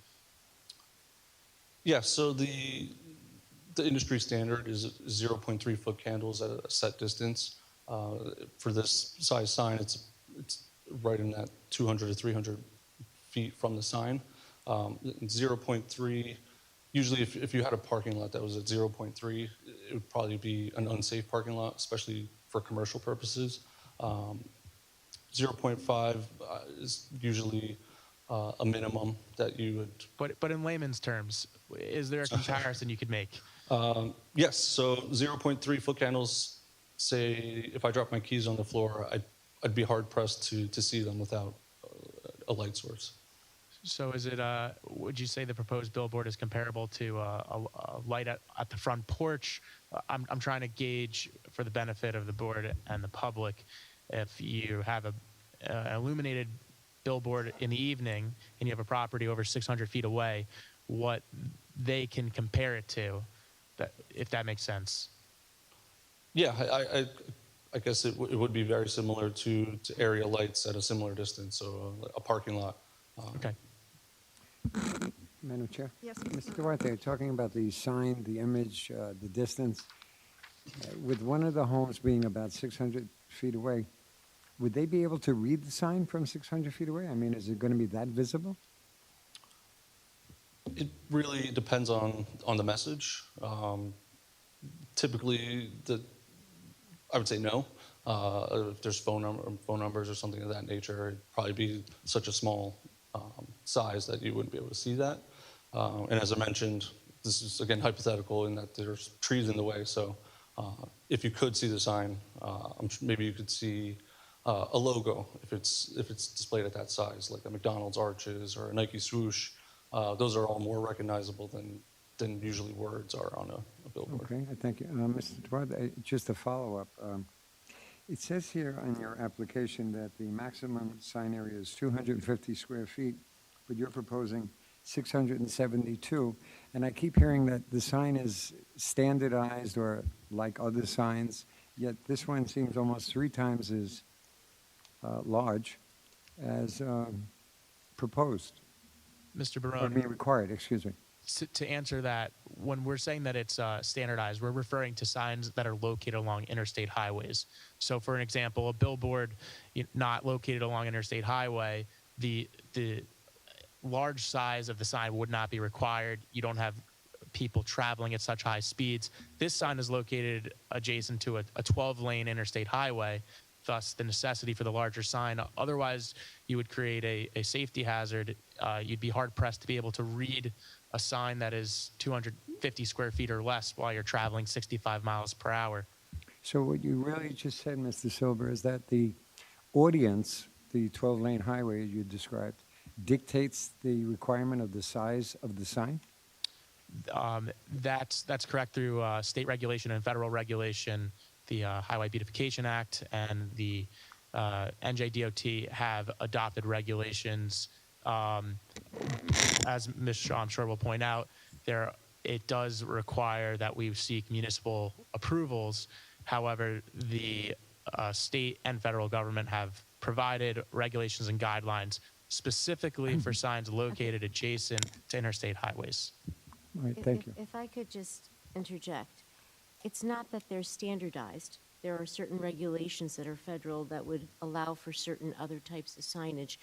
Yeah, so the industry standard is 0.3 foot candles at a set distance. For this size sign, it's right in that 200 to 300 feet from the sign. 0.3, usually if you had a parking lot that was at 0.3, it would probably be an unsafe parking lot, especially for commercial purposes. 0.5 is usually a minimum that you would. But in layman's terms, is there a comparison you could make? Yes, so 0.3 foot candles, say if I drop my keys on the floor, I'd be hard pressed to see them without a light source. So is it, would you say the proposed billboard is comparable to a light at the front porch? I'm trying to gauge for the benefit of the board and the public, if you have an illuminated billboard in the evening and you have a property over 600 feet away, what they can compare it to, if that makes sense. Yeah, I guess it would be very similar to area lights at a similar distance, so a parking lot. Okay. Madam Chair? Yes. Mr. Duarte, talking about the sign, the image, the distance, with one of the homes being about 600 feet away, would they be able to read the sign from 600 feet away? I mean, is it going to be that visible? It really depends on the message. Typically, I would say no. If there's phone numbers or something of that nature, it'd probably be such a small size that you wouldn't be able to see that. And as I mentioned, this is again hypothetical in that there's trees in the way. So if you could see the sign, I'm sure maybe you could see a logo if it's displayed at that size, like a McDonald's arches or a Nike swoosh. Those are all more recognizable than usually words are on a billboard. Okay, thank you. Mr. Duarte, just a follow-up. It says here on your application that the maximum sign area is 250 square feet, but you're proposing 672. And I keep hearing that the sign is standardized or like other signs, yet this one seems almost 3 times as large as proposed. Mr. Or Barone. being required, excuse me. To answer that, when we're saying that it's standardized, we're referring to signs that are located along interstate highways. So for an example, a billboard not located along interstate highway, the large size of the sign would not be required. You don't have people traveling at such high speeds. This sign is located adjacent to a 12-lane interstate highway, thus the necessity for the larger sign. Otherwise, you would create a safety hazard. You'd be hard-pressed to be able to read a sign that is 250 square feet or less while you're traveling 65 miles per hour. So what you really just said, Mr. Silver, is that the audience, the 12-lane highway you described, dictates the requirement of the size of the sign? That's correct through state regulation and federal regulation. The Highway Beautification Act and the NJDOT have adopted regulations. As Ms. Shaw, I'm sure will point out, it does require that we seek municipal approvals. However, the state and federal government have provided regulations and guidelines specifically for signs located adjacent to interstate highways. All right, thank you. If I could just interject, it's not that they're standardized. There are certain regulations that are federal that would allow for certain other types of signage.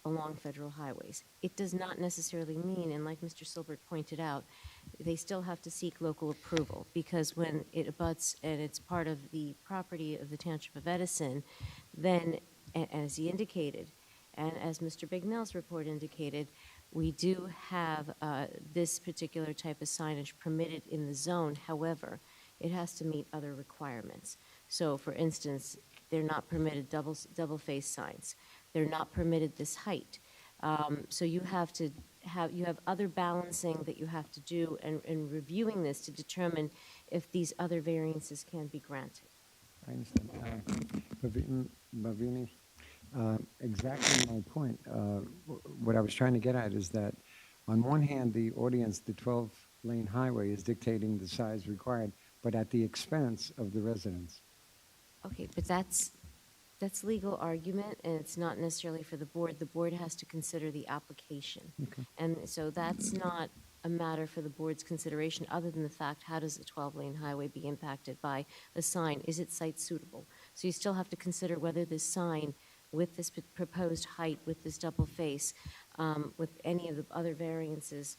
along federal highways. It does not necessarily mean, and like Mr. Silbert pointed out, they still have to seek local approval, because when it abuts and it's part of the property of the Township of Edison, then, as he indicated, and as Mr. Bignell's report indicated, we do have this particular type of signage permitted in the zone. However, it has to meet other requirements. So, for instance, they're not permitted double-face signs. They're not permitted this height. So you have other balancing that you have to do and reviewing this to determine if these other variances can be granted. I understand. Bhavini, exactly my point. What I was trying to get at is that on one hand, the ordinance, the 12-lane highway is dictating the size required, but at the expense of the residents. Okay, but that's legal argument, and it's not necessarily for the board. The board has to consider the application. Okay. And so that's not a matter for the board's consideration, other than the fact, how does a 12-lane highway be impacted by a sign? Is it site suitable? So you still have to consider whether this sign, with this proposed height, with this double face, with any of the other variances,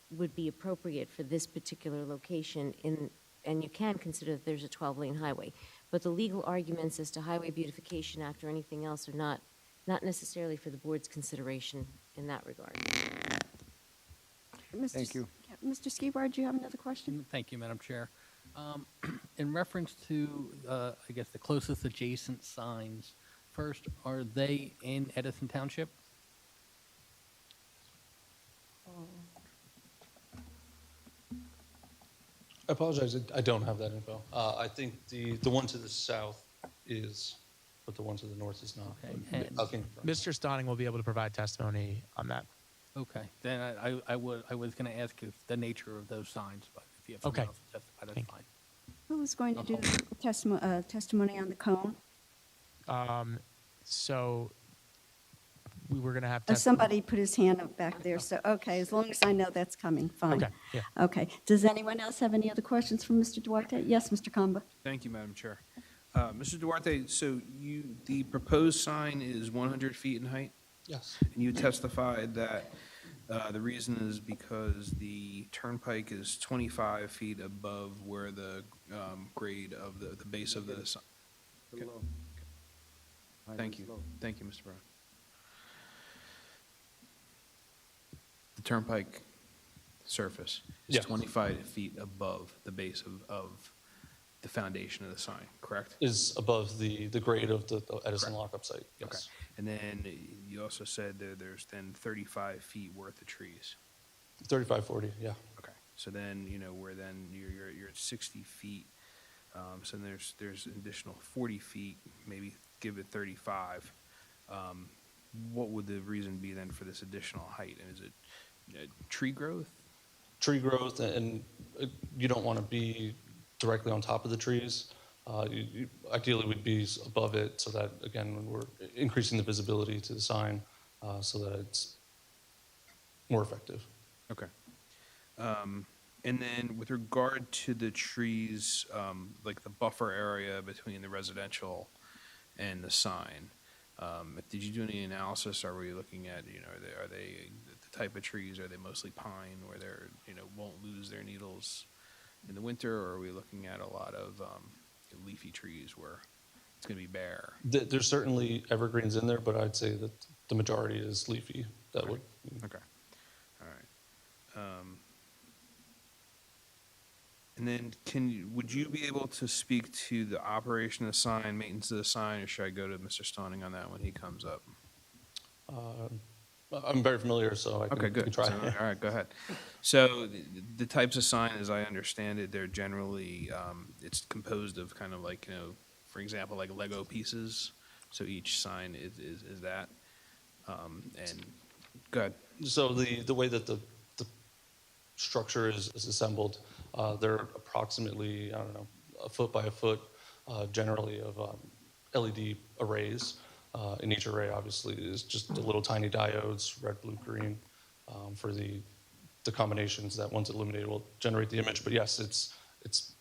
would be appropriate for this particular location, and you can consider that there's a 12-lane highway. But the legal arguments as to Highway Beautification Act or anything else are not necessarily for the board's consideration in that regard. Thank you. Mr. Skibar, do you have another question? Thank you, Madam Chair. In reference to, I guess, the closest adjacent signs, first, are they in Edison Township? I apologize, I don't have that info. I think the one to the south is, but the one to the north is not. Okay. I'll confirm. Mr. Stauning will be able to provide testimony on that. Okay, then I was going to ask if the nature of those signs, but if you have something Okay. else to testify, that's fine. Who was going to do testimony on the cone? So we were going to have Somebody put his hand up back there, so, okay, as long as I know that's coming, fine. Okay, yeah. Okay. Does anyone else have any other questions for Mr. Duarte? Yes, Mr. Kamba? Thank you, Madam Chair. Mr. Duarte, so the proposed sign is 100 feet in height? Yes. And you testified that the reason is because the turnpike is 25 feet above where the grade of the base of the sign. Okay. Thank you. Thank you, Mr. Brown. The turnpike surface is Yes. 25 feet above the base of the foundation of the sign, correct? Is above the grade of the Edison Correct. lockup site, yes. Okay. And then you also said there's then 35 feet worth of trees. 35, 40, yeah. Okay. So then, where then you're at 60 feet. So then there's an additional 40 feet, maybe give it 35. What would the reason be then for this additional height? And is it tree growth? Tree growth, and you don't want to be directly on top of the trees. Ideally, we'd be above it so that, again, we're increasing the visibility to the sign so that it's more effective. Okay. And then with regard to the trees, like the buffer area between the residential and the sign, did you do any analysis? Are we looking at, are they the type of trees? Are they mostly pine where they're, won't lose their needles in the winter? Or are we looking at a lot of leafy trees where it's going to be bare? There's certainly evergreens in there, but I'd say that the majority is leafy. That would. Okay. All right. And then would you be able to speak to the operation of the sign, maintenance of the sign, or should I go to Mr. Stauning on that when he comes up? I'm very familiar, so I can, Okay, good. can try. So, all right, go ahead. So the types of sign, as I understand it, they're generally, it's composed of kind of like, for example, like Lego pieces. So each sign is that. And go ahead. So the way that the structure is assembled, they're approximately, a foot by a foot, generally of LED arrays. In each array, obviously, is just the little tiny diodes, red, blue, green, for the combinations that once illuminated will generate the image. But yes, it's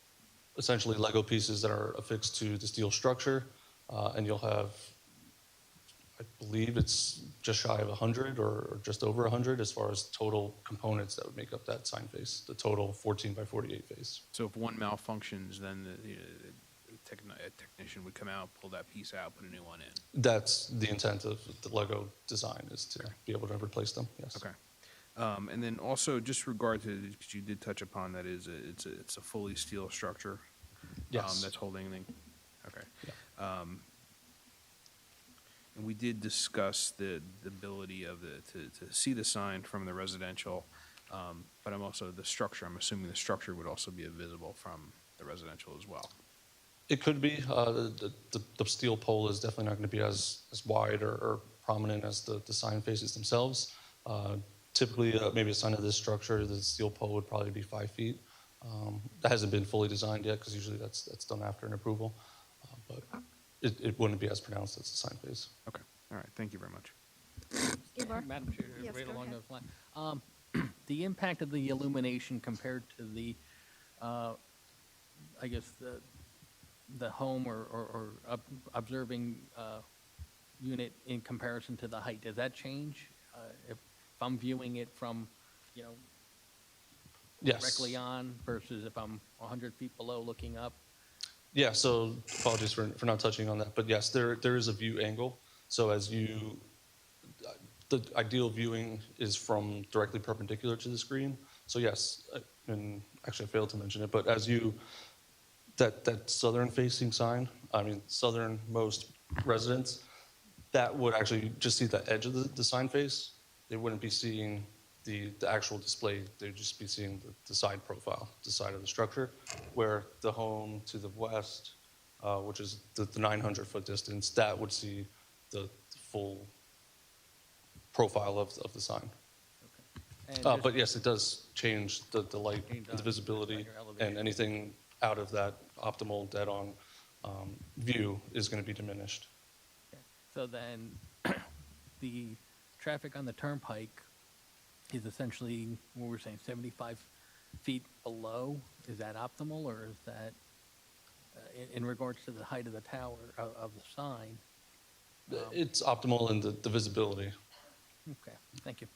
essentially Lego pieces that are affixed to the steel structure, and you'll have, I believe it's just shy of 100 or just over 100 as far as total components that would make up that sign face, the total 14 by 48 face. So if one malfunctions, then a technician would come out, pull that piece out, put a new one in. That's the intent of the Lego design, is to be able to replace them, yes. Okay. And then also, just regard to, because you did touch upon that, it's a fully steel structure. Yes. That's holding anything. Okay. Yeah. And we did discuss the ability of to see the sign from the residential, but I'm assuming the structure would also be visible from the residential as well. It could be. The steel pole is definitely not going to be as wide or prominent as the sign faces themselves. Typically, maybe a sign of this structure, the steel pole would probably be 5 feet. That hasn't been fully designed yet, because usually that's done after an approval. But it wouldn't be as pronounced as the sign face. Okay. All right. Thank you very much. Madam Chair, Yes, right go along ahead. those lines. The impact of the illumination compared to the, I guess, the home or observing unit in comparison to the height, does that change? If I'm viewing it from, Yes. directly on versus if I'm 100 feet below looking up? Yeah, so apologies for not touching on that, but yes, there is a view angle. So the ideal viewing is from directly perpendicular to the screen. So yes, and actually I failed to mention it, but that southern facing sign, southernmost residence, that would actually just see the edge of the sign face. They wouldn't be seeing the actual display. They'd just be seeing the side profile, the side of the structure, where the home to the west, which is the 900-foot distance, that would see the full profile of the sign. And But yes, it does change the light, the visibility, and anything out of that optimal dead-on view is going to be diminished. So then the traffic on the turnpike is essentially, what we're saying, 75 feet below. Is that optimal, or is that, in regards to the height of the tower, of the sign? It's optimal in the visibility. Okay, thank you.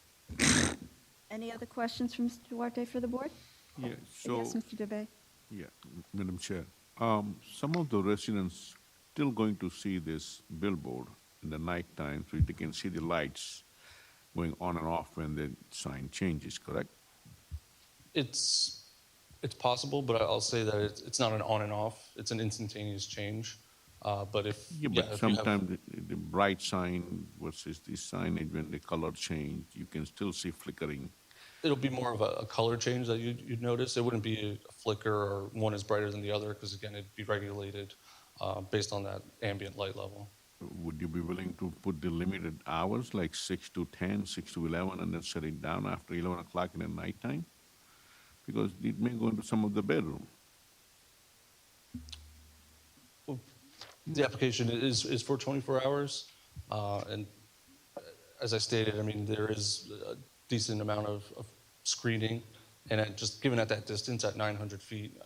Any other questions from Mr. Duarte for the board? Yeah, so, Yes, Mr. Dubay? yeah, Madam Chair, some of the residents still going to see this billboard in the nighttime, so they can see the lights going on and off when the sign changes, correct? It's possible, but I'll say that it's not an on and off. It's an instantaneous change. But if Yeah, but if you have- sometimes the bright sign versus the signage, when the color change, you can still see flickering. it'll be more of a color change that you'd notice. It wouldn't be a flicker or one is brighter than the other, because again, it'd be regulated based on that ambient light level. Would you be willing to put the limited hours, like 6 to 10, 6 to 11, and then shut it down after 11 o'clock in the nighttime? Because it may go into some of the bedroom. The application is for 24 hours. And as I stated, I mean, there is a decent amount of screening. And just given at that distance, at 900 feet,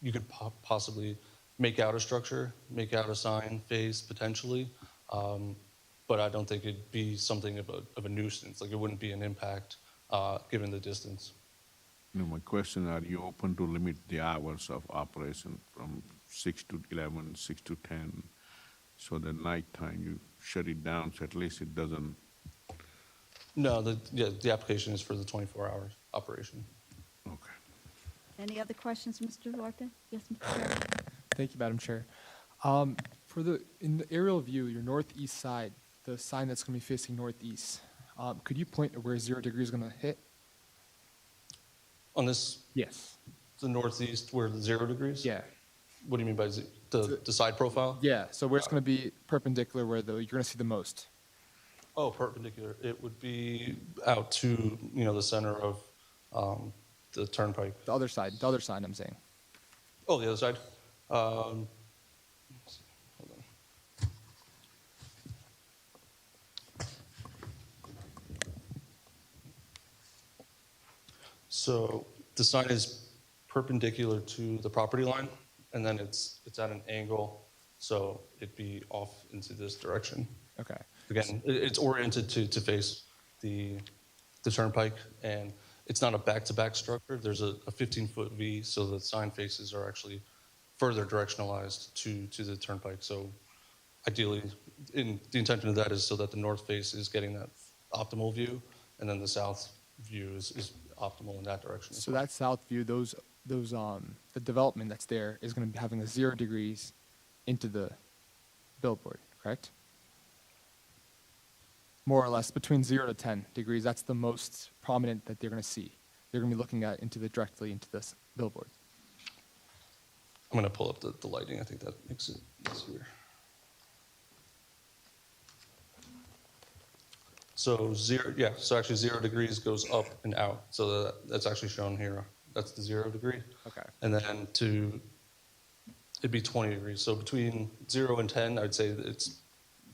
you could possibly make out a structure, make out a sign face potentially. But I don't think it'd be something of a nuisance. Like, it wouldn't be an impact given the distance. No, my question, are you open to limit the hours of operation from 6 to 11, 6 to 10, so that nighttime you shut it down, so at least it doesn't... No, the application is for the 24-hour operation. Okay. Any other questions, Mr. Duarte? Yes, Mr. Chairman? Thank you, Madam Chair. In the aerial view, your northeast side, the sign that's going to be facing northeast, could you point to where 0 degree is going to hit? On this? Yes. The northeast, where the 0 degrees? Yeah. What do you mean by the side profile? Yeah, so where it's going to be perpendicular, where you're going to see the most. Oh, perpendicular. It would be out to, the center of the turnpike. The other side I'm saying. Oh, the other side? Hold on. So the sign is perpendicular to the property line, and then it's at an angle, so it'd be off into this direction. Okay. again, it's oriented to face the turnpike, and it's not a back-to-back structure. There's a 15-foot V, so the sign faces are actually further directionalized to the turnpike. So ideally, the intention of that is so that the north face is getting that optimal view, and then the south view is optimal in that direction. So that south view, the development that's there is going to be having a 0 degrees into the billboard, correct? More or less between 0 to 10 degrees. That's the most prominent that they're going to see. They're going to be looking at directly into this billboard. I'm going to pull up the lighting. I think that makes it easier. So so actually 0 degrees goes up and out. So that's actually shown here. That's the 0 degree. Okay. And then it'd be 20 degrees. So between 0 and 10, I'd say that it's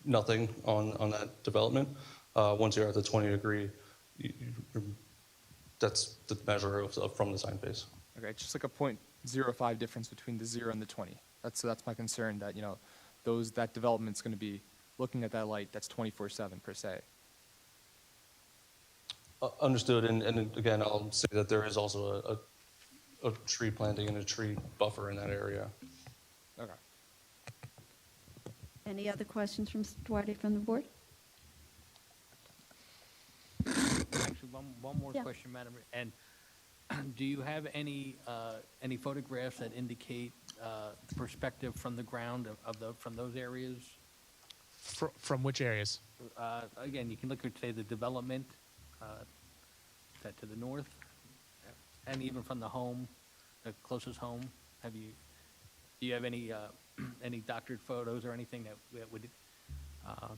nothing on that development. Once you're at the 20 degree, that's the measure from the sign face. Okay, just like a 0.05 difference between the 0 and the 20. That's my concern that, that development's going to be looking at that light that's 24/7 per se. Understood, and again, I'll say that there is also a tree planting and a tree buffer in that area. Okay. Any other questions from Mr. Duarte from the board? Actually, one more Yeah. question, Madam. And do you have any photographs that indicate perspective from the ground from those areas? From which areas? Again, you can look at, say, the development that to the north, and even from the home, the closest home. Do you have any doctored photos or anything that would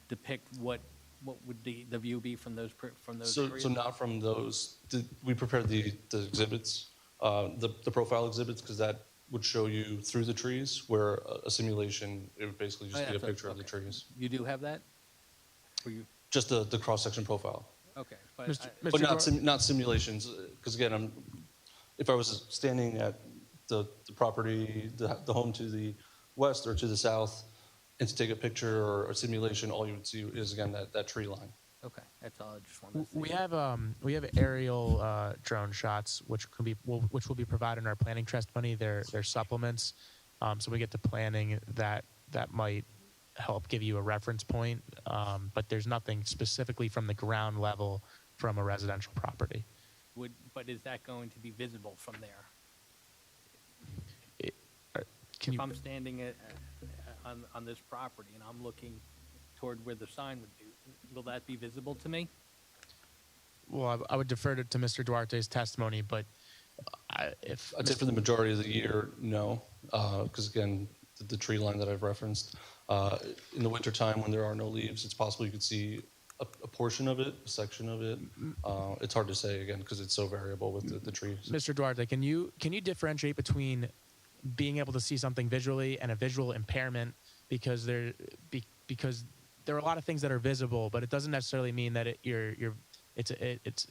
depict what would the view be from those areas? So not from those. We prepared the exhibits, the profile exhibits, because that would show you through the trees, where a simulation, it would basically just be a picture of the trees. You do have that? Or you? Just the cross-section profile. Okay. But not simulations, because again, if I was standing at the property, the home to the west or to the south, and to take a picture or a simulation, all you would see is, again, that tree line. Okay, that's all I just wanted to say. We have aerial drone shots, which will be provided in our planning testimony. They're supplements, so we get to planning that might help give you a reference point. But there's nothing specifically from the ground level from a residential property. But is that going to be visible from there? If I'm standing on this property and I'm looking toward where the sign would be, will that be visible to me? Well, I would defer to Mr. Duarte's testimony, but I'd say for the majority of the year, no, because again, the tree line that I've referenced, in the wintertime when there are no leaves, it's possible you could see a portion of it, a section of it. It's hard to say, again, because it's so variable with the trees. Mr. Duarte, can you differentiate between being able to see something visually and a visual impairment? Because there are a lot of things that are visible, but it doesn't necessarily mean that it's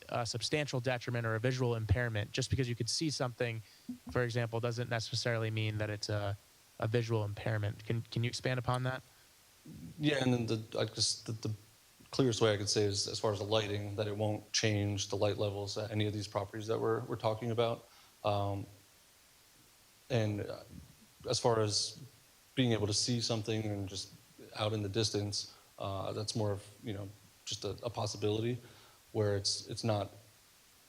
a substantial detriment or a visual impairment. Just because you could see something, for example, doesn't necessarily mean that it's a visual impairment. Can you expand upon that? Yeah, and then the clearest way I could say is, as far as the lighting, that it won't change the light levels at any of these properties that we're talking about. And as far as being able to see something and just out in the distance, that's more of just a possibility, where it's not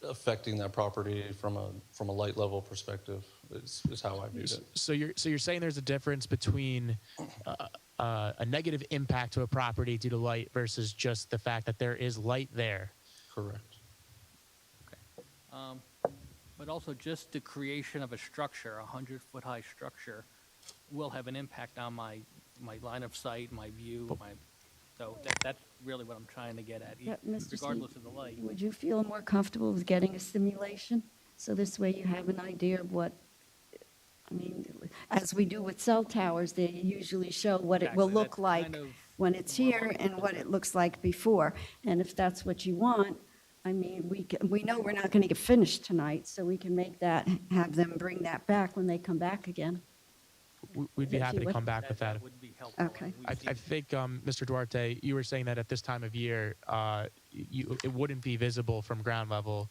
affecting that property from a light level perspective is how I viewed it. So you're saying there's a difference between a negative impact to a property due to light versus just the fact that there is light there. Correct. Okay. But also just the creation of a structure, 100-foot high structure, will have an impact on my line of sight, my view, so that's really what I'm trying to get at, Yeah, Mr. regardless Steve, of the light. Would you feel more comfortable with getting a simulation? So this way you have an idea of as we do with cell towers, they usually show what it will look like when it's here and what it looks like before. And if that's what you want, we know we're not going to get finished tonight, so we can have them bring that back when they come back again. we'd be If happy you to would. come back with that. would be helpful. Okay. I think, Mr. Duarte, you were saying that at this time of year, it wouldn't be visible from ground level.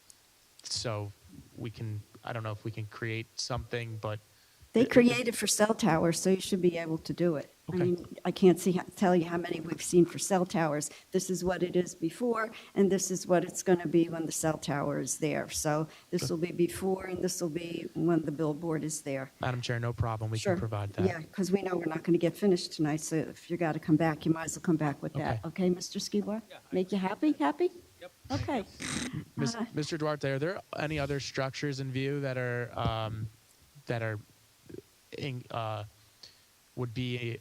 So I don't know if we can create something, but They created for cell towers, so you should be able to do it. I Okay. mean, I can't tell you how many we've seen for cell towers. This is what it is before, and this is what it's going to be when the cell tower is there. So this will be before, and this will be when the billboard is there. Madam Chair, no problem. We Sure. can provide that. Yeah, because we know we're not going to get finished tonight, so if you got to come back, you might as well come back with that. Okay, Mr. Skibar? Make you happy? Happy? Yep. Okay. Mr. Duarte, are there any other structures in view that would be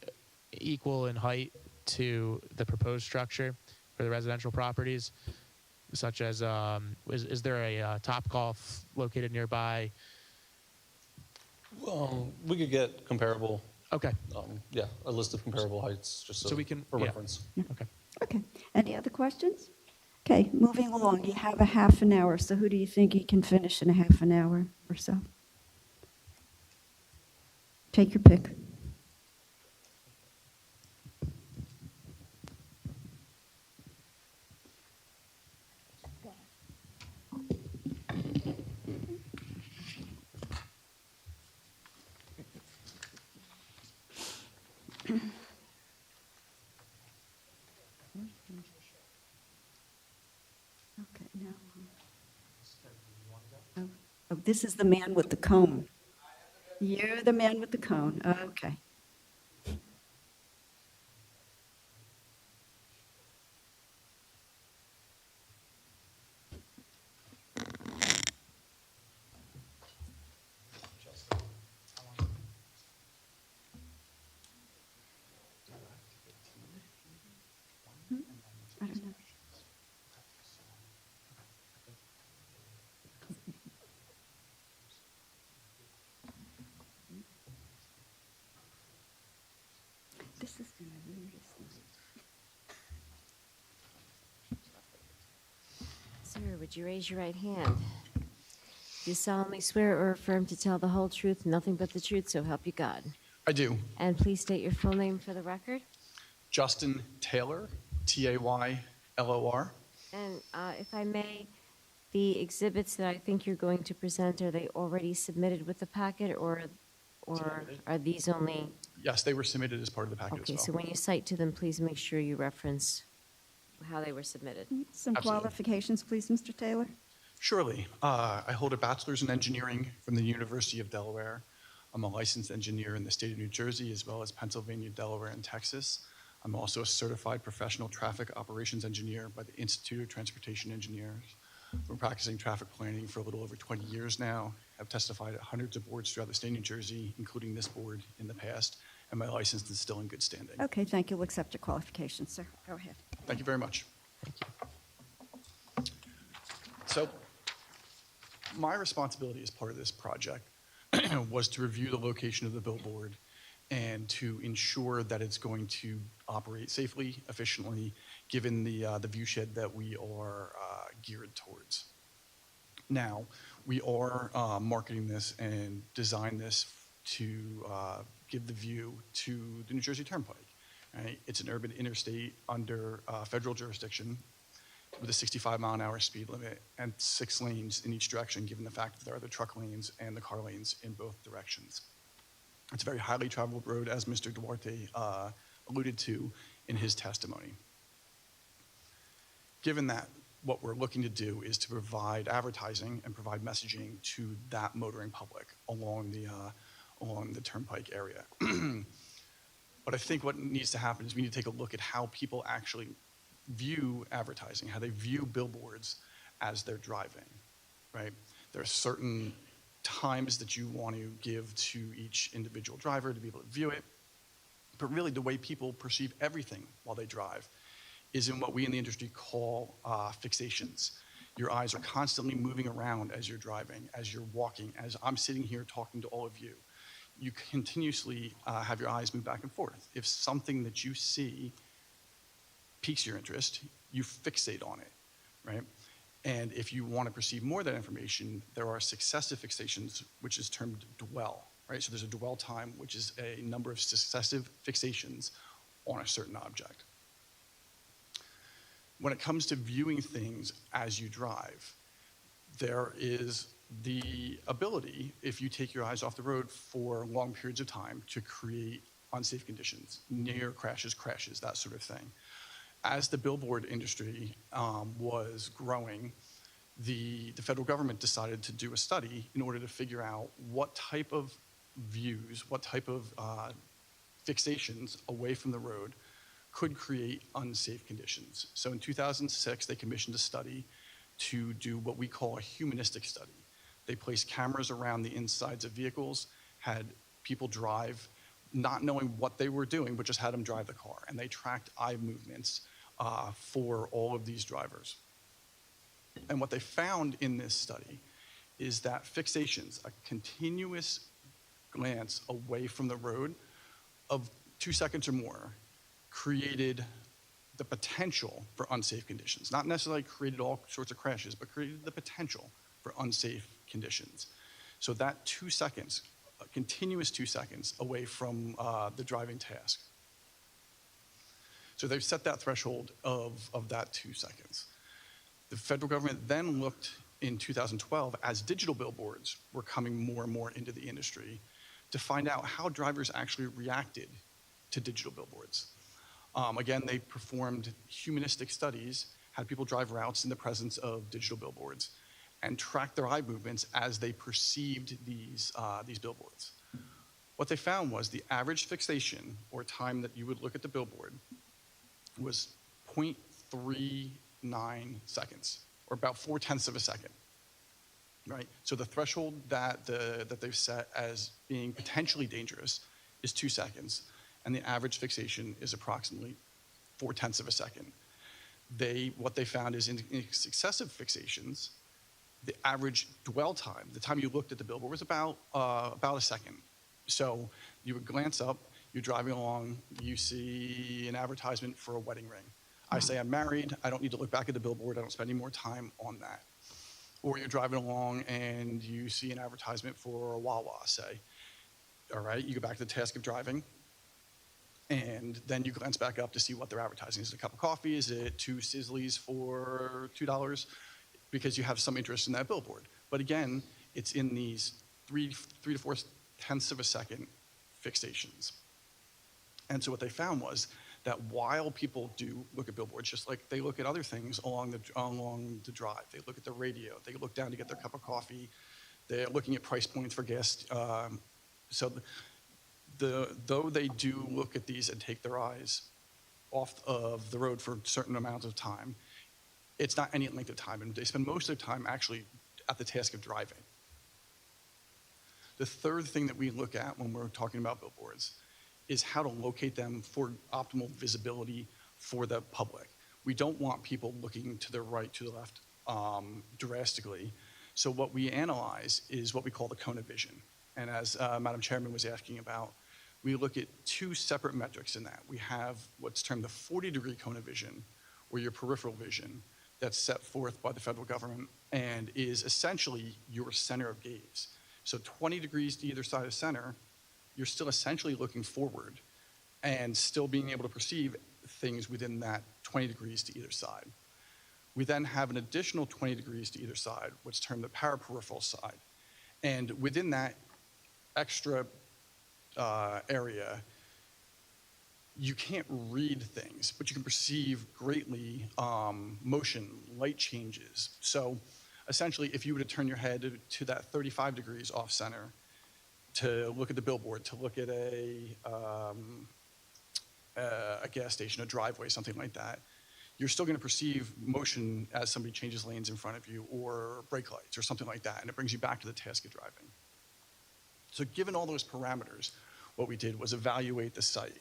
equal in height to the proposed structure for the residential properties, such as is there a Topgolf located nearby? We could get comparable. Okay. Yeah, a list of comparable heights, just So we can- for yeah. reference. Okay. Okay. Any other questions? Okay, moving along. You have a half an hour, so who do you think you can finish in a half an hour or so? Take your pick. Okay, now. Oh, this is the man with the cone. You're the man with the cone. Okay. I don't know. This is going to ruin this night. Sir, would you raise your right hand? Do you solemnly swear or affirm to tell the whole truth, nothing but the truth, so help you God? I do. And please state your full name for the record. Justin Taylor, Taylor. And if I may, the exhibits that I think you're going to present, are they already submitted with the packet, or are these only? Yes, they were submitted as part of the packet Okay, as so well. when you cite to them, please make sure you reference how they were submitted. Some Absolutely. qualifications, please, Mr. Taylor. Surely. I hold a bachelor's in engineering from the University of Delaware. I'm a licensed engineer in the state of New Jersey, as well as Pennsylvania, Delaware, and Texas. I'm also a certified professional traffic operations engineer by the Institute of Transportation Engineers. I've been practicing traffic planning for a little over 20 years now. I've testified at hundreds of boards throughout the state of New Jersey, including this board in the past, and my license is still in good standing. Okay, thank you. We'll accept your qualifications, sir. Go ahead. Thank you very much. So, my responsibility as part of this project was to review the location of the billboard and to ensure that it's going to operate safely, efficiently, given the view shed that we are geared towards. Now, we are marketing this and design this to give the view to the New Jersey Turnpike. Right? It's an urban interstate under federal jurisdiction with a 65-mile-an-hour speed limit and 6 lanes in each direction, given the fact that there are the truck lanes and the car lanes in both directions. It's a very highly traveled road, as Mr. Duarte alluded to in his testimony. Given that, what we're looking to do is to provide advertising and provide messaging to that motoring public along the turnpike area. But I think what needs to happen is we need to take a look at how people actually view advertising, how they view billboards as they're driving, right? There are certain times that you want to give to each individual driver to be able to view it, but really the way people perceive everything while they drive is in what we in the industry call fixations. Your eyes are constantly moving around as you're driving, as you're walking, as I'm sitting here talking to all of you. You continuously have your eyes move back and forth. If something that you see piques your interest, you fixate on it, right? And if you want to perceive more of that information, there are successive fixations, which is termed dwell, right? So there's a dwell time, which is a number of successive fixations on a certain object. When it comes to viewing things as you drive, there is the ability, if you take your eyes off the road for long periods of time, to create unsafe conditions, near crashes, that sort of thing. As the billboard industry was growing, the federal government decided to do a study in order to figure out what type of views, what type of fixations away from the road could create unsafe conditions. So in 2006, they commissioned a study to do what we call a humanistic study. They placed cameras around the insides of vehicles, had people drive, not knowing what they were doing, but just had them drive the car. And they tracked eye movements for all of these drivers. And what they found in this study is that fixations, a continuous glance away from the road of 2 seconds or more, created the potential for unsafe conditions. Not necessarily created all sorts of crashes, but created the potential for unsafe conditions. So that 2 seconds, a continuous 2 seconds away from the driving task. So they've set that threshold of that 2 seconds. The federal government then looked in 2012, as digital billboards were coming more and more into the industry, to find out how drivers actually reacted to digital billboards. Again, they performed humanistic studies, had people drive routes in the presence of digital billboards, and tracked their eye movements as they perceived these billboards. What they found was the average fixation, or time that you would look at the billboard, was 0.39 seconds, or about 0.4 of a second, right? So the threshold that they've set as being potentially dangerous is 2 seconds, and the average fixation is approximately 0.4 of a second. What they found is in excessive fixations, the average dwell time, the time you looked at the billboard, was about a second. So you would glance up, you're driving along, you see an advertisement for a wedding ring. I say I'm married, I don't need to look back at the billboard, I don't spend any more time on that. Or you're driving along and you see an advertisement for a Wawa, say. All right, you go back to the task of driving, and then you glance back up to see what they're advertising. Is it a cup of coffee? Is it 2 Sizzlies for $2? Because you have some interest in that billboard. But again, it's in these 3 to 4 of a second fixations. And so what they found was that while people do look at billboards, just like they look at other things along the drive, they look at the radio, they look down to get their cup of coffee, they're looking at price points for gas. Though they do look at these and take their eyes off of the road for certain amounts of time, it's not any length of time, and they spend most of their time actually at the task of driving. The third thing that we look at when we're talking about billboards is how to locate them for optimal visibility for the public. We don't want people looking to the right, to the left drastically. So what we analyze is what we call the cone of vision. And as Madam Chairman was asking about, we look at 2 separate metrics in that. We have what's termed the 40-degree cone of vision, or your peripheral vision, that's set forth by the federal government and is essentially your center of gaze. So 20 degrees to either side of center, you're still essentially looking forward and still being able to perceive things within that 20 degrees to either side. We then have an additional 20 degrees to either side, what's termed the paraperipheral side. And within that extra area, you can't read things, but you can perceive greatly motion, light changes. So essentially, if you were to turn your head to that 35 degrees off center to look at the billboard, to look at a gas station, a driveway, something like that, you're still going to perceive motion as somebody changes lanes in front of you, or brake lights or something like that, and it brings you back to the task of driving. So given all those parameters, what we did was evaluate the site.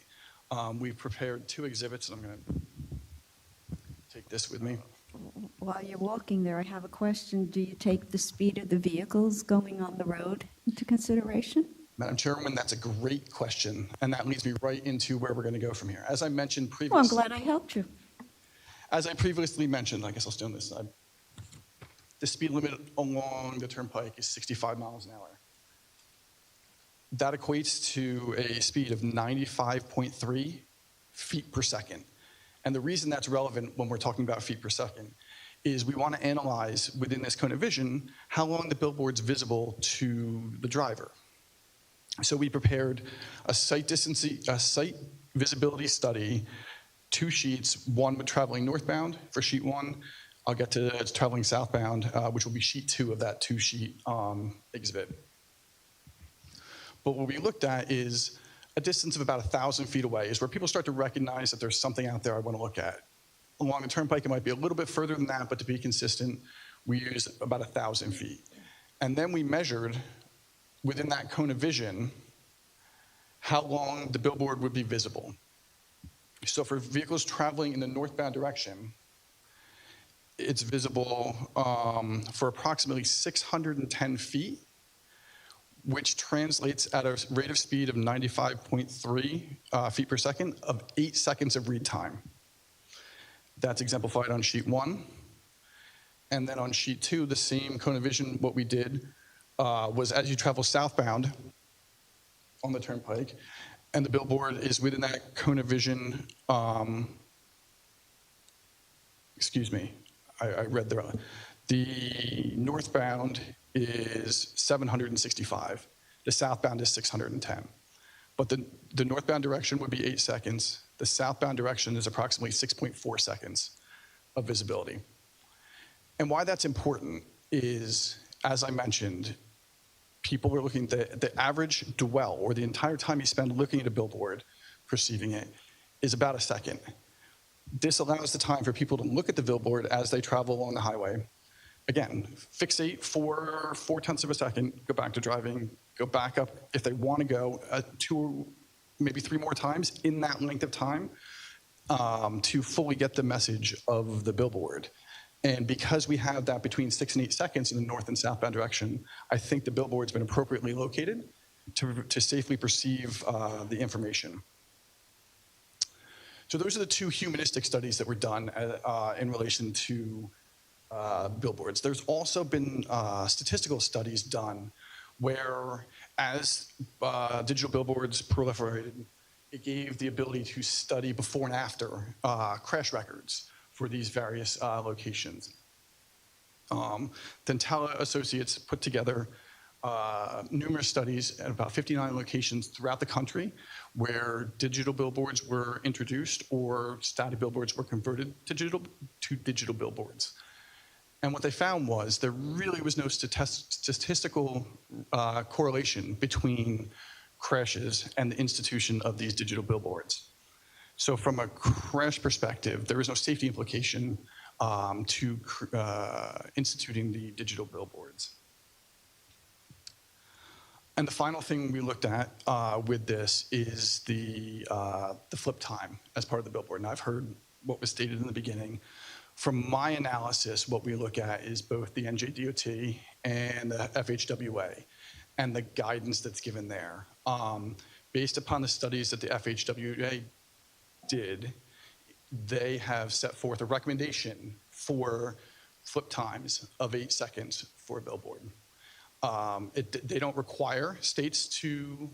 We've prepared 2 exhibits, and I'm going to take this with me. While you're walking there, I have a question. Do you take the speed of the vehicles going on the road into consideration? Madam Chairwoman, that's a great question, and that leads me right into where we're going to go from here. As I mentioned previously... Well, I'm glad I helped you. As I previously mentioned, I guess I'll stay on this side, the speed limit along the turnpike is 65 miles an hour. That equates to a speed of 95.3 feet per second. And the reason that's relevant when we're talking about feet per second is we want to analyze within this cone of vision how long the billboard's visible to the driver. So we prepared a site visibility study, 2 sheets, one with traveling northbound for sheet 1. I'll get to traveling southbound, which will be sheet 2 of that 2-sheet exhibit. But what we looked at is a distance of about 1,000 feet away is where people start to recognize that there's something out there I want to look at. Along the turnpike, it might be a little bit further than that, but to be consistent, we use about 1,000 feet. And then we measured within that cone of vision how long the billboard would be visible. So for vehicles traveling in the northbound direction, it's visible for approximately 610 feet, which translates at a rate of speed of 95.3 feet per second of 8 seconds of read time. That's exemplified on sheet 1. And then on sheet 2, the same cone of vision, what we did was as you travel southbound on the turnpike, and the billboard is within that cone of vision, excuse me, I read there. The northbound is 765. The southbound is 610. But the northbound direction would be 8 seconds. The southbound direction is approximately 6.4 seconds of visibility. And why that's important is, as I mentioned, people are looking at the average dwell, or the entire time you spend looking at a billboard, perceiving it, is about a second. This allows the time for people to look at the billboard as they travel along the highway. Again, fixate for 4/10 of a second, go back to driving, go back up if they want to go 2, maybe 3 more times in that length of time to fully get the message of the billboard. And because we have that between 6 and 8 seconds in the north and southbound direction, I think the billboard's been appropriately located to safely perceive the information. So those are the 2 humanistic studies that were done in relation to billboards. There's also been statistical studies done where as digital billboards proliferated, it gave the ability to study before and after crash records for these various locations. Dentala Associates put together numerous studies at about 59 locations throughout the country where digital billboards were introduced or static billboards were converted to digital billboards. And what they found was there really was no statistical correlation between crashes and the institution of these digital billboards. So from a crash perspective, there was no safety implication to instituting the digital billboards. And the final thing we looked at with this is the flip time as part of the billboard. And I've heard what was stated in the beginning. From my analysis, what we look at is both the NJDOT and the FHWA and the guidance that's given there. Based upon the studies that the FHWA did, they have set forth a recommendation for flip times of 8 seconds for a billboard. They don't require states to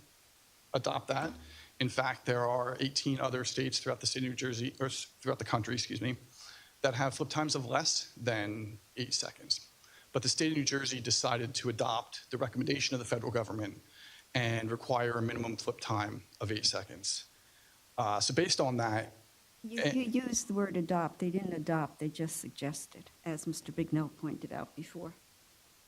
adopt that. In fact, there are 18 other states throughout the state of New Jersey, or throughout the country, excuse me, that have flip times of less than 8 seconds. But the state of New Jersey decided to adopt the recommendation of the federal government and require a minimum flip time of 8 seconds. So based on that, You used the word adopt. They didn't adopt, they just suggested, as Mr. Bignell pointed out before.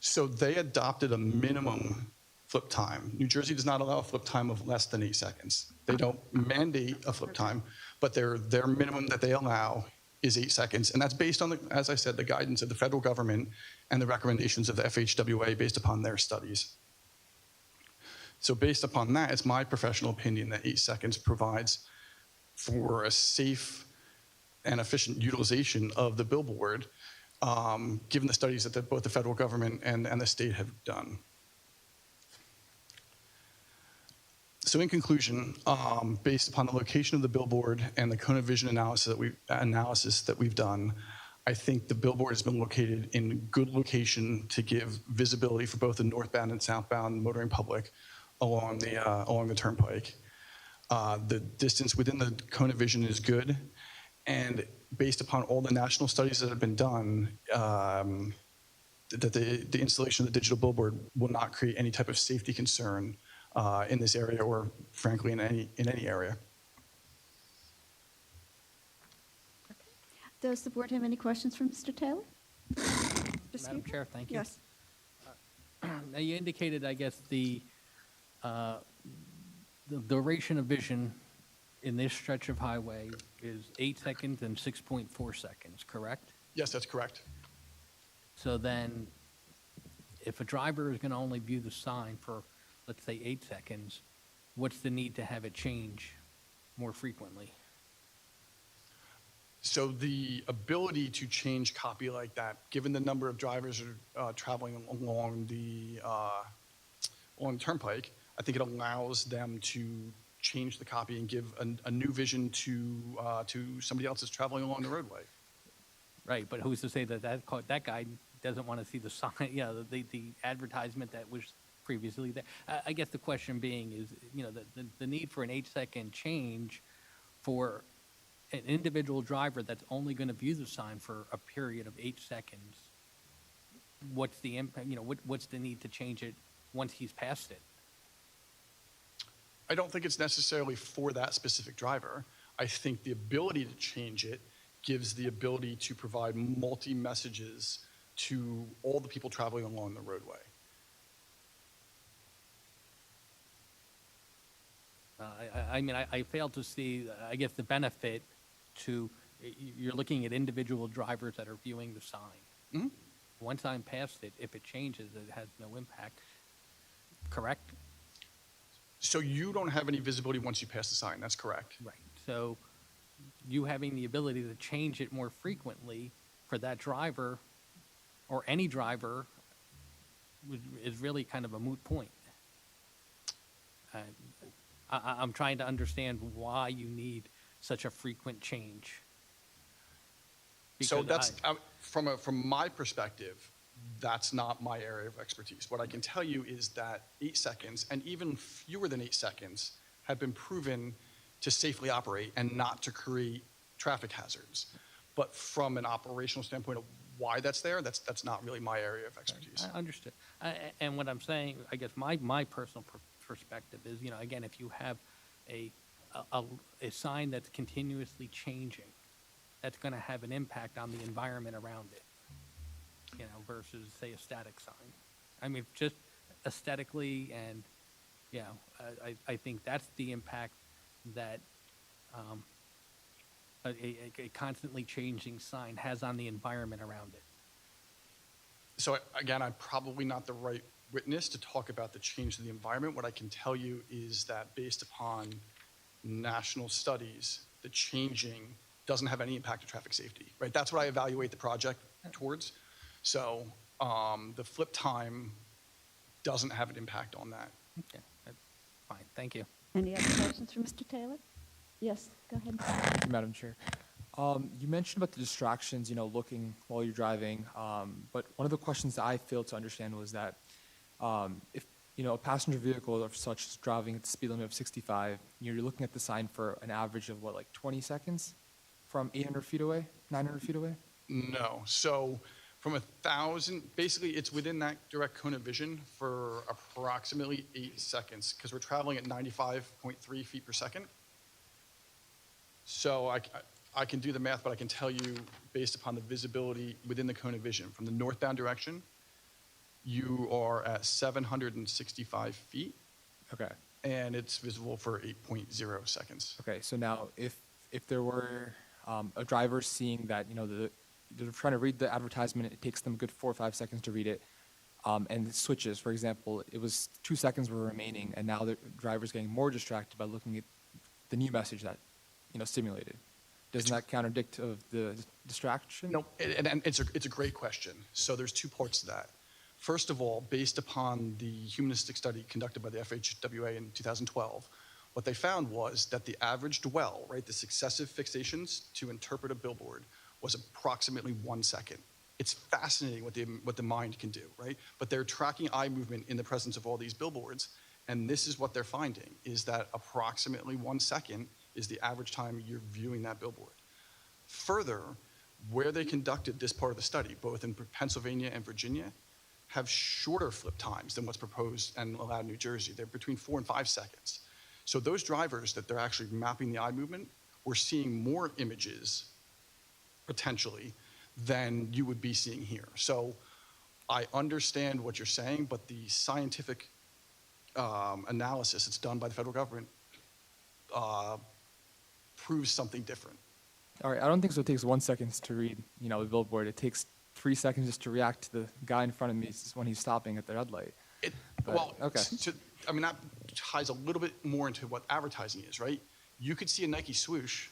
so they adopted a minimum flip time. New Jersey does not allow a flip time of less than 8 seconds. They don't mandate a flip time, but their minimum that they allow is 8 seconds. And that's based on, as I said, the guidance of the federal government and the recommendations of the FHWA based upon their studies. So based upon that, it's my professional opinion that 8 seconds provides for a safe and efficient utilization of the billboard, given the studies that both the federal government and the state have done. So in conclusion, based upon the location of the billboard and the cone of vision analysis that we've done, I think the billboard has been located in good location to give visibility for both the northbound and southbound motoring public along the turnpike. The distance within the cone of vision is good, and based upon all the national studies that have been done, that the installation of the digital billboard will not create any type of safety concern in this area, or frankly in any area. Does the board have any questions for Mr. Taylor? Madam Chair, thank you. Yes. Now, you indicated, I guess, the duration of vision in this stretch of highway is 8 seconds and 6.4 seconds, correct? Yes, that's correct. So then, if a driver is going to only view the sign for, let's say, 8 seconds, what's the need to have it change more frequently? So the ability to change copy like that, given the number of drivers traveling along the turnpike, I think it allows them to change the copy and give a new vision to somebody else that's traveling along the roadway. Right, but who's to say that guy doesn't want to see the sign, the advertisement that was previously there? I guess the question being is, the need for an 8-second change for an individual driver that's only going to view the sign for a period of 8 seconds. What's the impact? What's the need to change it once he's passed it? I don't think it's necessarily for that specific driver. I think the ability to change it gives the ability to provide multi-messages to all the people traveling along the roadway. I fail to see, I guess, the benefit to, you're looking at individual drivers that are viewing the sign. Mm-hmm. Once I'm past it, if it changes, it has no impact. Correct? So you don't have any visibility once you pass the sign, that's correct. Right. So you having the ability to change it more frequently for that driver or any driver is really kind of a moot point. I'm trying to understand why you need such a frequent change. So that's, from my perspective, that's not my area of expertise. What I can tell you is that 8 seconds, and even fewer than 8 seconds, have been proven to safely operate and not to create traffic hazards. But from an operational standpoint of why that's there, that's not really my area of expertise. I understood. And what I'm saying, I guess my personal perspective is, again, if you have a sign that's continuously changing, that's going to have an impact on the environment around it, versus, say, a static sign. I mean, just aesthetically and, I think that's the impact that a constantly changing sign has on the environment around it. So again, I'm probably not the right witness to talk about the change to the environment. What I can tell you is that based upon national studies, the changing doesn't have any impact on traffic safety, right? That's what I evaluate the project towards. So the flip time doesn't have an impact on that. Okay, that's fine. Thank you. Any other questions for Mr. Taylor? Yes, go ahead. Thank you, Madam Chair. You mentioned about the distractions, looking while you're driving. But one of the questions that I failed to understand was that if, a passenger vehicle of such is driving at the speed limit of 65, you're looking at the sign for an average of 20 seconds from 800 feet away, 900 feet away? No. So from 1,000, basically it's within that direct cone of vision for approximately 8 seconds because we're traveling at 95.3 feet per second. So I can do the math, but I can tell you based upon the visibility within the cone of vision from the northbound direction, you are at 765 feet. Okay. And it's visible for 8.0 seconds. Okay, so now if there were a driver seeing that, they're trying to read the advertisement, it takes them a good 4 or 5 seconds to read it, and it switches. For example, it was 2 seconds were remaining, and now the driver's getting more distracted by looking at the new message that, stimulated. Doesn't that contradict of the distraction? No, and it's a great question. So there's 2 parts to that. First of all, based upon the humanistic study conducted by the FHWA in 2012, what they found was that the average dwell, right, the successive fixations to interpret a billboard was approximately 1 second. It's fascinating what the mind can do, right? But they're tracking eye movement in the presence of all these billboards, And this is what they're finding, is that approximately 1 second is the average time you're viewing that billboard. Further, where they conducted this part of the study, both in Pennsylvania and Virginia, have shorter flip times than what's proposed and allowed in New Jersey. They're between 4 and 5 seconds. So those drivers that they're actually mapping the eye movement, we're seeing more images, potentially, than you would be seeing here. So I understand what you're saying, but the scientific analysis that's done by the federal government proves something different. All right, I don't think so. It takes 1 second to read, the billboard. It takes 3 seconds just to react to the guy in front of me when he's stopping at the red light. Okay. That ties a little bit more into what advertising is, right? You could see a Nike swoosh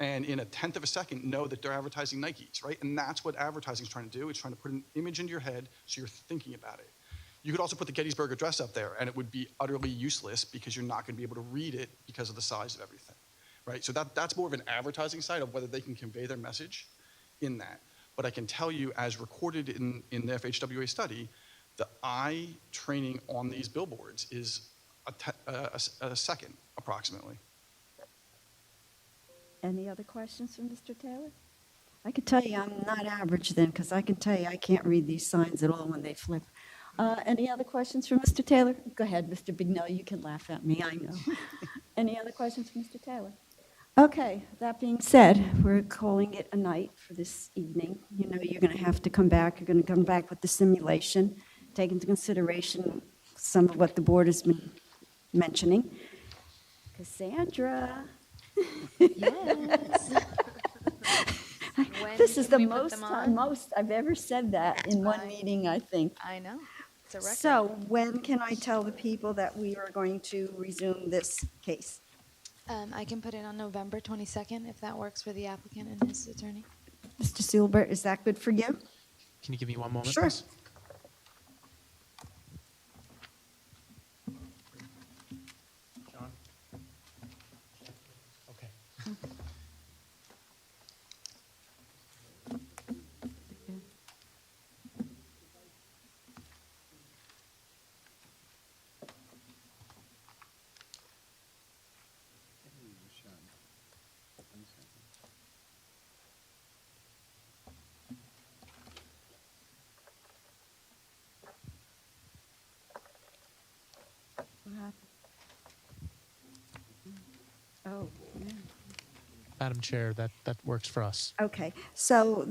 and in a tenth of a second know that they're advertising Nikes, right? And that's what advertising is trying to do. It's trying to put an image into your head so you're thinking about it. You could also put the Gettysburg Address up there and it would be utterly useless because you're not going to be able to read it because of the size of everything, right? So that's more of an advertising side of whether they can convey their message in that. But I can tell you, as recorded in the FHWA study, the eye training on these billboards is a second, approximately. Any other questions for Mr. Taylor? I can tell you I'm not average then, because I can tell you I can't read these signs at all when they flip. Any other questions for Mr. Taylor? Go ahead, Mr. Bignell, you can laugh at me, I know. Any other questions for Mr. Taylor? Okay, that being said, we're calling it a night for this evening. You're going to have to come back. You're going to come back with the simulation, take into consideration some of what the board has been mentioning. Cassandra. Yes. This is the most I've ever said that in one meeting, I think. I know. It's a record. So when can I tell the people that we are going to resume this case? I can put it on November 22nd if that works for the applicant and his attorney. Mr. Seelbert, is that good for you? Can you give me one moment, Sure. please? John? Okay. What happened? Oh, yeah. Madam Chair, that works for us. Okay, so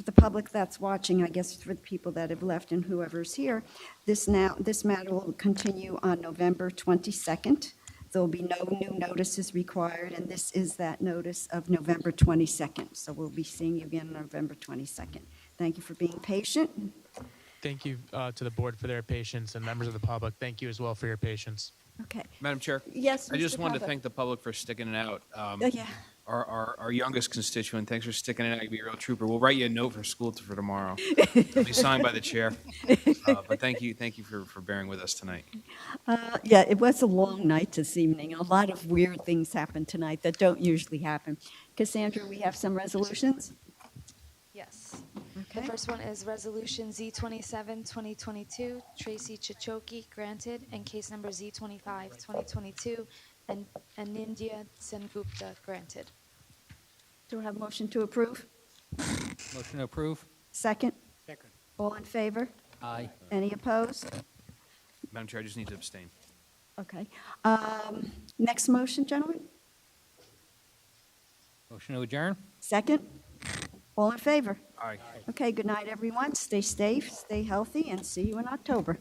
the public that's watching, I guess for the people that have left and whoever's here, this matter will continue on November 22nd. There will be no new notices required, and this is that notice of November 22nd. So we'll be seeing you again on November 22nd. Thank you for being patient. Thank you to the board for their patience, and members of the public, thank you as well for your patience. Okay. Madam Chair? Yes, I just Mr. wanted to Papa. thank the public for sticking it out. Yeah. Our youngest constituent, thanks for sticking it out. You'll be a real trooper. We'll write you a note for school for tomorrow. It'll be signed by the chair. But thank you for bearing with us tonight. Yeah, it was a long night this evening. A lot of weird things happened tonight that don't usually happen. Cassandra, we have some resolutions? Yes. Okay. The first one is Resolution Z27-2022, Tracy Chichoki, granted, and case number Z25-2022, and Anindya Sengupta, granted. Do we have a motion to approve? Motion to approve. Second? Second. All in favor? Aye. Any opposed? Madam Chair, I just need to abstain. Okay. Next motion, gentlemen? Motion to adjourn. Second? All in favor? Aye. Okay, good night, everyone. Stay safe, stay healthy, and see you in October.